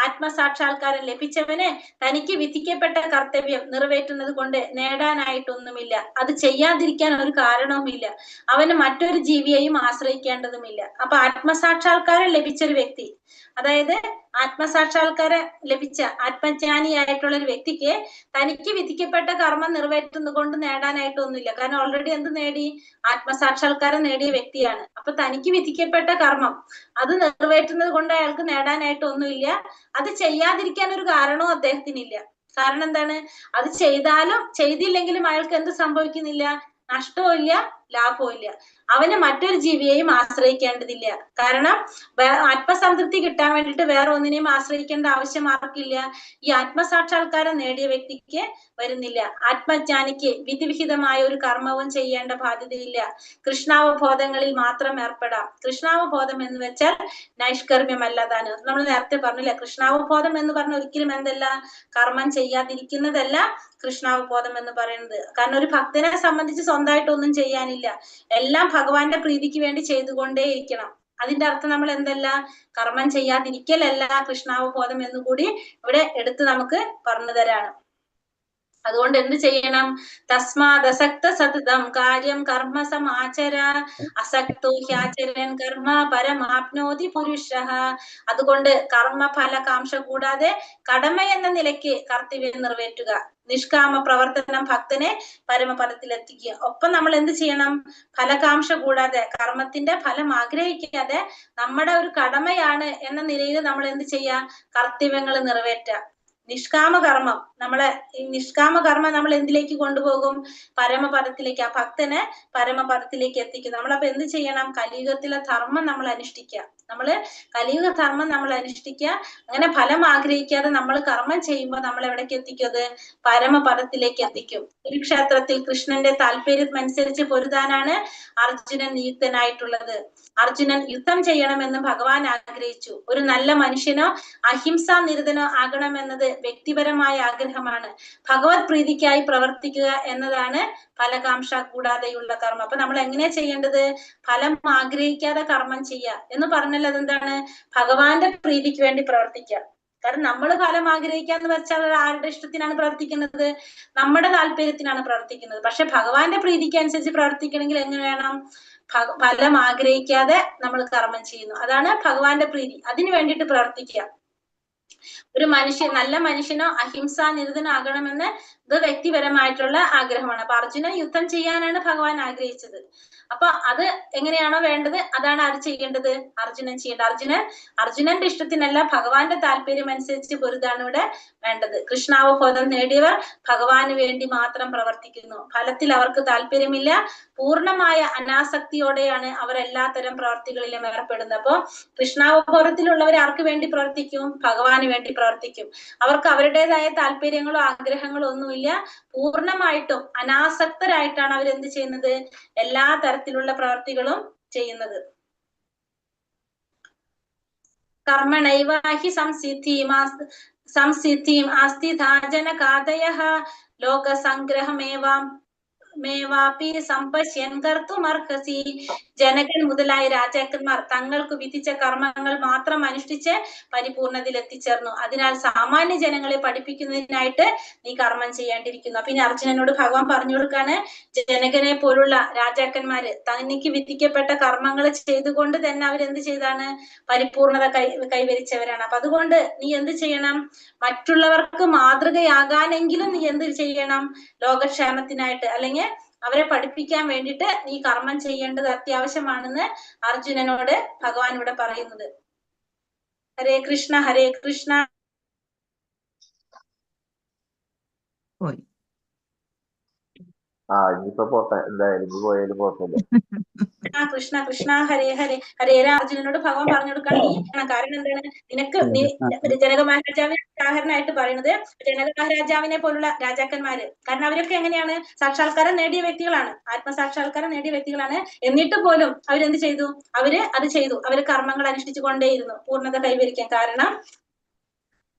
ആത്മസാക്ഷാത്കാരം ലഭിച്ചവന് തനിക്ക് വിധിക്കപ്പെട്ട കർത്തവ്യം നിറവേറ്റുന്നത് കൊണ്ട് നേടാനായിട്ടൊന്നുമില്ല. അത് ചെയ്യാതിരിക്കാൻ ഒരു കാരണവുമില്ല. അവന് മറ്റൊരു ജീവിയെയും ആശ്രയിക്കേണ്ടതുമില്ല. അപ്പൊ ആത്മസാക്ഷാത്കാരം ലഭിച്ചൊരു വ്യക്തി, അതായത് ആത്മസാക്ഷാത്കാരം ലഭിച്ച ആത്മജ്ഞാനിയായിട്ടുള്ള ഒരു വ്യക്തിക്ക് തനിക്ക് വിധിക്കപ്പെട്ട കർമ്മം നിറവേറ്റുന്നത് കൊണ്ട് നേടാനായിട്ടൊന്നുമില്ല. കാരണം ഓൾറെഡി എന്ത് നേടി? ആത്മസാക്ഷാത്കാരം നേടിയ വ്യക്തിയാണ്. അപ്പൊ തനിക്ക് വിധിക്കപ്പെട്ട കർമ്മം അത് നിറവേറ്റുന്നത് കൊണ്ട് അയാൾക്ക് നേടാനായിട്ടൊന്നുമില്ല. അത് ചെയ്യാതിരിക്കാൻ ഒരു കാരണവും അദ്ദേഹത്തിനില്ല. കാരണം എന്താണ്? അത് ചെയ്താലും ചെയ്തില്ലെങ്കിലും അയാൾക്ക് എന്ത് സംഭവിക്കുന്നില്ല? നഷ്ടവും ഇല്ല, ലാഭവും ഇല്ല. അവന് മറ്റൊരു ജീവിയെയും ആശ്രയിക്കേണ്ടതില്ല. കാരണം ആത്മസംതൃപ്തി കിട്ടാൻ വേണ്ടിയിട്ട് വേറെ ഒന്നിനെയും ആശ്രയിക്കേണ്ട ആവശ്യം ആർക്കില്ല? ഈ ആത്മസാക്ഷാത്കാരം നേടിയ വ്യക്തിക്ക് വരുന്നില്ല. ആത്മജ്ഞാനിക്ക് വിധിവിഹിതമായ ഒരു കർമ്മവും ചെയ്യേണ്ട ബാധ്യതയില്ല. കൃഷ്ണാവബോധങ്ങളിൽ മാത്രം ഏർപ്പെടാം. കൃഷ്ണാവബോധം എന്ന് വെച്ചാൽ നൈഷ്കർമ്യമല്ലതാണ്. നമ്മൾ നേരത്തെ പറഞ്ഞില്ല, കൃഷ്ണാവബോധം എന്ന് പറഞ്ഞ ഒരിക്കലും എന്തല്ല, കർമ്മം ചെയ്യാതിരിക്കുന്നതല്ല കൃഷ്ണാവബോധം എന്ന് പറയുന്നത്. കാരണം ഒരു ഭക്തനെ സംബന്ധിച്ച് സ്വന്തമായിട്ടൊന്നും ചെയ്യാനില്ല, എല്ലാം ഭഗവാന്റെ പ്രീതിക്ക് വേണ്ടി ചെയ്തുകൊണ്ടേയിരിക്കണം. അതിന്റെ അർത്ഥം നമ്മൾ എന്തല്ല, കർമ്മം ചെയ്യാതിരിക്കലല്ല കൃഷ്ണാവബോധം എന്നുകൂടി ഇവിടെ എടുത്ത് നമുക്ക് പറഞ്ഞു തരാണ്. അതുകൊണ്ട് എന്ത് ചെയ്യണം? തസ്മാദസക്ത സതതം കാര്യം കർമ്മ സമാചര അസക്തോ ഹ്യാചരൻ കർമ്മ പരമാപ്നോതി പുരുഷഃ. അതുകൊണ്ട് കർമ്മഫലകാംക്ഷ കൂടാതെ കടമ എന്ന നിലയ്ക്ക് കർത്തവ്യം നിറവേറ്റുക. നിഷ്കാമ പ്രവർത്തനം ഭക്തനെ പരമപദത്തിലെത്തിക്കുക. ഒപ്പം നമ്മൾ എന്ത് ചെയ്യണം? ഫലകാംക്ഷ കൂടാതെ, കർമ്മത്തിന്റെ ഫലം ആഗ്രഹിക്കാതെ നമ്മുടെ ഒരു കടമയാണ് എന്ന നിലയിൽ നമ്മൾ എന്ത് ചെയ്യാ? കർത്തവ്യങ്ങൾ നിറവേറ്റുക. നിഷ്കാമ കർമ്മം നമ്മൾ എന്തിലേക്ക് കൊണ്ടുപോകും? പരമപദത്തിലേക്ക്. ആ ഭക്തനെ പരമപദത്തിലേക്ക് എത്തിക്കും. നമ്മളപ്പോ എന്ത് ചെയ്യണം? കലിയുഗത്തിലെ ധർമ്മം നമ്മൾ അനുഷ്ഠിക്കുക. കലിയുഗ ധർമ്മം നമ്മൾ അനുഷ്ഠിക്കുക. അങ്ങനെ ഫലം ആഗ്രഹിക്കാതെ നമ്മൾ കർമ്മം ചെയ്യുമ്പോൾ നമ്മൾ എവിടേക്ക് എത്തിക്കും? അത് പരമപദത്തിലേക്ക് എത്തിക്കും. കുരുക്ഷേത്രത്തിൽ കൃഷ്ണന്റെ താല്പര്യം അനുസരിച്ച് പൊരുതാനാണ് അർജുനൻ നിയുക്തനായിട്ടുള്ളത്. അർജുനൻ യുദ്ധം ചെയ്യണമെന്ന് ഭഗവാൻ ആഗ്രഹിച്ചു. ഒരു നല്ല മനുഷ്യനോ അഹിംസാ നിരതനോ ആകണമെന്നത് വ്യക്തിപരമായ ആഗ്രഹമാണ്. ഭഗവത് പ്രീതിക്കായി പ്രവർത്തിക്കുക എന്നതാണ് ഫലകാംക്ഷ കൂടാതെയുള്ള കർമ്മം. അപ്പൊ നമ്മൾ എങ്ങനെയാ ചെയ്യേണ്ടത്? ഫലം ആഗ്രഹിക്കാതെ കർമ്മം ചെയ്യുക എന്ന് പറഞ്ഞാൽ അതെന്താണ്? ഭഗവാന്റെ പ്രീതിക്ക് വേണ്ടി പ്രവർത്തിക്കുക. കാരണം നമ്മൾ ഫലം ആഗ്രഹിക്കാന്ന് വെച്ചാൽ ആരുടെ ഇഷ്ടത്തിനാണ് പ്രവർത്തിക്കുന്നത്? നമ്മുടെ താല്പര്യത്തിനാണ് പ്രവർത്തിക്കുന്നത്. പക്ഷെ ഭഗവാന്റെ പ്രീതിക്ക് അനുസരിച്ച് പ്രവർത്തിക്കണമെങ്കിൽ എങ്ങനെ വേണം? ഫലം ആഗ്രഹിക്കാതെ നമ്മൾ കർമ്മം ചെയ്യുന്നു. അതാണ് ഭഗവാന്റെ പ്രീതി. അതിനു വേണ്ടിയിട്ട് പ്രവർത്തിക്കുക. ഒരു നല്ല മനുഷ്യനോ അഹിംസാ നിരതനോ ആകണമെന്ന് ഇത് വ്യക്തിപരമായിട്ടുള്ള ആഗ്രഹമാണ്. അപ്പൊ അർജുനൻ യുദ്ധം ചെയ്യാനാണ് ഭഗവാൻ ആഗ്രഹിച്ചത്. അപ്പൊ അത് എങ്ങനെയാണോ വേണ്ടത് അതാണ് ആര് ചെയ്യേണ്ടത്? അർജുനൻ ചെയ്യേണ്ടത്. അർജുനന്റെ ഇഷ്ടത്തിനല്ല, ഭഗവാന്റെ താല്പര്യം അനുസരിച്ച് പൊരുതാണ് ഇവിടെ വേണ്ടത്. കൃഷ്ണാവബോധം നേടിയവർ ഭഗവാന് വേണ്ടി മാത്രം പ്രവർത്തിക്കുന്നു. ഫലത്തിൽ അവർക്ക് താല്പര്യമില്ല. പൂർണ്ണമായ അനാസക്തിയോടെയാണ് അവർ എല്ലാത്തരം പ്രവർത്തികളിലും ഏർപ്പെടുന്നത്. അപ്പൊ കൃഷ്ണാവബോധത്തിലുള്ളവർ ആർക്ക് വേണ്ടി പ്രവർത്തിക്കും? ഭഗവാന് വേണ്ടി പ്രവർത്തിക്കും. അവർക്ക് അവരുടേതായ താല്പര്യങ്ങളോ ആഗ്രഹങ്ങളോ ഒന്നുമില്ല. പൂർണ്ണമായിട്ടും അനാസക്തരായിട്ടാണ് അവരെന്ത് ചെയ്യുന്നത്? എല്ലാ തരത്തിലുള്ള പ്രവർത്തികളും ചെയ്യുന്നത്. കർമ്മണൈവാഹി സംസിദ്ധിം ആസ്തിധാജനകാദയഃ ലോകസംഗ്രഹമേവാപി സമ്പശ്യൻ കർത്തുമർഹസി. ജനകൻ മുതലായ രാജാക്കന്മാർ തങ്ങൾക്ക് വിധിച്ച കർമ്മങ്ങൾ മാത്രം അനുഷ്ഠിച്ച് പരിപൂർണതയിൽ എത്തിച്ചേർന്നു. അതിനാൽ സാമാന്യ ജനങ്ങളെ പഠിപ്പിക്കുന്നതിനായിട്ട് നീ കർമ്മം ചെയ്യേണ്ടിയിരിക്കുന്നു. അപ്പൊ ഇനി അർജുനനോട് ഭഗവാൻ പറഞ്ഞു കൊടുക്കാണ്, ജനകനെ പോലുള്ള രാജാക്കന്മാര് തനിക്ക് വിധിക്കപ്പെട്ട കർമ്മങ്ങൾ ചെയ്തുകൊണ്ട് തന്നെ അവരെന്ത് ചെയ്താണ്? പരിപൂർണത കൈവരിച്ചവരാണ്. അപ്പൊ അതുകൊണ്ട് നീ എന്ത് ചെയ്യണം? മറ്റുള്ളവർക്ക് മാതൃകയാകാനെങ്കിലും നീ എന്ത് ചെയ്യണം? ലോകക്ഷേമത്തിനായിട്ട് അല്ലെങ്കിൽ അവരെ പഠിപ്പിക്കാൻ വേണ്ടിയിട്ട് നീ കർമ്മം ചെയ്യേണ്ടത് അത്യാവശ്യമാണെന്ന് അർജുനനോട് ഭഗവാൻ ഇവിടെ പറയുന്നത്. ഹരേ കൃഷ്ണ ഹരേ കൃഷ്ണ. ഇനിയിപ്പോ പോട്ടെ, എന്തായാലും പോയാലും കുഴപ്പമില്ല. കൃഷ്ണ കൃഷ്ണ ഹരേ ഹരേ ഹരേ. അർജുനനോട് ഭഗവാൻ പറഞ്ഞു കൊടുക്കാൻ നീ കാരണം എന്താണ്? നീ ജനക മഹാരാജാവിനെ ഉദാഹരണമായിട്ട് പറയുന്നത് ജനക മഹാരാജാവിനെ പോലുള്ള രാജാക്കന്മാര്. കാരണം അവരൊക്കെ എങ്ങനെയാണ്? സാക്ഷാത്കാരം നേടിയ വ്യക്തികളാണ്, ആത്മസാക്ഷാത്കാരം നേടിയ വ്യക്തികളാണ്. എന്നിട്ട് പോലും അവരെന്ത് ചെയ്തു? അവര് കർമ്മങ്ങൾ അനുഷ്ഠിച്ചു കൊണ്ടേയിരുന്നു പൂർണ്ണത കൈവരിക്കാൻ. കാരണം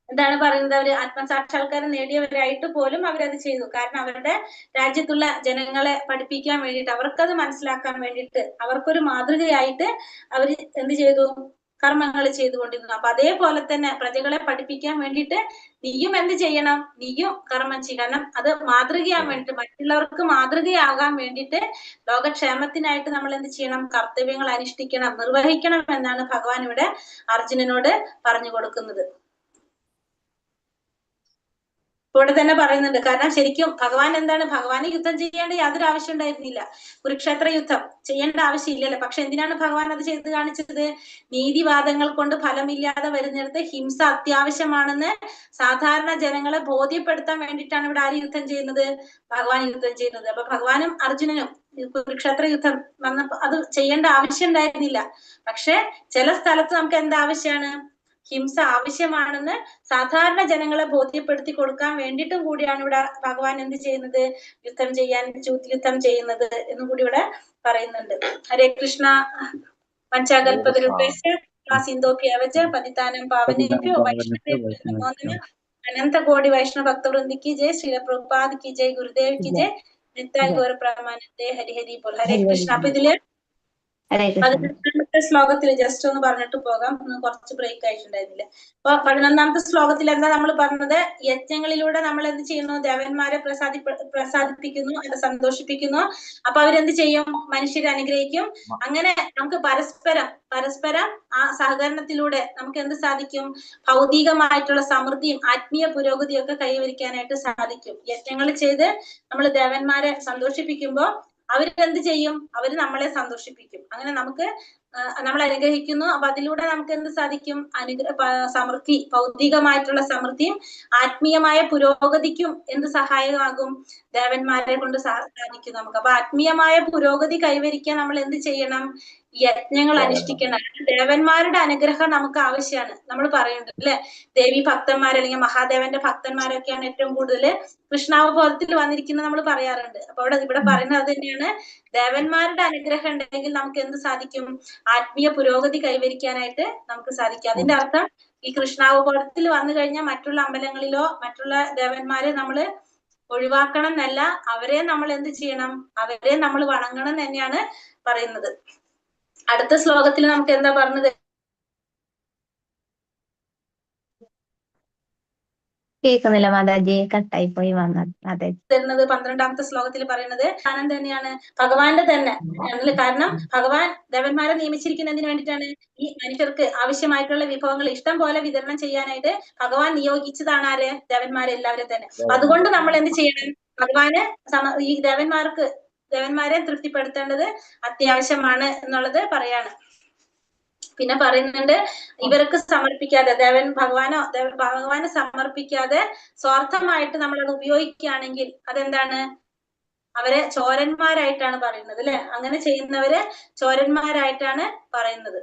എന്താണ് പറയുന്നത്, അവര് ആത്മസാക്ഷാത്കാരം നേടിയവരായിട്ട് പോലും അവരത് ചെയ്തു. കാരണം അവരുടെ രാജ്യത്തുള്ള ജനങ്ങളെ പഠിപ്പിക്കാൻ വേണ്ടിയിട്ട്, അവർക്കത് മനസ്സിലാക്കാൻ വേണ്ടിയിട്ട്, അവർക്കൊരു മാതൃകയായിട്ട് അവര് എന്ത് ചെയ്തു, കർമ്മങ്ങൾ ചെയ്തുകൊണ്ടിരുന്നു. അപ്പൊ അതേപോലെ തന്നെ പ്രജകളെ പഠിപ്പിക്കാൻ വേണ്ടിയിട്ട് നീയും എന്ത് ചെയ്യണം, നീയും കർമ്മം ചെയ്യണം. കാരണം അത് മാതൃകയാകാൻ വേണ്ടിയിട്ട്, മറ്റുള്ളവർക്ക് മാതൃകയാകാൻ വേണ്ടിയിട്ട്, ലോകക്ഷേമത്തിനായിട്ട് നമ്മൾ എന്ത് ചെയ്യണം, കർത്തവ്യങ്ങൾ അനുഷ്ഠിക്കണം, നിർവഹിക്കണം എന്നാണ് ഭഗവാൻ ഇവിടെ അർജുനനോട് പറഞ്ഞു കൊടുക്കുന്നത്. ഇവിടെ തന്നെ പറയുന്നുണ്ട്. കാരണം ശരിക്കും ഭഗവാൻ എന്താണ്, ഭഗവാന് യുദ്ധം ചെയ്യേണ്ട യാതൊരു ആവശ്യം ഉണ്ടായിരുന്നില്ല. കുരുക്ഷേത്ര യുദ്ധം ചെയ്യേണ്ട ആവശ്യമില്ലല്ലോ. പക്ഷെ എന്തിനാണ് ഭഗവാൻ അത് ചെയ്ത് കാണിച്ചത്? നീതിവാദങ്ങൾ കൊണ്ട് ഫലമില്ലാതെ വരുന്നിടത്ത് ഹിംസ അത്യാവശ്യമാണെന്ന് സാധാരണ ജനങ്ങളെ ബോധ്യപ്പെടുത്താൻ വേണ്ടിയിട്ടാണ് ഇവിടെ ആര് യുദ്ധം ചെയ്യുന്നത്, ഭഗവാൻ യുദ്ധം ചെയ്യുന്നത്. അപ്പൊ ഭഗവാനും അർജുനനും കുരുക്ഷേത്ര യുദ്ധം വന്നപ്പോ അത് ചെയ്യേണ്ട ആവശ്യം ഉണ്ടായിരുന്നില്ല. പക്ഷെ ചില സ്ഥലത്ത് നമുക്ക് എന്താവശ്യമാണ്, ഹിംസ ആവശ്യമാണെന്ന് സാധാരണ ജനങ്ങളെ ബോധ്യപ്പെടുത്തി കൊടുക്കാൻ വേണ്ടിയിട്ടും കൂടിയാണ് ഇവിടെ ഭഗവാൻ എന്ത് ചെയ്യുന്നത്, യുദ്ധം ചെയ്യുന്നത് എന്നും കൂടി ഇവിടെ പറയുന്നുണ്ട്. ഹരേ കൃഷ്ണ. പഞ്ചാകൽപതരുപേക്ഷ സിന്ധോക്യവച പതിതാനം പാവനേഭ്യോ വൈഷ്ണവേഭ്യോ നമോ നമഃ. അനന്ത കോടി വൈഷ്ണവ ഭക്തവൃന്ദ की जय, श्रील प्रभुपाद की जय, गुरुदेव की जय, नित्याय गौर प्रमानंदे, हरि हरि बोल. ഹരേ കൃഷ്ണ. അപ്പൊ ഇതില് ഹരേ കൃഷ്ണ. 11ാമത്തെ ശ്ലോകത്തിൽ ജസ്റ്റ് ഒന്ന് പറഞ്ഞിട്ട് പോകാം, കുറച്ച് ബ്രേക്ക് ആയിട്ടുണ്ടായിരുന്നില്ല. അപ്പൊ 11ാമത്തെ ശ്ലോകത്തിൽ എന്താ നമ്മൾ പറഞ്ഞത്, യജ്ഞങ്ങളിലൂടെ നമ്മൾ എന്ത് ചെയ്യുന്നു, ദേവന്മാരെ പ്രസാദിപ്പിക്കുന്നു, അത് സന്തോഷിപ്പിക്കുന്നു. അപ്പൊ അവരെന്ത് ചെയ്യും, മനുഷ്യരെ അനുഗ്രഹിക്കും. അങ്ങനെ നമുക്ക് പരസ്പരം ആ സഹകരണത്തിലൂടെ നമുക്ക് എന്ത് സാധിക്കും, ഭൗതികമായിട്ടുള്ള സമൃദ്ധിയും ആത്മീയ പുരോഗതിയും ഒക്കെ കൈവരിക്കാനായിട്ട് സാധിക്കും. യജ്ഞങ്ങൾ ചെയ്ത് നമ്മൾ ദേവന്മാരെ സന്തോഷിപ്പിക്കുമ്പോൾ അവരെന്ത് ചെയ്യും, അവര് നമ്മളെ സന്തോഷിപ്പിക്കും. അങ്ങനെ നമുക്ക് നമ്മൾ അനുഗ്രഹിക്കുന്നു. അപ്പൊ അതിലൂടെ നമുക്ക് എന്ത് സാധിക്കും, സമൃദ്ധി, ഭൗതികമായിട്ടുള്ള സമൃദ്ധിയും ആത്മീയമായ പുരോഗതിക്കും എന്ത് സഹായകമാകും, ദേവന്മാരെ കൊണ്ട് സാധിക്കും നമുക്ക്. അപ്പൊ ആത്മീയമായ പുരോഗതി കൈവരിക്കാൻ നമ്മൾ എന്ത് ചെയ്യണം, യജ്ഞങ്ങൾ അനുഷ്ഠിക്കണം. ദേവന്മാരുടെ അനുഗ്രഹം നമുക്ക് ആവശ്യമാണ്. നമ്മൾ പറയുന്നുണ്ട് അല്ലെ, ദേവി ഭക്തന്മാർ അല്ലെങ്കിൽ മഹാദേവന്റെ ഭക്തന്മാരൊക്കെയാണ് ഏറ്റവും കൂടുതൽ കൃഷ്ണാവബോധത്തിൽ വന്നിരിക്കുന്നത് നമ്മൾ പറയാറുണ്ട്. അപ്പൊ ഇവിടെ പറയുന്നത് അത് തന്നെയാണ്, ദേവന്മാരുടെ അനുഗ്രഹം ഉണ്ടെങ്കിൽ നമുക്ക് എന്ത് സാധിക്കും, ആത്മീയ പുരോഗതി കൈവരിക്കാനായിട്ട് നമുക്ക് സാധിക്കും. അതിന്റെ അർത്ഥം ഈ കൃഷ്ണാവബോധത്തിൽ വന്നു കഴിഞ്ഞാൽ മറ്റുള്ള അമ്പലങ്ങളിലോ മറ്റുള്ള ദേവന്മാരെ നമ്മൾ ഒഴിവാക്കണം എന്നല്ല, അവരെ നമ്മൾ എന്ത് ചെയ്യണം, അവരെ നമ്മൾ വണങ്ങണം തന്നെയാണ് പറയുന്നത്. അടുത്ത ശ്ലോകത്തിൽ നമുക്ക് എന്താ പറഞ്ഞത്, കേൾക്കുന്നില്ല മാതാജി, കട്ടായി പോയി വന്നത്. അതെ, തരുന്നത് 12ാമത്തെ ശ്ലോകത്തിൽ പറയുന്നത് സ്ഥാനം തന്നെയാണ് ഭഗവാന്റെ തന്നെ. കാരണം ഭഗവാൻ ദേവന്മാരെ നിയമിച്ചിരിക്കുന്നതിന് വേണ്ടിയിട്ടാണ്, ഈ മനുഷ്യർക്ക് ആവശ്യമായിട്ടുള്ള വിഭവങ്ങൾ ഇഷ്ടം പോലെ വിതരണം ചെയ്യാനായിട്ട് ഭഗവാൻ നിയോഗിച്ചതാണ് ആര്, ദേവന്മാരെ എല്ലാവരും തന്നെ. അതുകൊണ്ട് നമ്മൾ എന്ത് ചെയ്യണം, ഭഗവാന് ഈ ദേവന്മാരെ തൃപ്തിപ്പെടുത്തേണ്ടത് അത്യാവശ്യമാണ് എന്നുള്ളത് പറയാണ്. പിന്നെ പറയുന്നുണ്ട്, ഇവർക്ക് സമർപ്പിക്കാതെ ഭഗവാന് സമർപ്പിക്കാതെ സ്വാർത്ഥമായിട്ട് നമ്മൾ അത് ഉപയോഗിക്കുകയാണെങ്കിൽ അതെന്താണ്, അവരെ ചോരന്മാരായിട്ടാണ് പറയുന്നത് അല്ലെ. അങ്ങനെ ചെയ്യുന്നവരെ ചോരന്മാരായിട്ടാണ് പറയുന്നത്.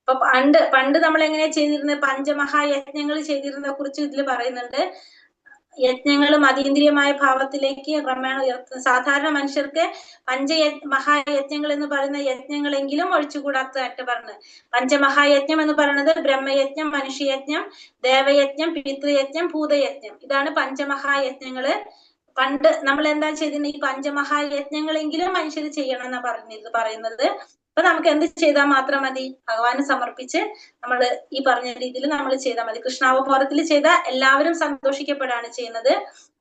അപ്പൊ പണ്ട് നമ്മൾ എങ്ങനെയാ ചെയ്തിരുന്നത്, പഞ്ചമഹായജ്ഞങ്ങൾ ചെയ്തിരുന്നതിനെ കുറിച്ച് ഇതിൽ പറയുന്നുണ്ട്. യജ്ഞങ്ങളും അതീന്ദ്രിയമായ ഭാവത്തിലേക്ക് ക്രമേണ ഉയർത്തുന്നു. സാധാരണ മനുഷ്യർക്ക് മഹായജ്ഞങ്ങൾ എന്ന് പറയുന്ന യജ്ഞങ്ങളെങ്കിലും ഒഴിച്ചുകൂടാത്തതായിട്ട് പറഞ്ഞത്. പഞ്ചമഹായജ്ഞം എന്ന് പറയുന്നത് ബ്രഹ്മയജ്ഞം, മനുഷ്യയജ്ഞം, ദേവയജ്ഞം, പിതൃയജ്ഞം, ഭൂതയജ്ഞം. ഇതാണ് പഞ്ചമഹായജ്ഞങ്ങള്. പണ്ട് നമ്മൾ എന്താ ചെയ്തിരുന്നത്, ഈ പഞ്ചമഹായജ്ഞങ്ങളെങ്കിലും മനുഷ്യർ ചെയ്യണം എന്നാ പറയുന്നത്. അപ്പൊ നമുക്ക് എന്ത് ചെയ്താൽ മാത്രം മതി, ഭഗവാന് സമർപ്പിച്ച് നമ്മൾ ഈ പറഞ്ഞ രീതിയിൽ നമ്മൾ ചെയ്താൽ മതി. കൃഷ്ണാവബോധത്തിൽ ചെയ്ത എല്ലാവരും സന്തോഷിക്കപ്പെടുകയാണ് ചെയ്യുന്നത്.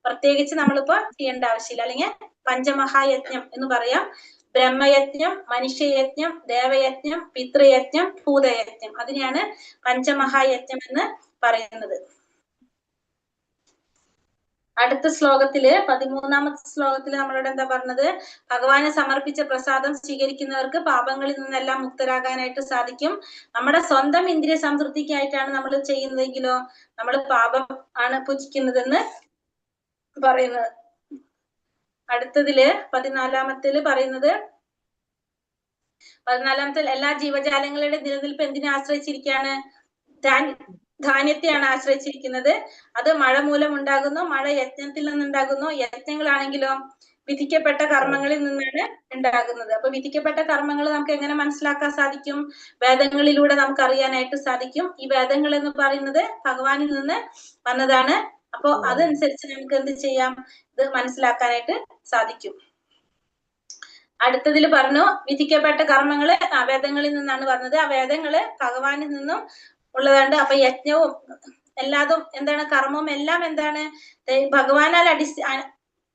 പ്രത്യേകിച്ച് നമ്മളിപ്പോ ചെയ്യേണ്ട ആവശ്യമില്ല. അല്ലെങ്കിൽ പഞ്ചമഹായജ്ഞം എന്ന് പറയാം. ബ്രഹ്മയജ്ഞം, മനുഷ്യയജ്ഞം, ദേവയജ്ഞം, പിതൃയജ്ഞം, ഭൂതയജ്ഞം, അതിനെയാണ് പഞ്ചമഹായജ്ഞം എന്ന് പറയുന്നത്. അടുത്ത ശ്ലോകത്തില് 13ാമത്തെ ശ്ലോകത്തില് നമ്മളോട് എന്താ പറഞ്ഞത്, ഭഗവാന് സമർപ്പിച്ച പ്രസാദം സ്വീകരിക്കുന്നവർക്ക് പാപങ്ങളിൽ നിന്നെല്ലാം മുക്തരാകാനായിട്ട് സാധിക്കും. നമ്മുടെ സ്വന്തം ഇന്ദ്രിയ സംതൃപ്തിക്കായിട്ടാണ് നമ്മൾ ചെയ്യുന്നതെങ്കിലോ നമ്മൾ പാപം ആണ് പൂജിക്കുന്നതെന്ന് പറയുന്നത്. അടുത്തതില് 14ാമത്തില് പറയുന്നത്, 14ാമത്തിൽ എല്ലാ ജീവജാലങ്ങളുടെ നിലനിൽപ്പ് എന്തിനെ ആശ്രയിച്ചിരിക്കുകയാണ്, ധാന്യത്തെയാണ് ആശ്രയിച്ചിരിക്കുന്നത്. അത് മഴ മൂലം ഉണ്ടാകുന്നു, മഴ യജ്ഞത്തിൽ നിന്നുണ്ടാകുന്നു. യജ്ഞങ്ങളാണെങ്കിലോ വിധിക്കപ്പെട്ട കർമ്മങ്ങളിൽ നിന്നാണ് ഉണ്ടാകുന്നത്. അപ്പൊ വിധിക്കപ്പെട്ട കർമ്മങ്ങൾ നമുക്ക് എങ്ങനെ മനസ്സിലാക്കാൻ സാധിക്കും? വേദങ്ങളിലൂടെ നമുക്ക് അറിയാനായിട്ട് സാധിക്കും. ഈ വേദങ്ങൾ എന്ന് പറയുന്നത് ഭഗവാനിൽ നിന്ന് വന്നതാണ്. അപ്പൊ അതനുസരിച്ച് നമുക്ക് എന്ത് ചെയ്യാം? ഇത് മനസ്സിലാക്കാനായിട്ട് സാധിക്കും. അടുത്തതിൽ പറഞ്ഞു വിധിക്കപ്പെട്ട കർമ്മങ്ങള് വേദങ്ങളിൽ നിന്നാണ് പറഞ്ഞത്. ആ വേദങ്ങള് ഭഗവാനിൽ നിന്നും ഉള്ളതുണ്ട്. അപ്പൊ യജ്ഞവും എല്ലാതും എന്താണ്? കർമ്മവും എല്ലാം എന്താണ്? ഭഗവാനാൽ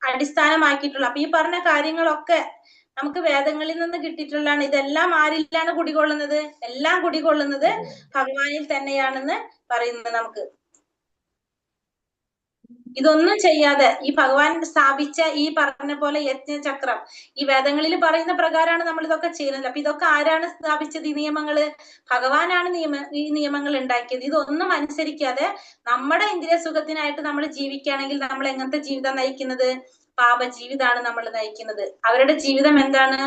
അടിസ്ഥാനമാക്കിയിട്ടുള്ള. അപ്പൊ ഈ പറഞ്ഞ കാര്യങ്ങളൊക്കെ നമുക്ക് വേദങ്ങളിൽ നിന്ന് കിട്ടിയിട്ടുള്ളതാണ്. ഇതെല്ലാം ആരിലാണ് കുടികൊള്ളുന്നത്? എല്ലാം കുടികൊള്ളുന്നത് ഭഗവാനിൽ തന്നെയാണെന്ന് പറയുന്നത്. നമുക്ക് ഇതൊന്നും ചെയ്യാതെ ഈ ഭഗവാൻ സ്ഥാപിച്ച ഈ പറഞ്ഞ പോലെ യജ്ഞചക്രം ഈ വേദങ്ങളിൽ പറയുന്ന പ്രകാരമാണ് നമ്മൾ ഇതൊക്കെ ചെയ്യുന്നത്. അപ്പൊ ഇതൊക്കെ ആരാണ് സ്ഥാപിച്ചത്? ഈ നിയമങ്ങള് ഭഗവാനാണ് ഈ നിയമങ്ങൾ ഉണ്ടാക്കിയത്. ഇതൊന്നും അനുസരിക്കാതെ നമ്മുടെ ഇന്ദ്രിയ സുഖത്തിനായിട്ട് നമ്മൾ ജീവിക്കുകയാണെങ്കിൽ നമ്മൾ എങ്ങനത്തെ ജീവിതം നയിക്കുന്നത്? പാപജീവിതാണ് നമ്മൾ നയിക്കുന്നത്. അവരുടെ ജീവിതം എന്താണ്?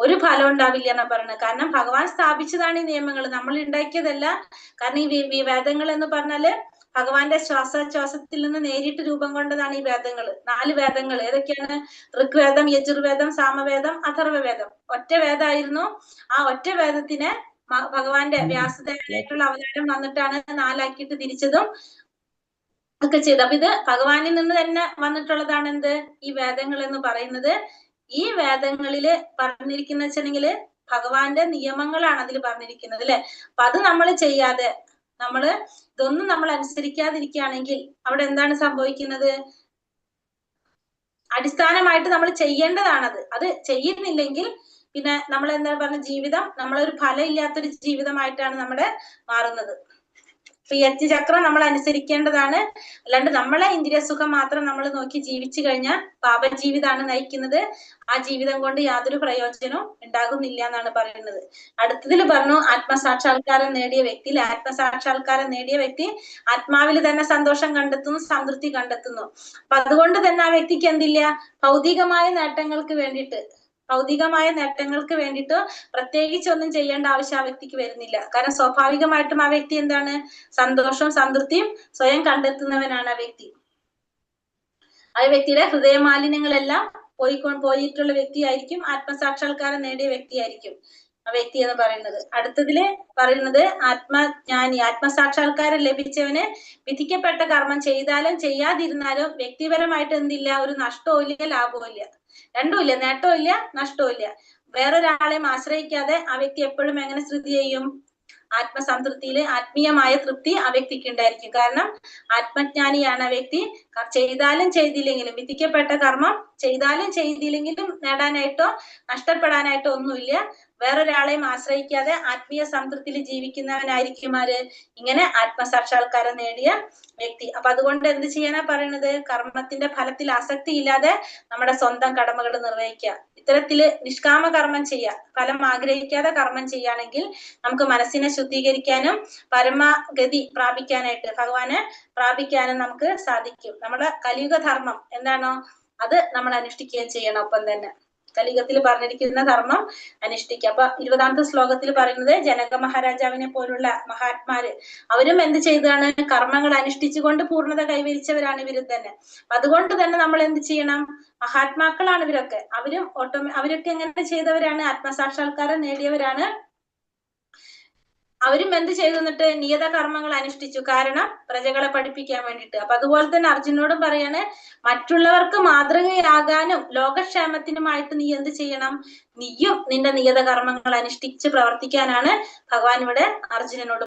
ഒരു ഫലം ഉണ്ടാവില്ല എന്നാ പറയുന്നത്. കാരണം ഭഗവാൻ സ്ഥാപിച്ചതാണ് ഈ നിയമങ്ങൾ, നമ്മൾ ഉണ്ടാക്കിയതല്ല. കാരണം ഈ വേദങ്ങൾ എന്ന് പറഞ്ഞാല് ഭഗവാന്റെ ശ്വാസോച്ഛ്വാസത്തിൽ നിന്ന് നേരിട്ട് രൂപം കൊണ്ടതാണ് ഈ വേദങ്ങൾ. 4 വേദങ്ങൾ ഏതൊക്കെയാണ്? ഋഗ്വേദം, യജുർവേദം, സാമവേദം, അഥർവവേദം. ഒറ്റ വേദമായിരുന്നു. ആ ഒറ്റ വേദത്തിനെ ഭഗവാന്റെ വ്യാസദേവനായിട്ടുള്ള അവതാരം വന്നിട്ടാണ് 4 തിരിച്ചതും ഒക്കെ ചെയ്ത്. അപ്പൊ ഇത് ഭഗവാനിൽ നിന്ന് തന്നെ വന്നിട്ടുള്ളതാണ് എന്ത്? ഈ വേദങ്ങൾ എന്ന് പറയുന്നത്. ഈ വേദങ്ങളില് പറഞ്ഞിരിക്കുന്ന വെച്ചിട്ടുണ്ടെങ്കില് ഭഗവാന്റെ നിയമങ്ങളാണ് അതിൽ പറഞ്ഞിരിക്കുന്നത്, അല്ലെ? അപ്പൊ അത് നമ്മൾ ചെയ്യാതെ ഇതൊന്നും നമ്മൾ അനുസരിക്കാതിരിക്കുകയാണെങ്കിൽ അവിടെ എന്താണ് സംഭവിക്കുന്നത്? അടിസ്ഥാനമായിട്ട് നമ്മൾ ചെയ്യേണ്ടതാണത്. അത് ചെയ്യുന്നില്ലെങ്കിൽ പിന്നെ നമ്മൾ എന്താ പറഞ്ഞ ജീവിതം നമ്മളൊരു ഫലം ഇല്ലാത്തൊരു ജീവിതമായിട്ടാണ് നമ്മുടെ മാറുന്നത്. അപ്പൊ ഈ യജ്ഞചക്രം നമ്മൾ അനുസരിക്കേണ്ടതാണ്. അല്ലാണ്ട് നമ്മളെ ഇന്ദ്രിയ സുഖം മാത്രം നമ്മൾ നോക്കി ജീവിച്ചു കഴിഞ്ഞാൽ പാപജീവിതാണ് നയിക്കുന്നത്. ആ ജീവിതം കൊണ്ട് യാതൊരു പ്രയോജനവും ഉണ്ടാകുന്നില്ല എന്നാണ് പറയുന്നത്. അടുത്തതിൽ പറഞ്ഞു ആത്മസാക്ഷാത്കാരം നേടിയ വ്യക്തി. ആത്മസാക്ഷാത്കാരം നേടിയ വ്യക്തി ആത്മാവിൽ തന്നെ സന്തോഷം കണ്ടെത്തുന്നു, സംതൃപ്തി കണ്ടെത്തുന്നു. അപ്പൊ അതുകൊണ്ട് തന്നെ ആ വ്യക്തിക്ക് എന്തില്ല? ഭൗതികമായ നേട്ടങ്ങൾക്ക് വേണ്ടിയിട്ട് പ്രത്യേകിച്ച് ഒന്നും ചെയ്യേണ്ട ആവശ്യം ആ വ്യക്തിക്ക് വരുന്നില്ല. കാരണം സ്വാഭാവികമായിട്ടും ആ വ്യക്തി എന്താണ്? സന്തോഷവും സംതൃപ്തിയും സ്വയം കണ്ടെത്തുന്നവനാണ് ആ വ്യക്തി. ആ വ്യക്തിയുടെ ഹൃദയമാലിന്യങ്ങളെല്ലാം പോയിട്ടുള്ള വ്യക്തിയായിരിക്കും. ആത്മസാക്ഷാത്കാരം നേടിയ വ്യക്തിയായിരിക്കും ആ വ്യക്തി എന്ന് പറയുന്നത്. അടുത്തതില് പറയുന്നത് ആത്മജ്ഞാനി, ആത്മസാക്ഷാത്കാരം ലഭിച്ചവന് വിധിക്കപ്പെട്ട കർമ്മം ചെയ്താലും ചെയ്യാതിരുന്നാലും വ്യക്തിപരമായിട്ട് എന്തില്ല? ഒരു നഷ്ടവും ഇല്ല, ലാഭവും ഇല്ല, രണ്ടുമില്ല. നേട്ടവും ഇല്ല, നഷ്ടവും ഇല്ല. വേറൊരാളെയും ആശ്രയിക്കാതെ ആ വ്യക്തി എപ്പോഴും എങ്ങനെ സ്ഥിതി ചെയ്യും? ആത്മസംതൃപ്തിയില് ആത്മീയമായ തൃപ്തി ആ വ്യക്തിക്ക് ഉണ്ടായിരിക്കും. കാരണം ആത്മജ്ഞാനിയാണ് ആ വ്യക്തി. ചെയ്താലും ചെയ്തില്ലെങ്കിലും, വിധിക്കപ്പെട്ട കർമ്മം ചെയ്താലും ചെയ്തില്ലെങ്കിലും നേടാനായിട്ടോ നഷ്ടപ്പെടാനായിട്ടോ ഒന്നുമില്ല. വേറൊരാളെയും ആശ്രയിക്കാതെ ആത്മീയ സംതൃപ്തിയിൽ ജീവിക്കുന്നവനായിരിക്കും ആര്? ഇങ്ങനെ ആത്മസാക്ഷാത്കാരം നേടിയ വ്യക്തി. അപ്പൊ അതുകൊണ്ട് എന്ത് ചെയ്യാനാ പറയുന്നത്? കർമ്മത്തിന്റെ ഫലത്തിൽ ആസക്തി ഇല്ലാതെ നമ്മുടെ സ്വന്തം കടമകൾ നിർവഹിക്കുക. ഇത്തരത്തില് നിഷ്കാമ കർമ്മം ചെയ്യുക, ഫലം ആഗ്രഹിക്കാതെ കർമ്മം ചെയ്യുകയാണെങ്കിൽ നമുക്ക് മനസ്സിനെ ശുദ്ധീകരിക്കാനും പരമഗതി പ്രാപിക്കാനായിട്ട്, ഭഗവാനെ പ്രാപിക്കാനും നമുക്ക് സാധിക്കും. നമ്മുടെ കലിയുഗ ധർമ്മം എന്താണോ അത് നമ്മൾ അനുഷ്ഠിക്കുകയും ചെയ്യണം. ഒപ്പം തന്നെ കലിയുഗത്തിൽ പറഞ്ഞിരിക്കുന്ന ധർമ്മം അനുഷ്ഠിക്കുക. അപ്പൊ 20ാമത്തെ ശ്ലോകത്തിൽ പറയുന്നത് ജനക മഹാരാജാവിനെ പോലുള്ള മഹാത്മാര് അവരും എന്ത് ചെയ്തതാണ്? കർമ്മങ്ങൾ അനുഷ്ഠിച്ചുകൊണ്ട് പൂർണ്ണത കൈവരിച്ചവരാണ് ഇവരും തന്നെ. അതുകൊണ്ട് തന്നെ നമ്മൾ എന്ത് ചെയ്യണം? മഹാത്മാക്കളാണ് ഇവരൊക്കെ. അവരൊക്കെ എങ്ങനെ ചെയ്തവരാണ്? ആത്മസാക്ഷാത്കാരം നേടിയവരാണ്. അവരും എന്ത് ചെയ്തു? എന്നിട്ട് നിയത കർമ്മങ്ങൾ അനുഷ്ഠിച്ചു. കാരണം പ്രജകളെ പഠിപ്പിക്കാൻ വേണ്ടിയിട്ട്. അപ്പൊ അതുപോലെ തന്നെ അർജുനോടും പറയാണ്, മറ്റുള്ളവർക്ക് മാതൃകയാകാനും ലോകക്ഷേമത്തിനുമായിട്ട് നീ എന്ത് ചെയ്യണം? നീയും നിന്റെ നിയത കർമ്മങ്ങൾ അനുഷ്ഠിച്ച് പ്രവർത്തിക്കാനാണ് ഭഗവാൻ ഇവിടെ അർജുനനോട്